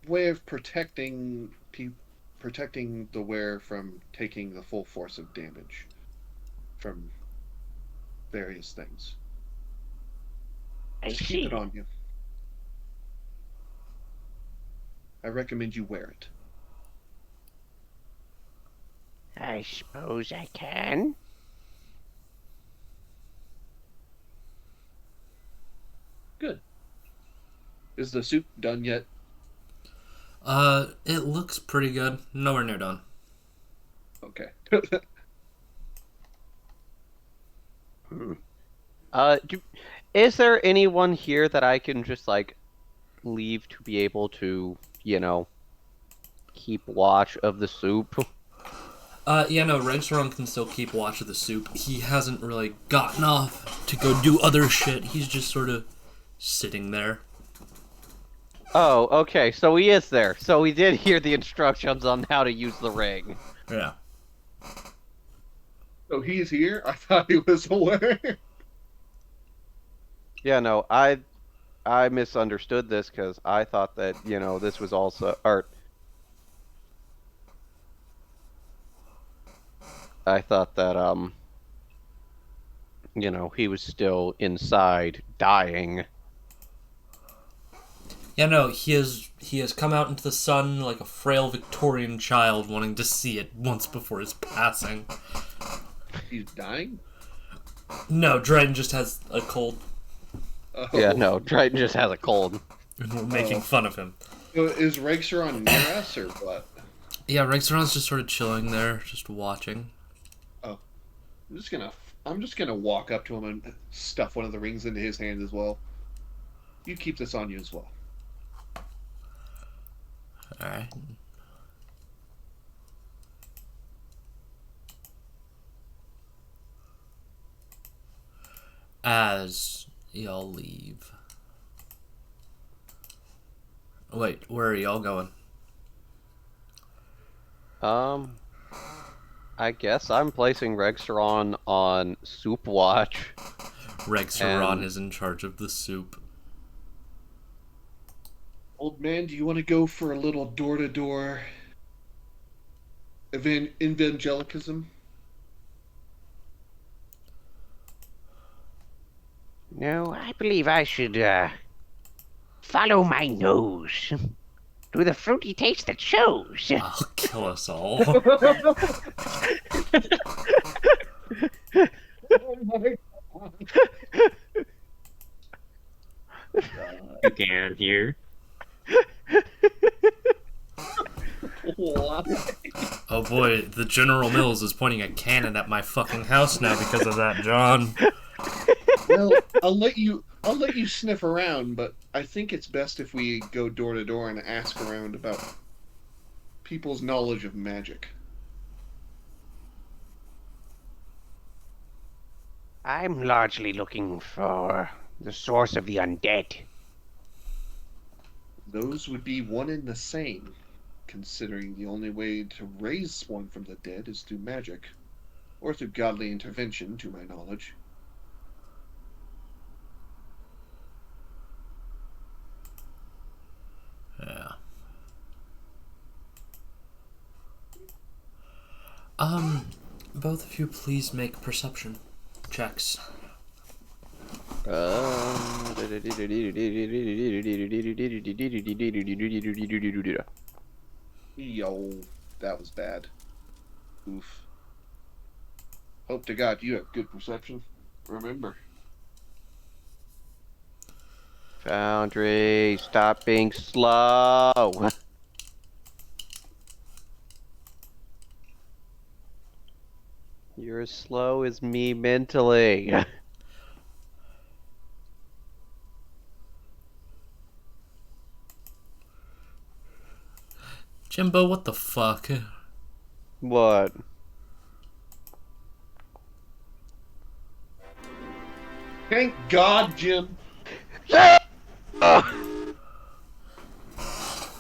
way of protecting the wearer from taking the full force of damage from various things. Just keep it on you. I recommend you wear it. I suppose I can. Good. Is the soup done yet? It looks pretty good. Nowhere near done. Okay. Is there anyone here that I can just, like, leave to be able to, keep watch of the soup? Yeah, no, Rexaron can still keep watch of the soup. He hasn't really gotten off to go do other shit. He's just sort of sitting there. Oh, okay, so he is there. So he did hear the instructions on how to use the ring. Yeah. So he's here? I thought he was away. Yeah, no, I misunderstood this because I thought that, this was also art. I thought that, he was still inside, dying. Yeah, no, he has come out into the sun like a frail Victorian child wanting to see it once before his passing. He's dying? No, Dryden just has a cold. Oh. Yeah, no, Dryden just has a cold. And we're making fun of him. So is Rexaron near us or what? Yeah, Rexaron's just sort of chilling there, just watching. Oh. I'm just gonna walk up to him and stuff one of the rings into his hand as well. You keep this on you as well. Alright. as y'all leave. Wait, where are y'all going? I guess I'm placing Rexaron on Soup Watch. Rexaron is in charge of the soup. Old man, do you want to go for a little door-to-door evangelicism? No, I believe I should, follow my nose. To the fruity taste that shows. I'll kill us all. You can here. Oh boy, the General Mills is pointing a cannon at my fucking house now because of that, John. Well, I'll let you sniff around, but I think it's best if we go door to door and ask around about people's knowledge of magic. I'm largely looking for the source of the undead. Those would be one and the same, considering the only way to raise one from the dead is through magic, or through godly intervention, to my knowledge. Yeah. Both of you please make perception checks. Yo, that was bad. Oof. Hope to God you have good perception. Remember. Foundry, stop being slow. You're as slow as me mentally. Jimbo, what the fuck? What? Thank God, Jim.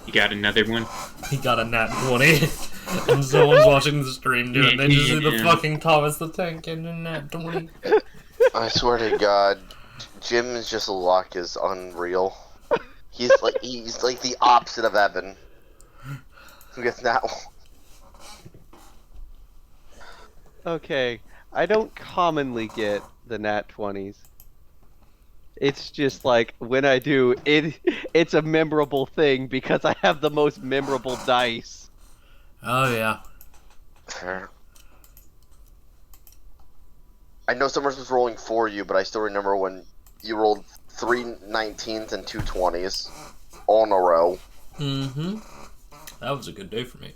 You got another one? He got a nat 20. And someone's watching the stream, dude, and they just see the Yeah. fucking Thomas the Tank getting a nat 20. I swear to God, Jim's just luck is unreal. He's like the opposite of Evan, who gets that one. Okay, I don't commonly get the nat 20s. It's just like when I do, it's a memorable thing because I have the most memorable dice. Oh, yeah. Fair. I know someone was rolling for you, but I still remember when you rolled 3 19s and 2 20s all in a row. Mm-hmm. That was a good day for me.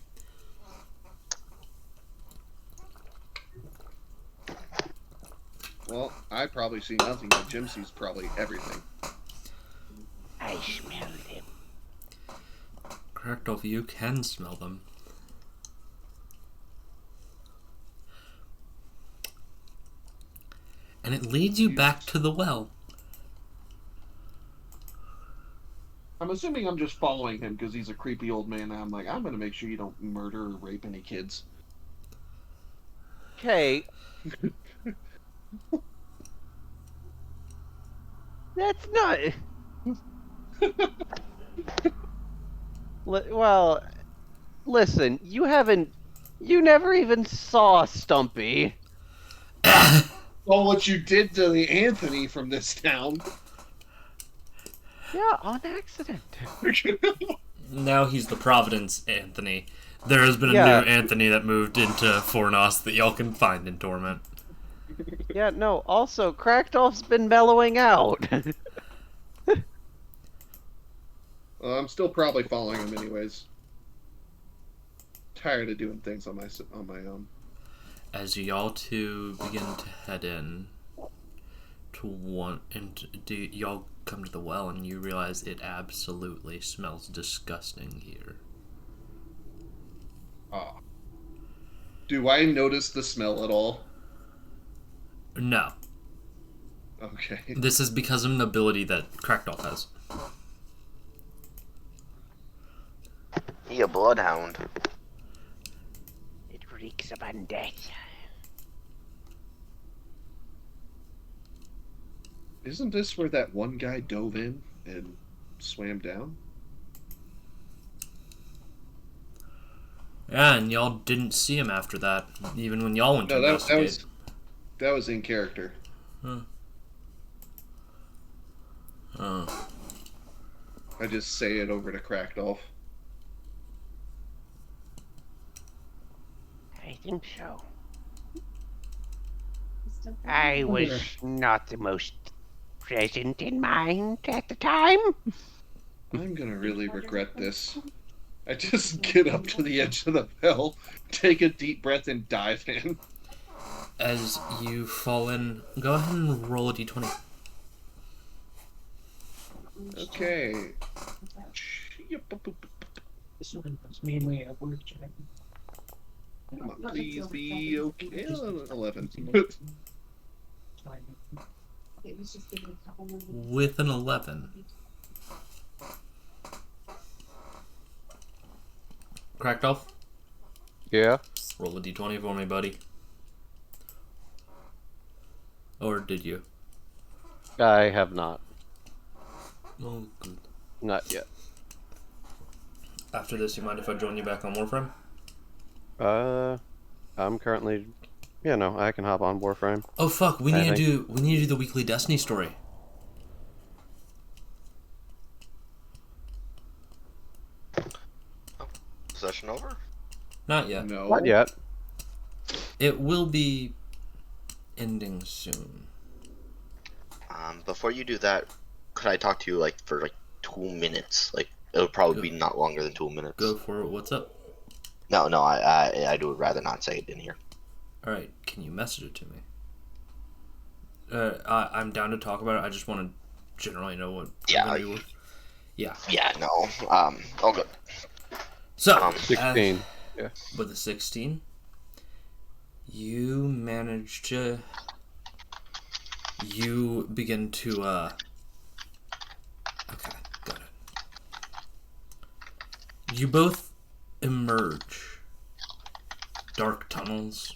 Well, I probably see nothing, but Jim sees probably everything. I smell them. Correct, of you can smell them. And it leads you back to the well. I'm assuming I'm just following him because he's a creepy old man. And I'm like, I'm going to make sure you don't murder or rape any kids. Okay. That's not. Well, listen, you never even saw Stumpy. Well, what you did to the Anthony from this town. Yeah, on accident. Now he's the Providence Anthony. There has been a Yeah. new Anthony that moved into Fornos that y'all can find in Torment. Yeah, no, also, Crackdolph's been mellowing out. I'm still probably following him anyways. Tired of doing things on my own. As y'all two begin to head in to one, and y'all come to the well and you realize it absolutely smells disgusting here. Ah. Do I notice the smell at all? No. Okay. This is because of an ability that Crackdoll has. He a bloodhound. It reeks of undeath. Isn't this where that one guy dove in and swam down? Yeah, and y'all didn't see him after that, even when y'all went to No, investigate. that was in character. Huh. Oh. I just say it over to Crackdolf. I think so. I was not the most present in mind at the time. I'm gonna really regret this. I just get up to the edge of the well, take a deep breath, and dive in. As you fall in, go ahead and roll a d20. Okay. This one was mainly a word check. Come on, please be okay. 11. With an 11. Crackdoff, Yeah. roll a d20 for me, buddy. Or did you? I have not. Oh, good. Not yet. After this, you mind if I join you back on Warframe? I'm currently, I can hop on Warframe. Oh fuck, we need to do the weekly Destiny story. Session over? Not yet. No. Not yet. It will be ending soon. Before you do that, could I talk to you for 2 minutes? It'll probably be not longer than 2 minutes. Go for it. What's up? No, I would rather not say it in here. Alright, can you message it to me? I'm down to talk about it. I just want to generally know what. Yeah. Yeah. Yeah, no. All good. So, 16. Yeah. With a 16, you manage to. You begin to. Okay, got it. You both emerge. Dark tunnels,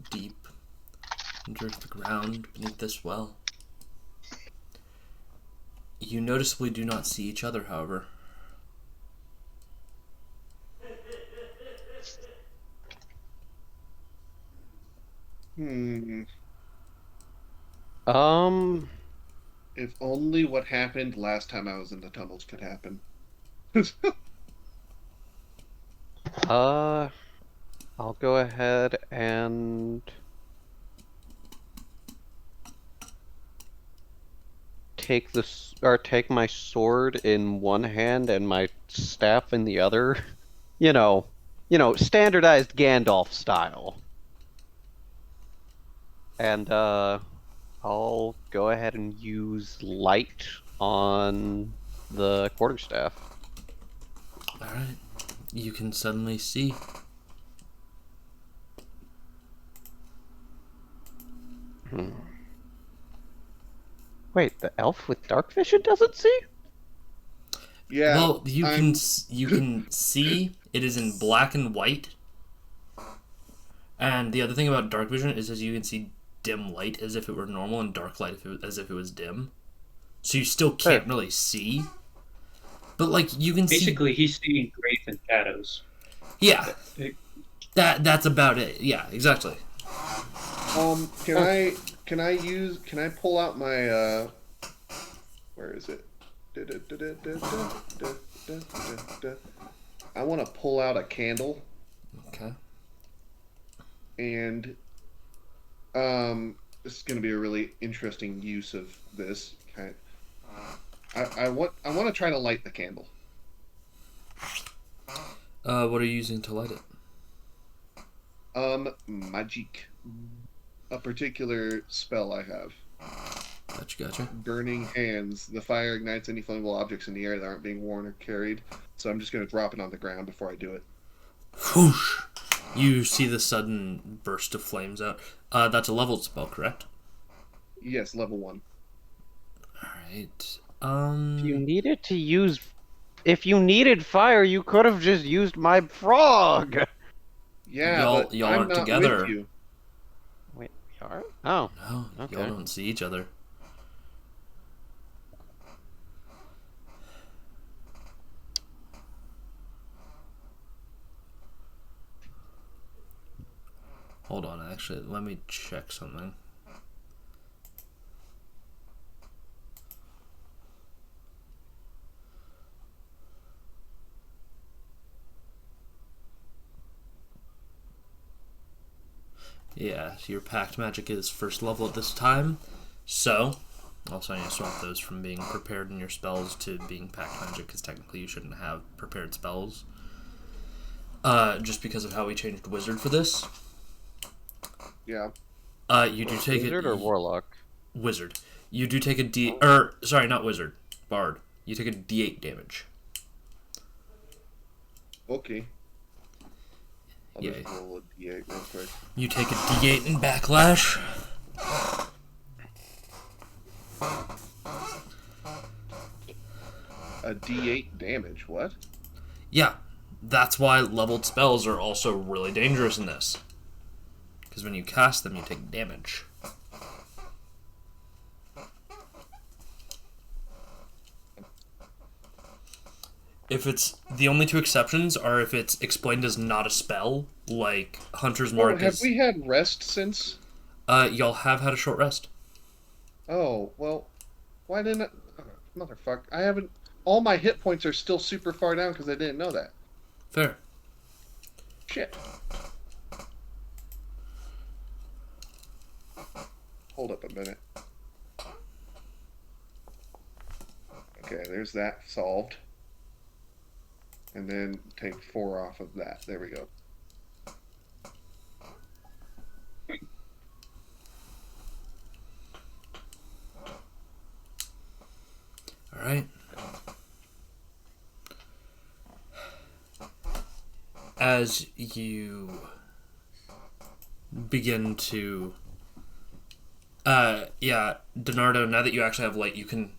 deep under the ground beneath this well. You noticeably do not see each other, however. If only what happened last time I was in the tunnels could happen. I'll go ahead and take my sword in one hand and my staff in the other. Standardized Gandalf style. And I'll go ahead and use light on the quarterstaff. Alright. You can suddenly see. Wait, the elf with dark vision doesn't see? Yeah. Well, you can see it is in black and white. And the other thing about dark vision is you can see dim light as if it were normal and dark light as if it was dim. So you still can't really see. But you can Basically, he's seeing grays and shadows. Yeah. That's about it. Yeah, exactly. Can I pull out my where is it? I want to pull out a candle. Okay. And this is going to be a really interesting use of this. I want to try to light the candle. What are you using to light it? Magic. A particular spell I have. Gotcha. Burning Hands. The fire ignites any flammable objects in the air that aren't being worn or carried. So I'm just going to drop it on the ground before I do it. Whoosh! You see the sudden burst of flames out. That's a leveled spell, correct? Yes, level 1. Right. If you needed to use, if you needed fire, you could have just used my frog. Yeah, but y'all I'm aren't not together. with you. Wait, we are? Oh, No, okay. y'all don't see each other. Hold on, actually, let me check something. Yeah, so your pact magic is first level at this time. So, also I need to swap those from being prepared in your spells to being pact magic, because technically you shouldn't have prepared spells. Just because of how we changed wizard for this. Yeah. You do take Wizard or warlock? Wizard. You do take a or sorry, not wizard. Bard. You take a D8 damage. Okay. I'll Yeah. just roll a D8 real quick. You take a D8 in backlash. A D8 damage. What? Yeah, that's why leveled spells are also really dangerous in this. Because when you cast them, you take damage. If it's the only two exceptions are if it's explained as not a spell, like Hunter's Mark have is. we had rest since? Y'all have had a short rest. Oh well, why didn't motherfucker? I haven't. All my hit points are still super far down because I didn't know that. Fair. Shit. Hold up a minute. Okay, there's that solved. And then take 4 off of that. There we go. All right. As you begin to Donardo, now that you actually have light, you can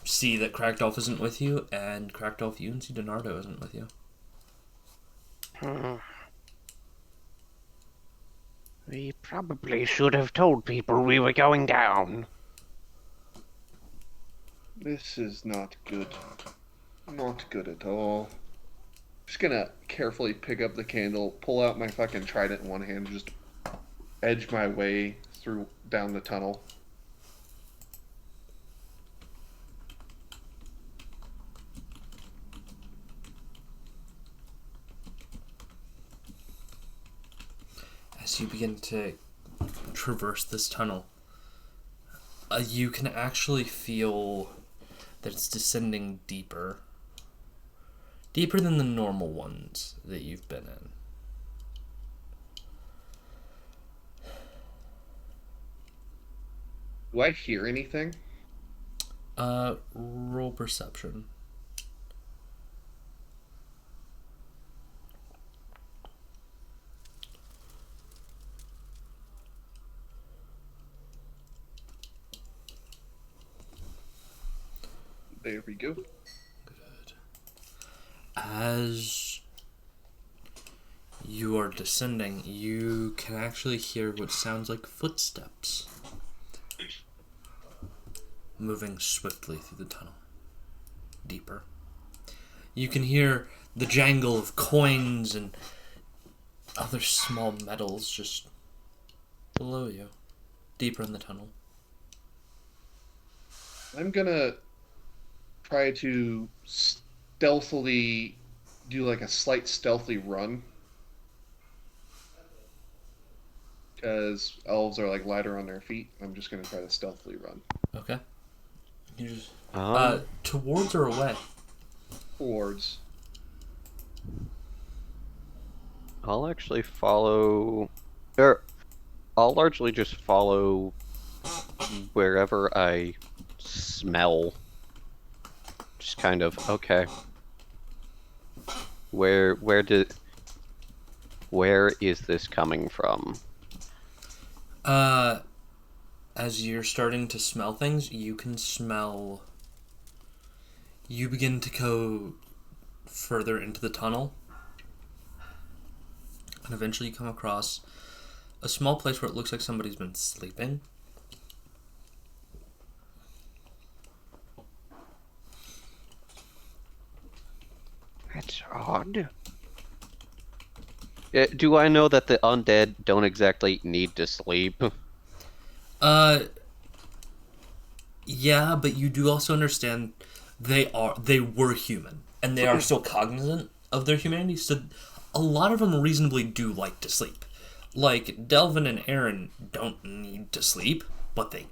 see that Cracked Elf isn't with you, and Cracked Elf, you can see Donardo isn't with you. We probably should have told people we were going down. This is not good. Not good at all. Just gonna carefully pick up the candle, pull out my fucking trident in one hand, just edge my way through down the tunnel. As you begin to traverse this tunnel, you can actually feel that it's descending deeper. Deeper than the normal ones that you've been in. Do I hear anything? Roll perception. There we go. Good. As you are descending, you can actually hear what sounds like footsteps moving swiftly through the tunnel. Deeper. You can hear the jangle of coins and other small metals just below you, deeper in the tunnel. I'm gonna try to stealthily do like a slight stealthy run. Because elves are like lighter on their feet. I'm just gonna try to stealthily run. Okay. You just towards or away? Towards. I'll actually follow, or I'll largely just follow wherever I smell. Just kind of, okay. Where is this coming from? As you're starting to smell things, you can smell You begin to go further into the tunnel, and eventually you come across a small place where it looks like somebody's been sleeping. That's odd. Do I know that the undead don't exactly need to sleep? Yeah, but you do also understand they were human, and they are still cognizant of their humanity, so a lot of them reasonably do like to sleep. Like, Delvin and Aaron don't need to sleep, but they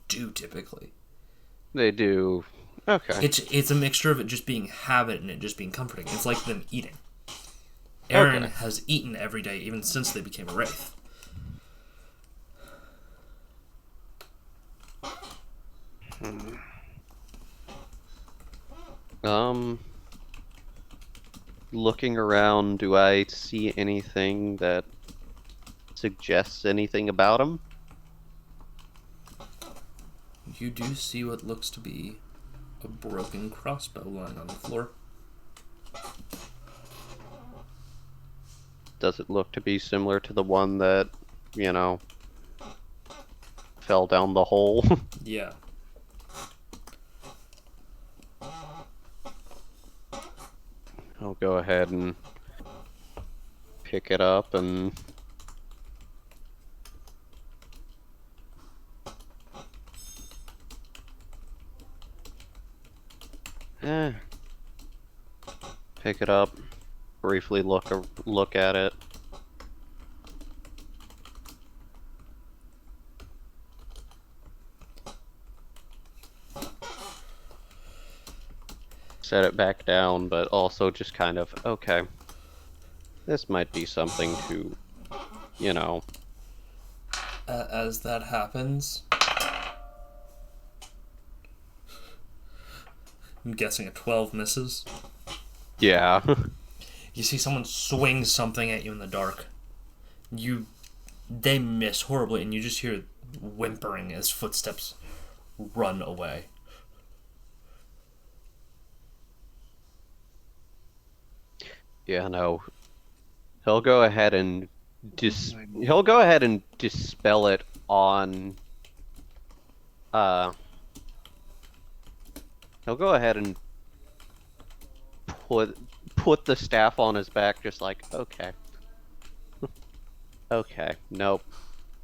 do typically. They do. Okay. It's a mixture of it just being habit and it just being comforting. It's like them eating. Aaron has eaten every day even since they became a wraith. Looking around, do I see anything that suggests anything about him? You do see what looks to be a broken crossbow lying on the floor. Does it look to be similar to the one that, fell down the hole? Yeah. I'll go ahead and pick it up and pick it up, briefly look at it. Set it back down, but also just kind of, okay, this might be something to, As that happens, I'm guessing a 12 misses. Yeah. You see someone swing something at you in the dark. They miss horribly, and you just hear whimpering as footsteps run away. Yeah, no. He'll go ahead and dispel it on he'll go ahead and put the staff on his back, just like, okay. Okay, nope.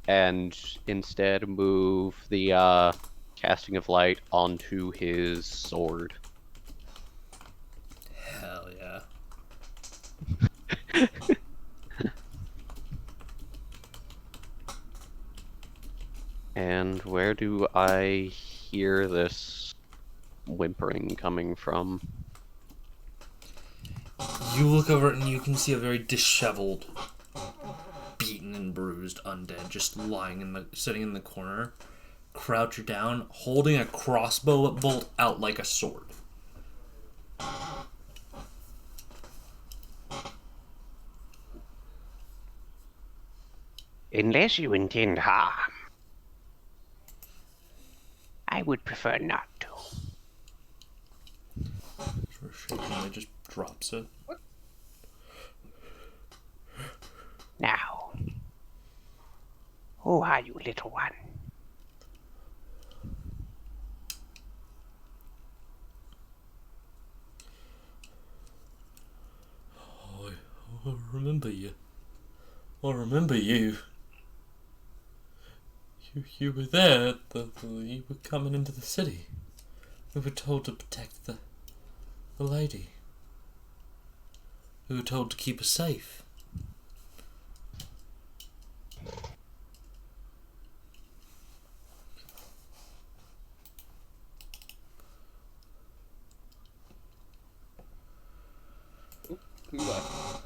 And instead move the casting of light onto his sword. Hell yeah. And where do I hear this whimpering coming from? You look over and you can see a very disheveled, beaten and bruised undead just sitting in the corner, crouched down, holding a crossbow bolt out like a sword. Unless you intend harm, I would prefer not to. For shaking, it just drops it. Now, who are you, little one? I remember you. I remember you. You were there. You were coming into the city. We were told to protect the lady. We were told to keep her safe. Who left?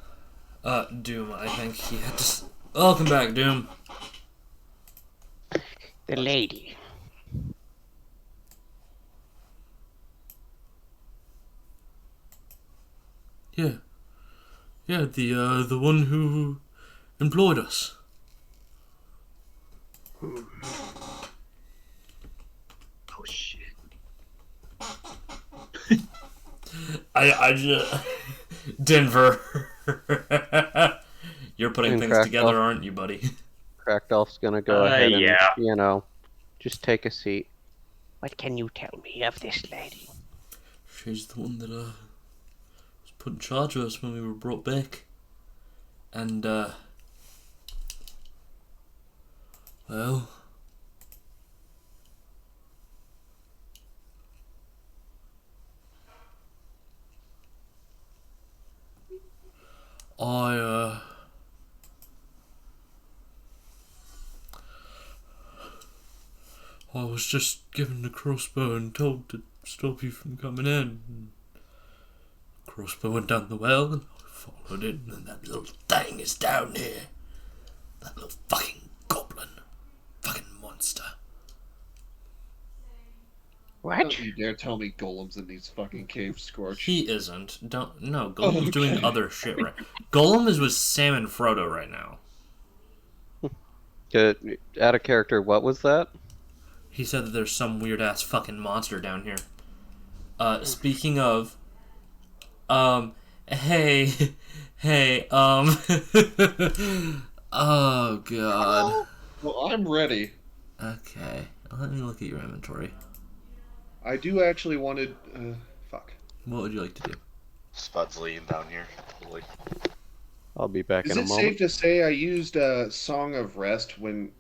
Doom, I think he had to... Welcome back, Doom. The lady. Yeah. Yeah, the one who employed us. Oh shit. I just Denver. You're putting And things together, aren't you, buddy? Crackdolf's gonna go ahead and, yeah. just take a seat. What can you tell me of this lady? She's the one that was put in charge of us when we were brought back. And, well, I was just given the crossbow and told to stop you from coming in. Crossbow went down the well, and I followed it, and that little thing is down here. That little fucking goblin. Fucking monster. What? Don't you dare tell me Golem's in these fucking caves, Scorch. He isn't. No, Golem's doing other shit right. Golem is with Sam and Frodo right now. Out of character, what was that? He said that there's some weird ass fucking monster down here. Speaking of, hey, oh god. Well, I'm ready. Okay, let me look at your inventory. I do actually wanted. Fuck. What would you like to do? Spud's leaning down here. Like, I'll be back Is in a it moment. safe to say I used Song of Rest when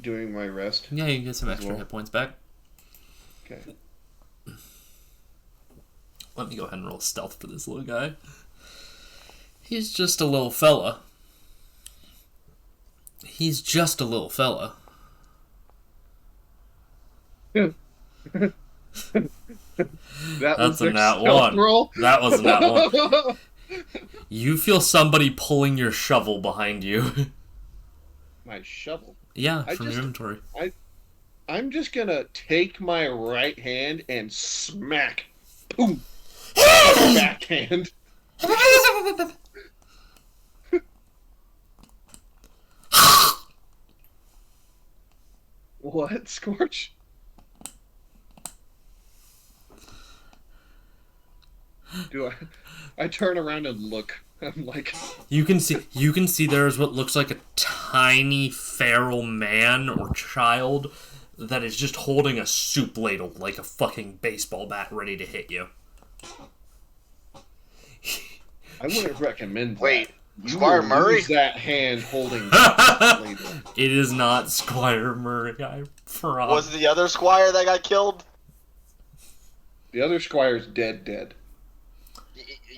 doing my rest? Yeah, you can get some extra Well. hit points back. Okay. Let me go ahead and roll stealth for this little guy. He's just a little fella. He's just a little fella. That's a nat one. Roll. That was a nat one. You feel somebody pulling your shovel behind you. My shovel. Yeah, I from just- your inventory. I'm just gonna take my right hand and smack. Boom. Backhand. What, Scorch? I turn around and look. I'm like, You can see there is what looks like a tiny feral man or child that is just holding a soup ladle like a fucking baseball bat ready to hit you. I wouldn't recommend that. wait, You Squire will Murray? lose that hand holding that label. It is not Squire Murray, I promise. was it the other squire that got killed? The other squire's dead.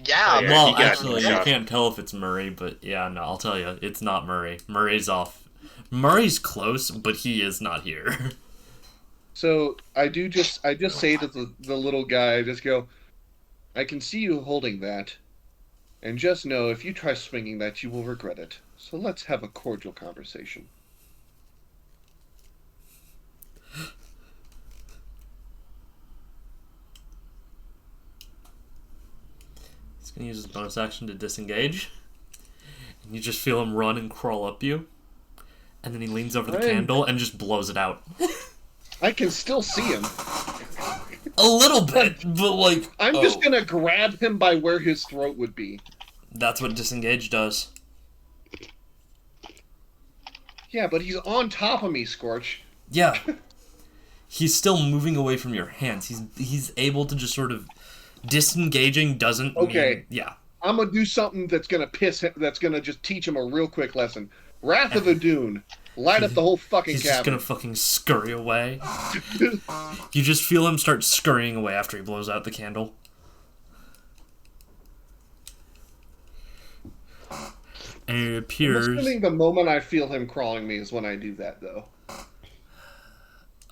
Yeah, Yeah, Well, he got actually, I shot. can't tell if it's Murray, but yeah, no, I'll tell you, it's not Murray. Murray's off. Murray's close, but he is not here. So I just say to the little guy, I just go, I can see you holding that, and just know if you try swinging that, you will regret it. So let's have a cordial conversation. He's gonna use his bonus action to disengage. And you just feel him run and crawl up you. And then he leans over the Ryan. candle and just blows it out. I can still see him. A little bit, but like... I'm just gonna grab him by where his throat would be. That's what disengage does. Yeah, but he's on top of me, Scorch. Yeah. He's still moving away from your hands. He's able to just sort of... Disengaging doesn't Okay. mean... Yeah. I'm gonna do something that's gonna piss him. That's gonna just teach him a real quick lesson. Wrath of Adun. Light up the whole fucking He's just cabin. gonna fucking scurry away. You just feel him start scurrying away after he blows out the candle. And it I'm appears... assuming the moment I feel him crawling me is when I do that, though.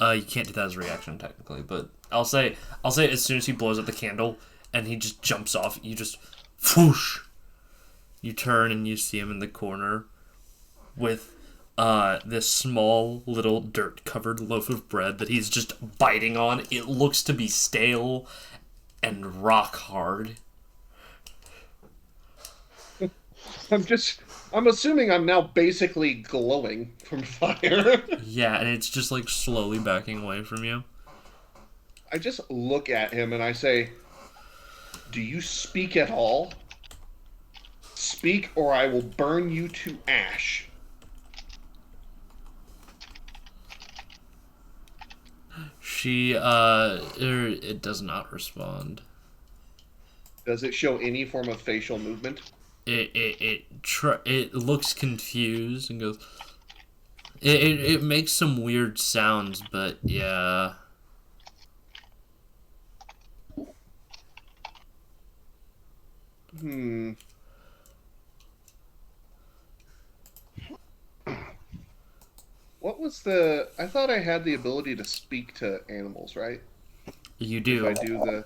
You can't do that as a reaction, technically, but I'll say as soon as he blows out the candle and he just jumps off, you just... Whoosh! You turn and you see him in the corner with this small little dirt-covered loaf of bread that he's just biting on. It looks to be stale and rock hard. I'm assuming I'm now basically glowing from fire. Yeah, and it's just like slowly backing away from you. I just look at him and I say, Do you speak at all? Speak, or I will burn you to ash. It does not respond. Does it show any form of facial movement? It looks confused and goes. It makes some weird sounds, but yeah. What was the... I thought I had the ability to speak to animals, right? You do. If I do the...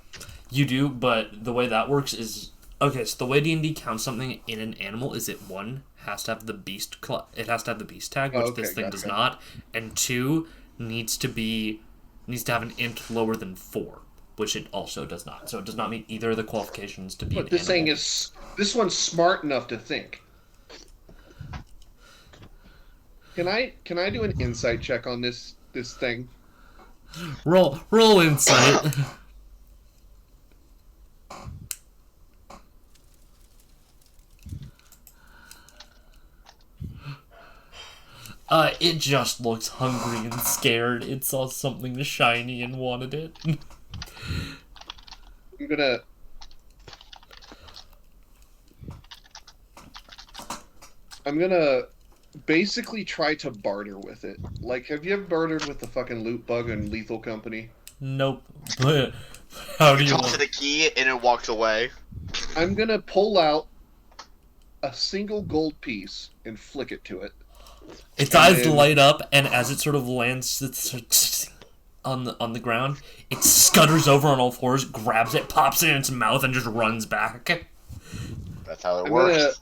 You do, but the way that works is... Okay, so the way D&D counts something in an animal is has to have the beast it has to have the beast tag, which this thing does not, and 2 needs to have an int lower than 4, which it also does not. So it does not meet either of the qualifications to be an this animal. This one's smart enough to think. Can I do an insight check on this thing? Roll insight. It just looks hungry and scared. It saw something shiny and wanted it. I'm gonna basically try to barter with it. Like, have you ever bartered with the fucking loot bug in Lethal Company? Nope. But how do you talk to the key and it walks away? I'm gonna pull out a single gold piece and flick it to it. Its eyes light up, and as it sort of lands on the ground, it scutters over on all fours, grabs it, pops it in its mouth, and just runs back. That's how it works.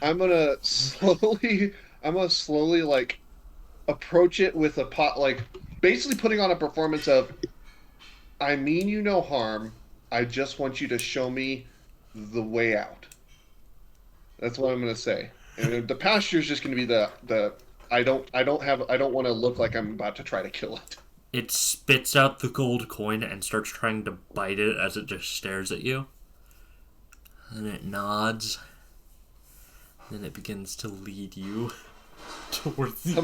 I'm gonna slowly like approach it with a pot, like basically putting on a performance of, I mean you no harm. I just want you to show me the way out. That's what I'm gonna say. And the pasture is just gonna be the I don't want to look like I'm about to try to kill it. It spits out the gold coin and starts trying to bite it as it just stares at you. And it nods. Then it begins to lead you towards the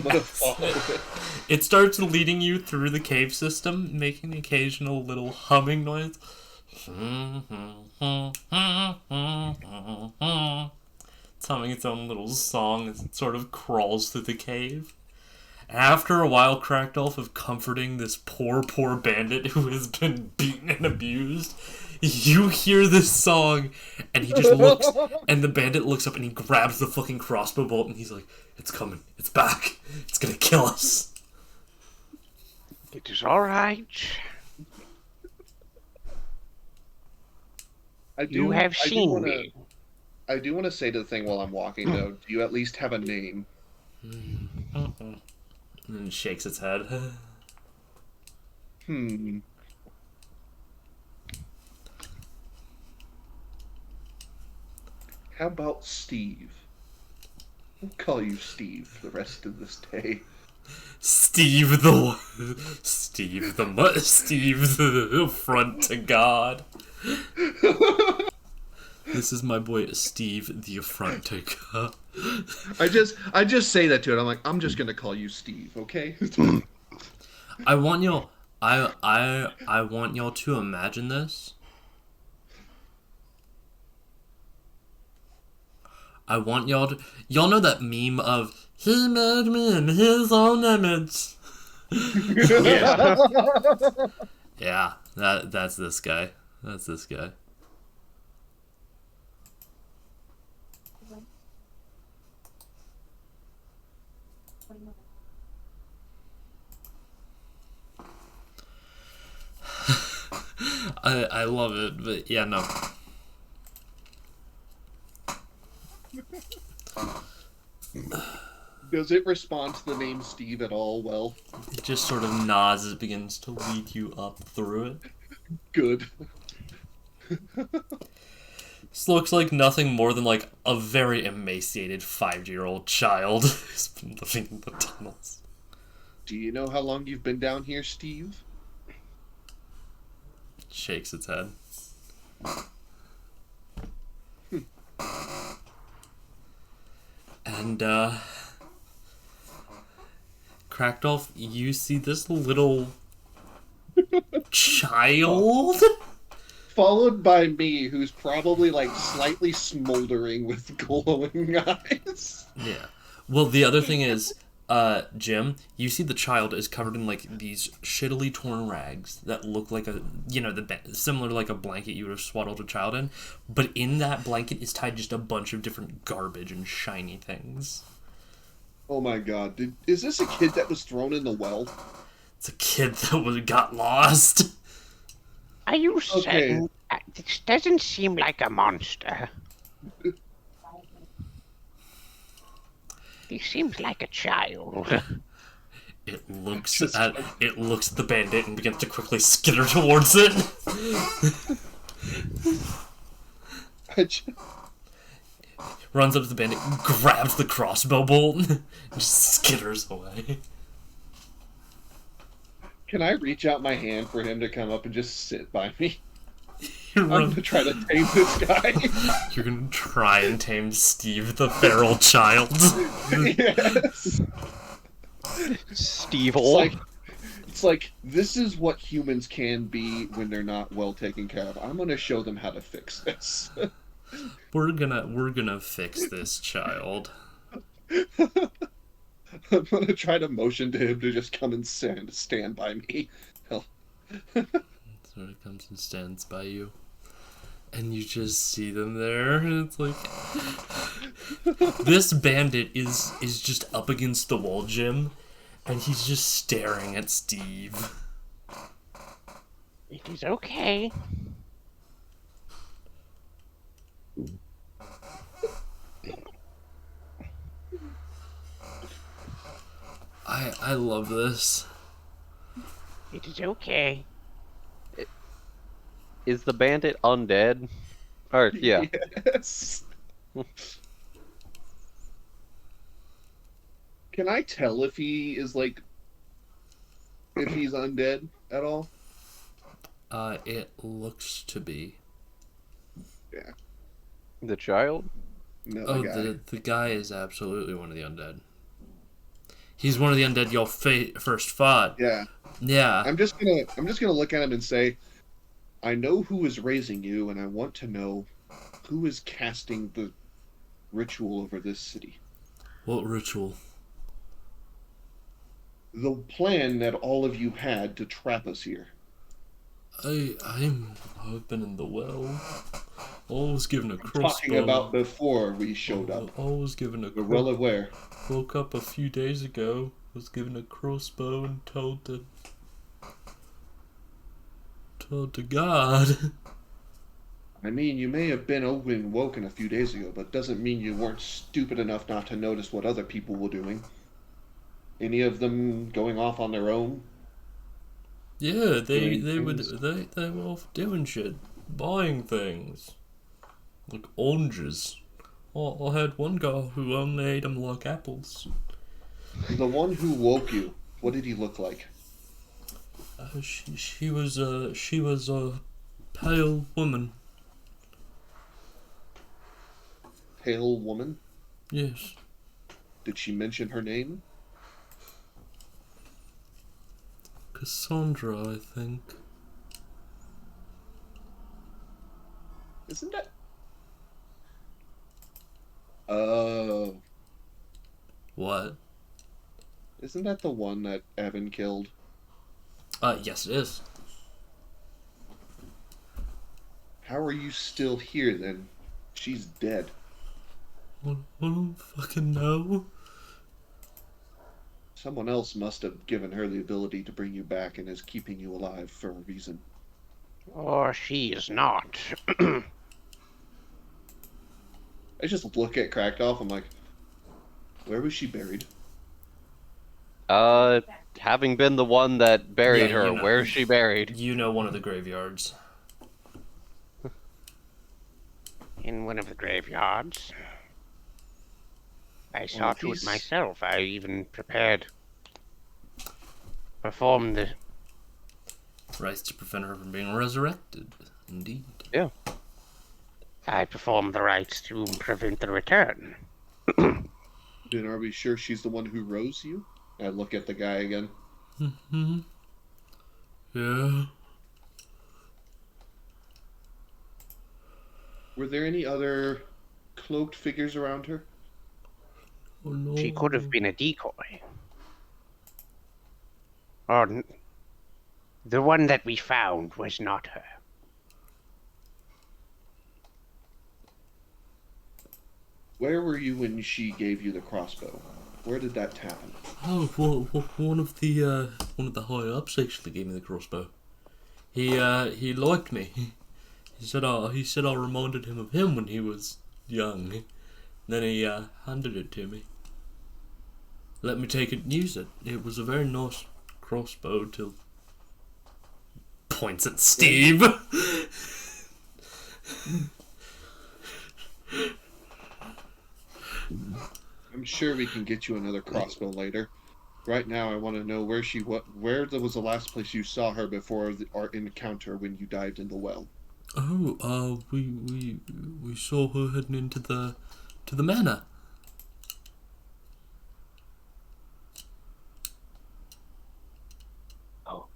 exit. It starts leading you through the cave system, making the occasional little humming noise. It's humming its own little song as it sort of crawls through the cave. After a while, Cracked Elf of comforting this poor bandit who has been beaten and abused, you hear this song, and he just looks, and the bandit looks up and he grabs the fucking crossbow bolt, and he's like, it's coming, it's back, it's gonna kill us. It is alright. You have seen me. I do want to say to the thing while I'm walking, though, do you at least have a name? And it shakes its head. How about Steve? We'll call you Steve for the rest of this day. Steve the affront to God. This is my boy Steve the affront to God. I just say that to it. I'm like, I'm just gonna call you Steve, okay? I want y'all to imagine this. I want y'all know that meme of he made me in his own image. Yeah, that's this guy. That's this guy. I love it, but yeah, no. Does it respond to the name Steve at all? Well, it just sort of nods as it begins to lead you up through it. Good. This looks like nothing more than like a very emaciated 5-year-old child who's been living in the tunnels. Do you know how long you've been down here, Steve? Shakes its head. And, Crackdolph, you see this little child? Followed by me, who's probably, like, slightly smoldering with glowing eyes. Yeah. Well, the other thing is, Jim, you see the child is covered in, like, these shittily torn rags that look like similar to, like, a blanket you would have swaddled a child in, but in that blanket is tied just a bunch of different garbage and shiny things. Oh my god. Is this a kid that was thrown in the well? It's a kid that got lost. Are you certain? This doesn't seem like a monster. He seems like a child. It looks at the bandit and begins to quickly skitter towards it. Runs up to the bandit, grabs the crossbow bolt, and just skitters away. Can I reach out my hand for him to come up and just sit by me? I'm gonna try to tame this guy. You're gonna try and tame Steve, the feral child. Yes. Steve. It's like this is what humans can be when they're not well taken care of. I'm gonna show them how to fix this. We're gonna fix this child. I'm gonna try to motion to him to just come and stand by me. Hell. So it comes and stands by you. And you just see them there, and it's like... This bandit is just up against the wall, Jim, and he's just staring at Steve. It is okay. I love this. It is okay. Is the bandit undead? Or, yeah. Yes. Can I tell if he is, like, if he's undead at all? It looks to be. Yeah. The child? No, the guy is absolutely one of the undead. He's one of the undead y'all first fought. Yeah. Yeah. I'm just gonna look at him and say, I know who is raising you, and I want to know who is casting the ritual over this city. What ritual? The plan that all of you had to trap us here. I've been in the well. I was given a crossbow. Talking about before we showed up. I was given a. We're well aware. Woke up a few days ago. Was given a crossbow and told to God. I mean, you may have been woken a few days ago, but doesn't mean you weren't stupid enough not to notice what other people were doing. Any of them going off on their own? Yeah, they were off doing shit, buying things, like oranges. I had one guy who only ate them like apples. The one who woke you, what did he look like? She was a pale woman. Pale woman? Yes. Did she mention her name? Cassandra, I think. Isn't that... Oh. What? Isn't that the one that Evan killed? Yes it is. How are you still here then? She's dead. I don't fucking know. Someone else must have given her the ability to bring you back and is keeping you alive for a reason. Or she is not. I just look at Crackdolph, I'm like, where was she buried? Having been the one that buried her, you know. where's she buried? You know, one of the graveyards. In one of the graveyards. I saw to it myself. I even performed the rites to prevent her from being resurrected. Indeed. Yeah. I performed the rites to prevent the return. Then are we sure she's the one who rose you? I look at the guy again. Mm-hmm. Yeah. Were there any other cloaked figures around her? Oh no. She could have been a decoy. Or the one that we found was not her. Where were you when she gave you the crossbow? Where did that happen? Oh, well, one of the high ups actually gave me the crossbow. He liked me. He said I reminded him of him when he was young. Then he handed it to me. Let me take it and use it. It was a very nice crossbow till points at Steve. I'm sure we can get you another crossbow later. Right now, I want to know where was the last place you saw her before our encounter when you dived in the well. Oh, we saw her heading into the manor. Oh.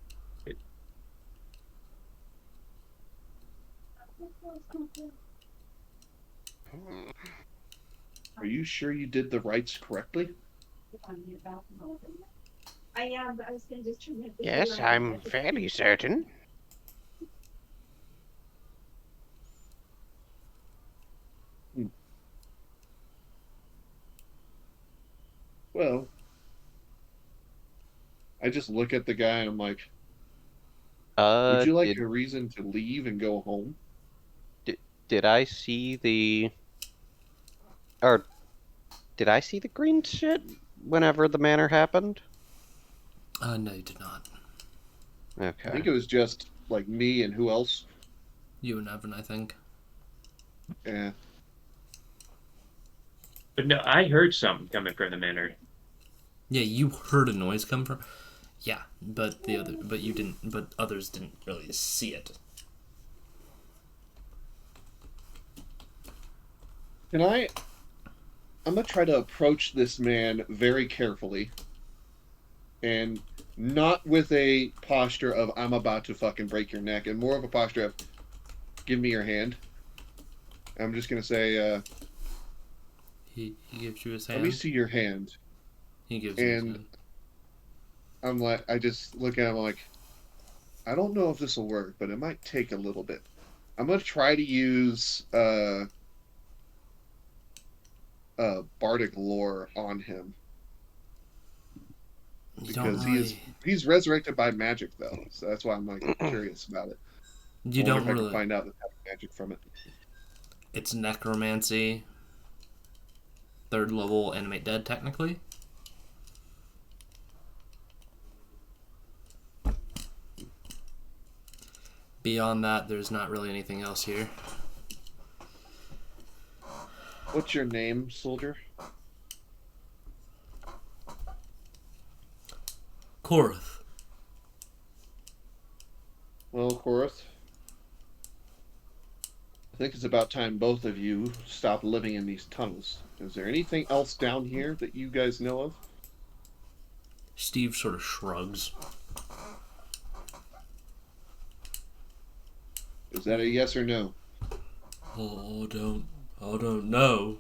Are you sure you did the rites correctly? I am, but I was going to just turn it. Yes, I'm fairly certain. Well, I just look at the guy and I'm like, would you like a reason to leave and go home? Did I see the... Or did I see the green shit whenever the manor happened? No, you did not. Okay. I think it was just like me and who else? You and Evan, I think. Yeah. But no, I heard something coming from the manor. Yeah, you heard a noise come from. Yeah, but you didn't. But others didn't really see it. I'm gonna try to approach this man very carefully. And not with a posture of I'm about to fucking break your neck, and more of a posture of give me your hand. I'm just gonna say, He gives you his hand. let me see your hand. He gives you his hand. I'm like, I just look at him like, I don't know if this will work, but it might take a little bit. I'm gonna try to use bardic lore on him. Because he's resurrected by magic though, so that's why I'm like curious about it. You don't really can find out the type of magic from it. It's necromancy. 3rd level, animate dead technically. Beyond that, there's not really anything else here. What's your name, soldier? Korath. Well, Korath, I think it's about time both of you stop living in these tunnels. Is there anything else down here that you guys know of? Steve sort of shrugs. Is that a yes or no? Oh, I don't know.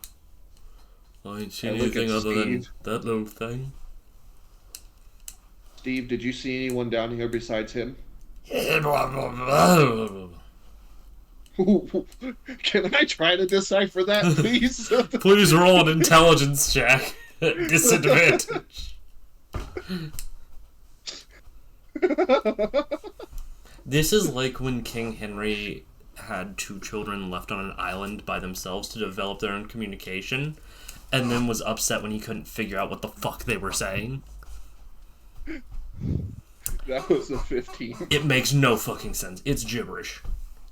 I ain't seen look anything at other than Steve. that little thing. Steve, did you see anyone down here besides him? Blah, blah, blah. Can I try to decipher that, please? Please roll an intelligence check. Disadvantage. This is like when King Henry had 2 children left on an island by themselves to develop their own communication, and then was upset when he couldn't figure out what the fuck they were saying. That was a 15. It makes no fucking sense. It's gibberish.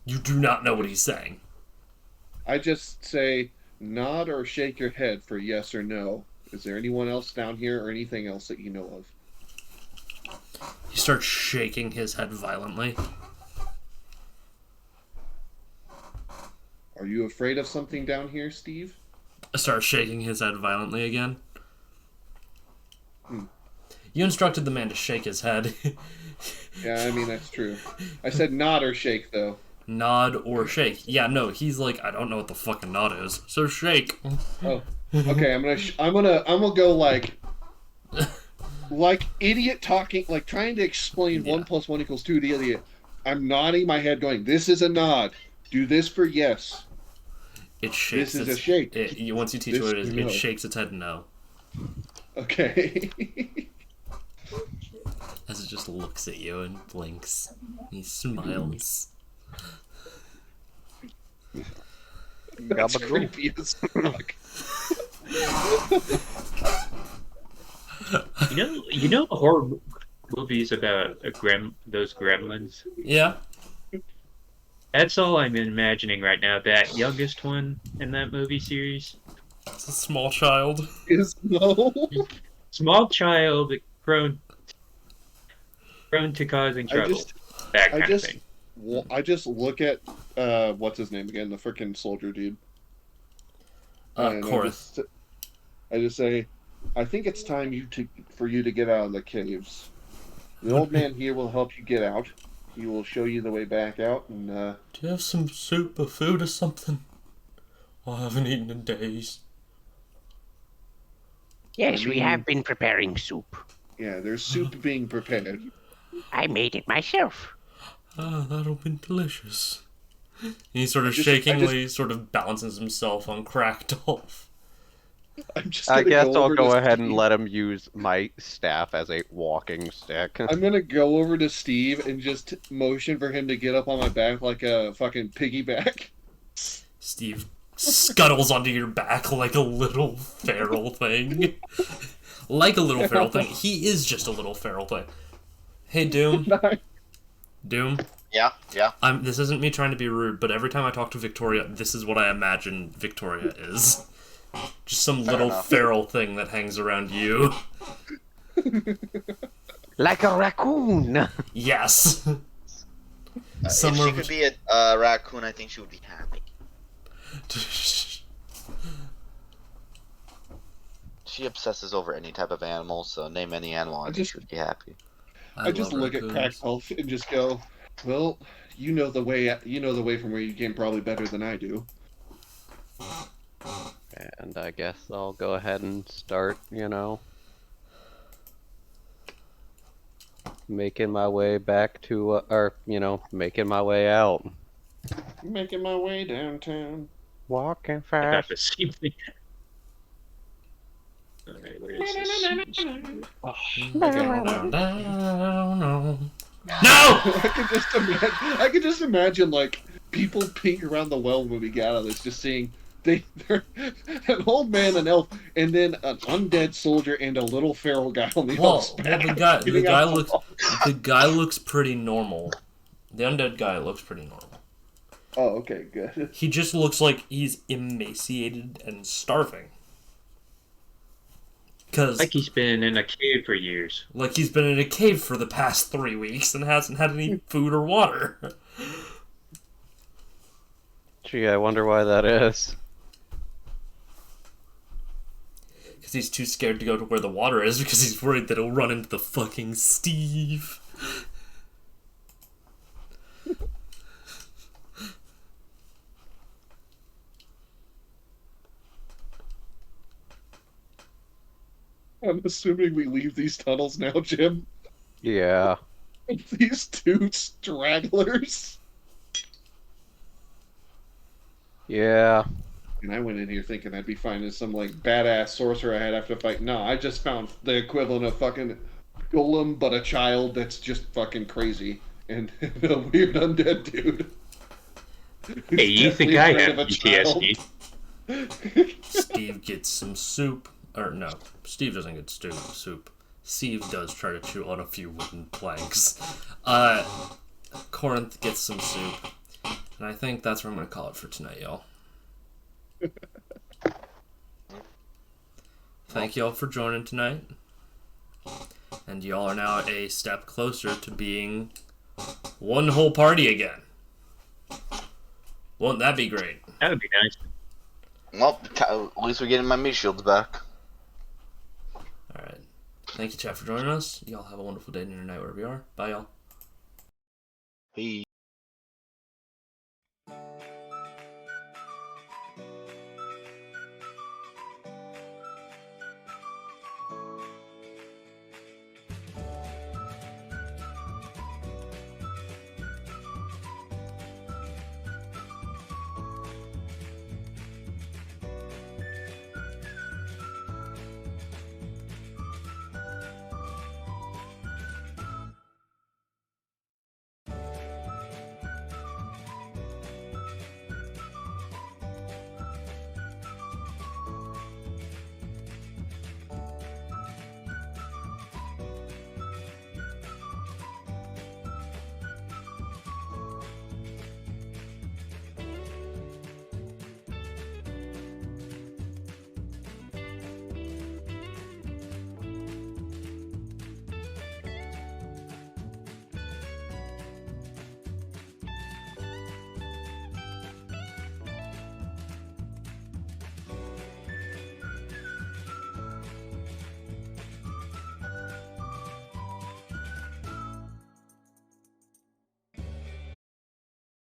You do not know what he's saying. I just say nod or shake your head for yes or no. Is there anyone else down here or anything else that you know of? He starts shaking his head violently. Are you afraid of something down here, Steve? Starts shaking his head violently again. You instructed the man to shake his head. Yeah, I mean, that's true. I said nod or shake, though. Nod or shake. Yeah, no, he's like, I don't know what the fucking nod is, so shake. Oh, okay. I'm gonna go like idiot talking, like trying to explain 1 + 1 = 2 to the idiot. I'm nodding my head, going, "This is a nod. Do this for yes." It shakes. This is a shake. Once you teach This what it is, no. it shakes its head no. Okay. As it just looks at you and blinks. He smiles. That's creepy as fuck. You know horror movies about those gremlins? Yeah. That's all I'm imagining right now. That youngest one in that movie series. It's a small child. Is no. Small child prone to causing trouble. That kind of thing. I just look at what's his name again? The frickin' soldier dude. Korath. I just say, I think it's time for you to get out of the caves. The old man here will help you get out. He will show you the way back out. And do you have some soup or food or something? I haven't eaten in days. Yes, we have been preparing soup. Yeah, there's soup being prepared. I made it myself. Ah, that'll be delicious. He sort of shakingly sort of balances himself on cracked off. I guess I'll go ahead and let him use my staff as a walking stick. I'm gonna go over to Steve and just motion for him to get up on my back like a fucking piggyback. Steve scuttles onto your back like a little feral thing. Like a little feral thing. He is just a little feral thing. Hey, Doom. Doom. Yeah. This isn't me trying to be rude, but every time I talk to Victoria, this is what I imagine Victoria is. Just some little feral thing that hangs around you. Like a raccoon. Yes. If she could be a raccoon, I think she would be happy. She obsesses over any type of animal, so name any animal, I think she would be happy. I just look at Cracked Health and just go, well, you know the way from where you came probably better than I do. And I guess I'll go ahead and start, making my way back to, making my way out. Making my way downtown. Walking I thought fast. the same thing. Alright, where is this? No! I could just imagine like people peeing around the well when we get out of this, just seeing they're an old man, an elf, and then an undead soldier and a little feral guy on the elf's back. The guy looks pretty normal. The undead guy looks pretty normal. Oh, okay, good. He just looks like he's emaciated and starving. Like he's been in a cave for years. Like he's been in a cave for the past 3 weeks and hasn't had any food or water. Gee, I wonder why that is. Because he's too scared to go to where the water is because he's worried that he'll run into the fucking Steve. I'm assuming we leave these tunnels now, Jim. Yeah. These two stragglers. Yeah. And I went in here thinking I'd be finding some like badass sorcerer I had have to fight. No, I just found the equivalent of fucking Golem, but a child that's just fucking crazy and a weird undead dude. Hey, you think I have PTSD? Steve gets some soup. Or no, Steve doesn't get soup. Steve does try to chew on a few wooden planks. Corinth gets some soup. And I think that's where I'm going to call it for tonight, y'all. Thank y'all for joining tonight. And y'all are now a step closer to being one whole party again. Won't that be great? That would be nice. Well, at least we're getting my meat shields back. Alright. Thank you, chat, for joining us. Y'all have a wonderful day and night wherever you are. Bye, y'all. Peace.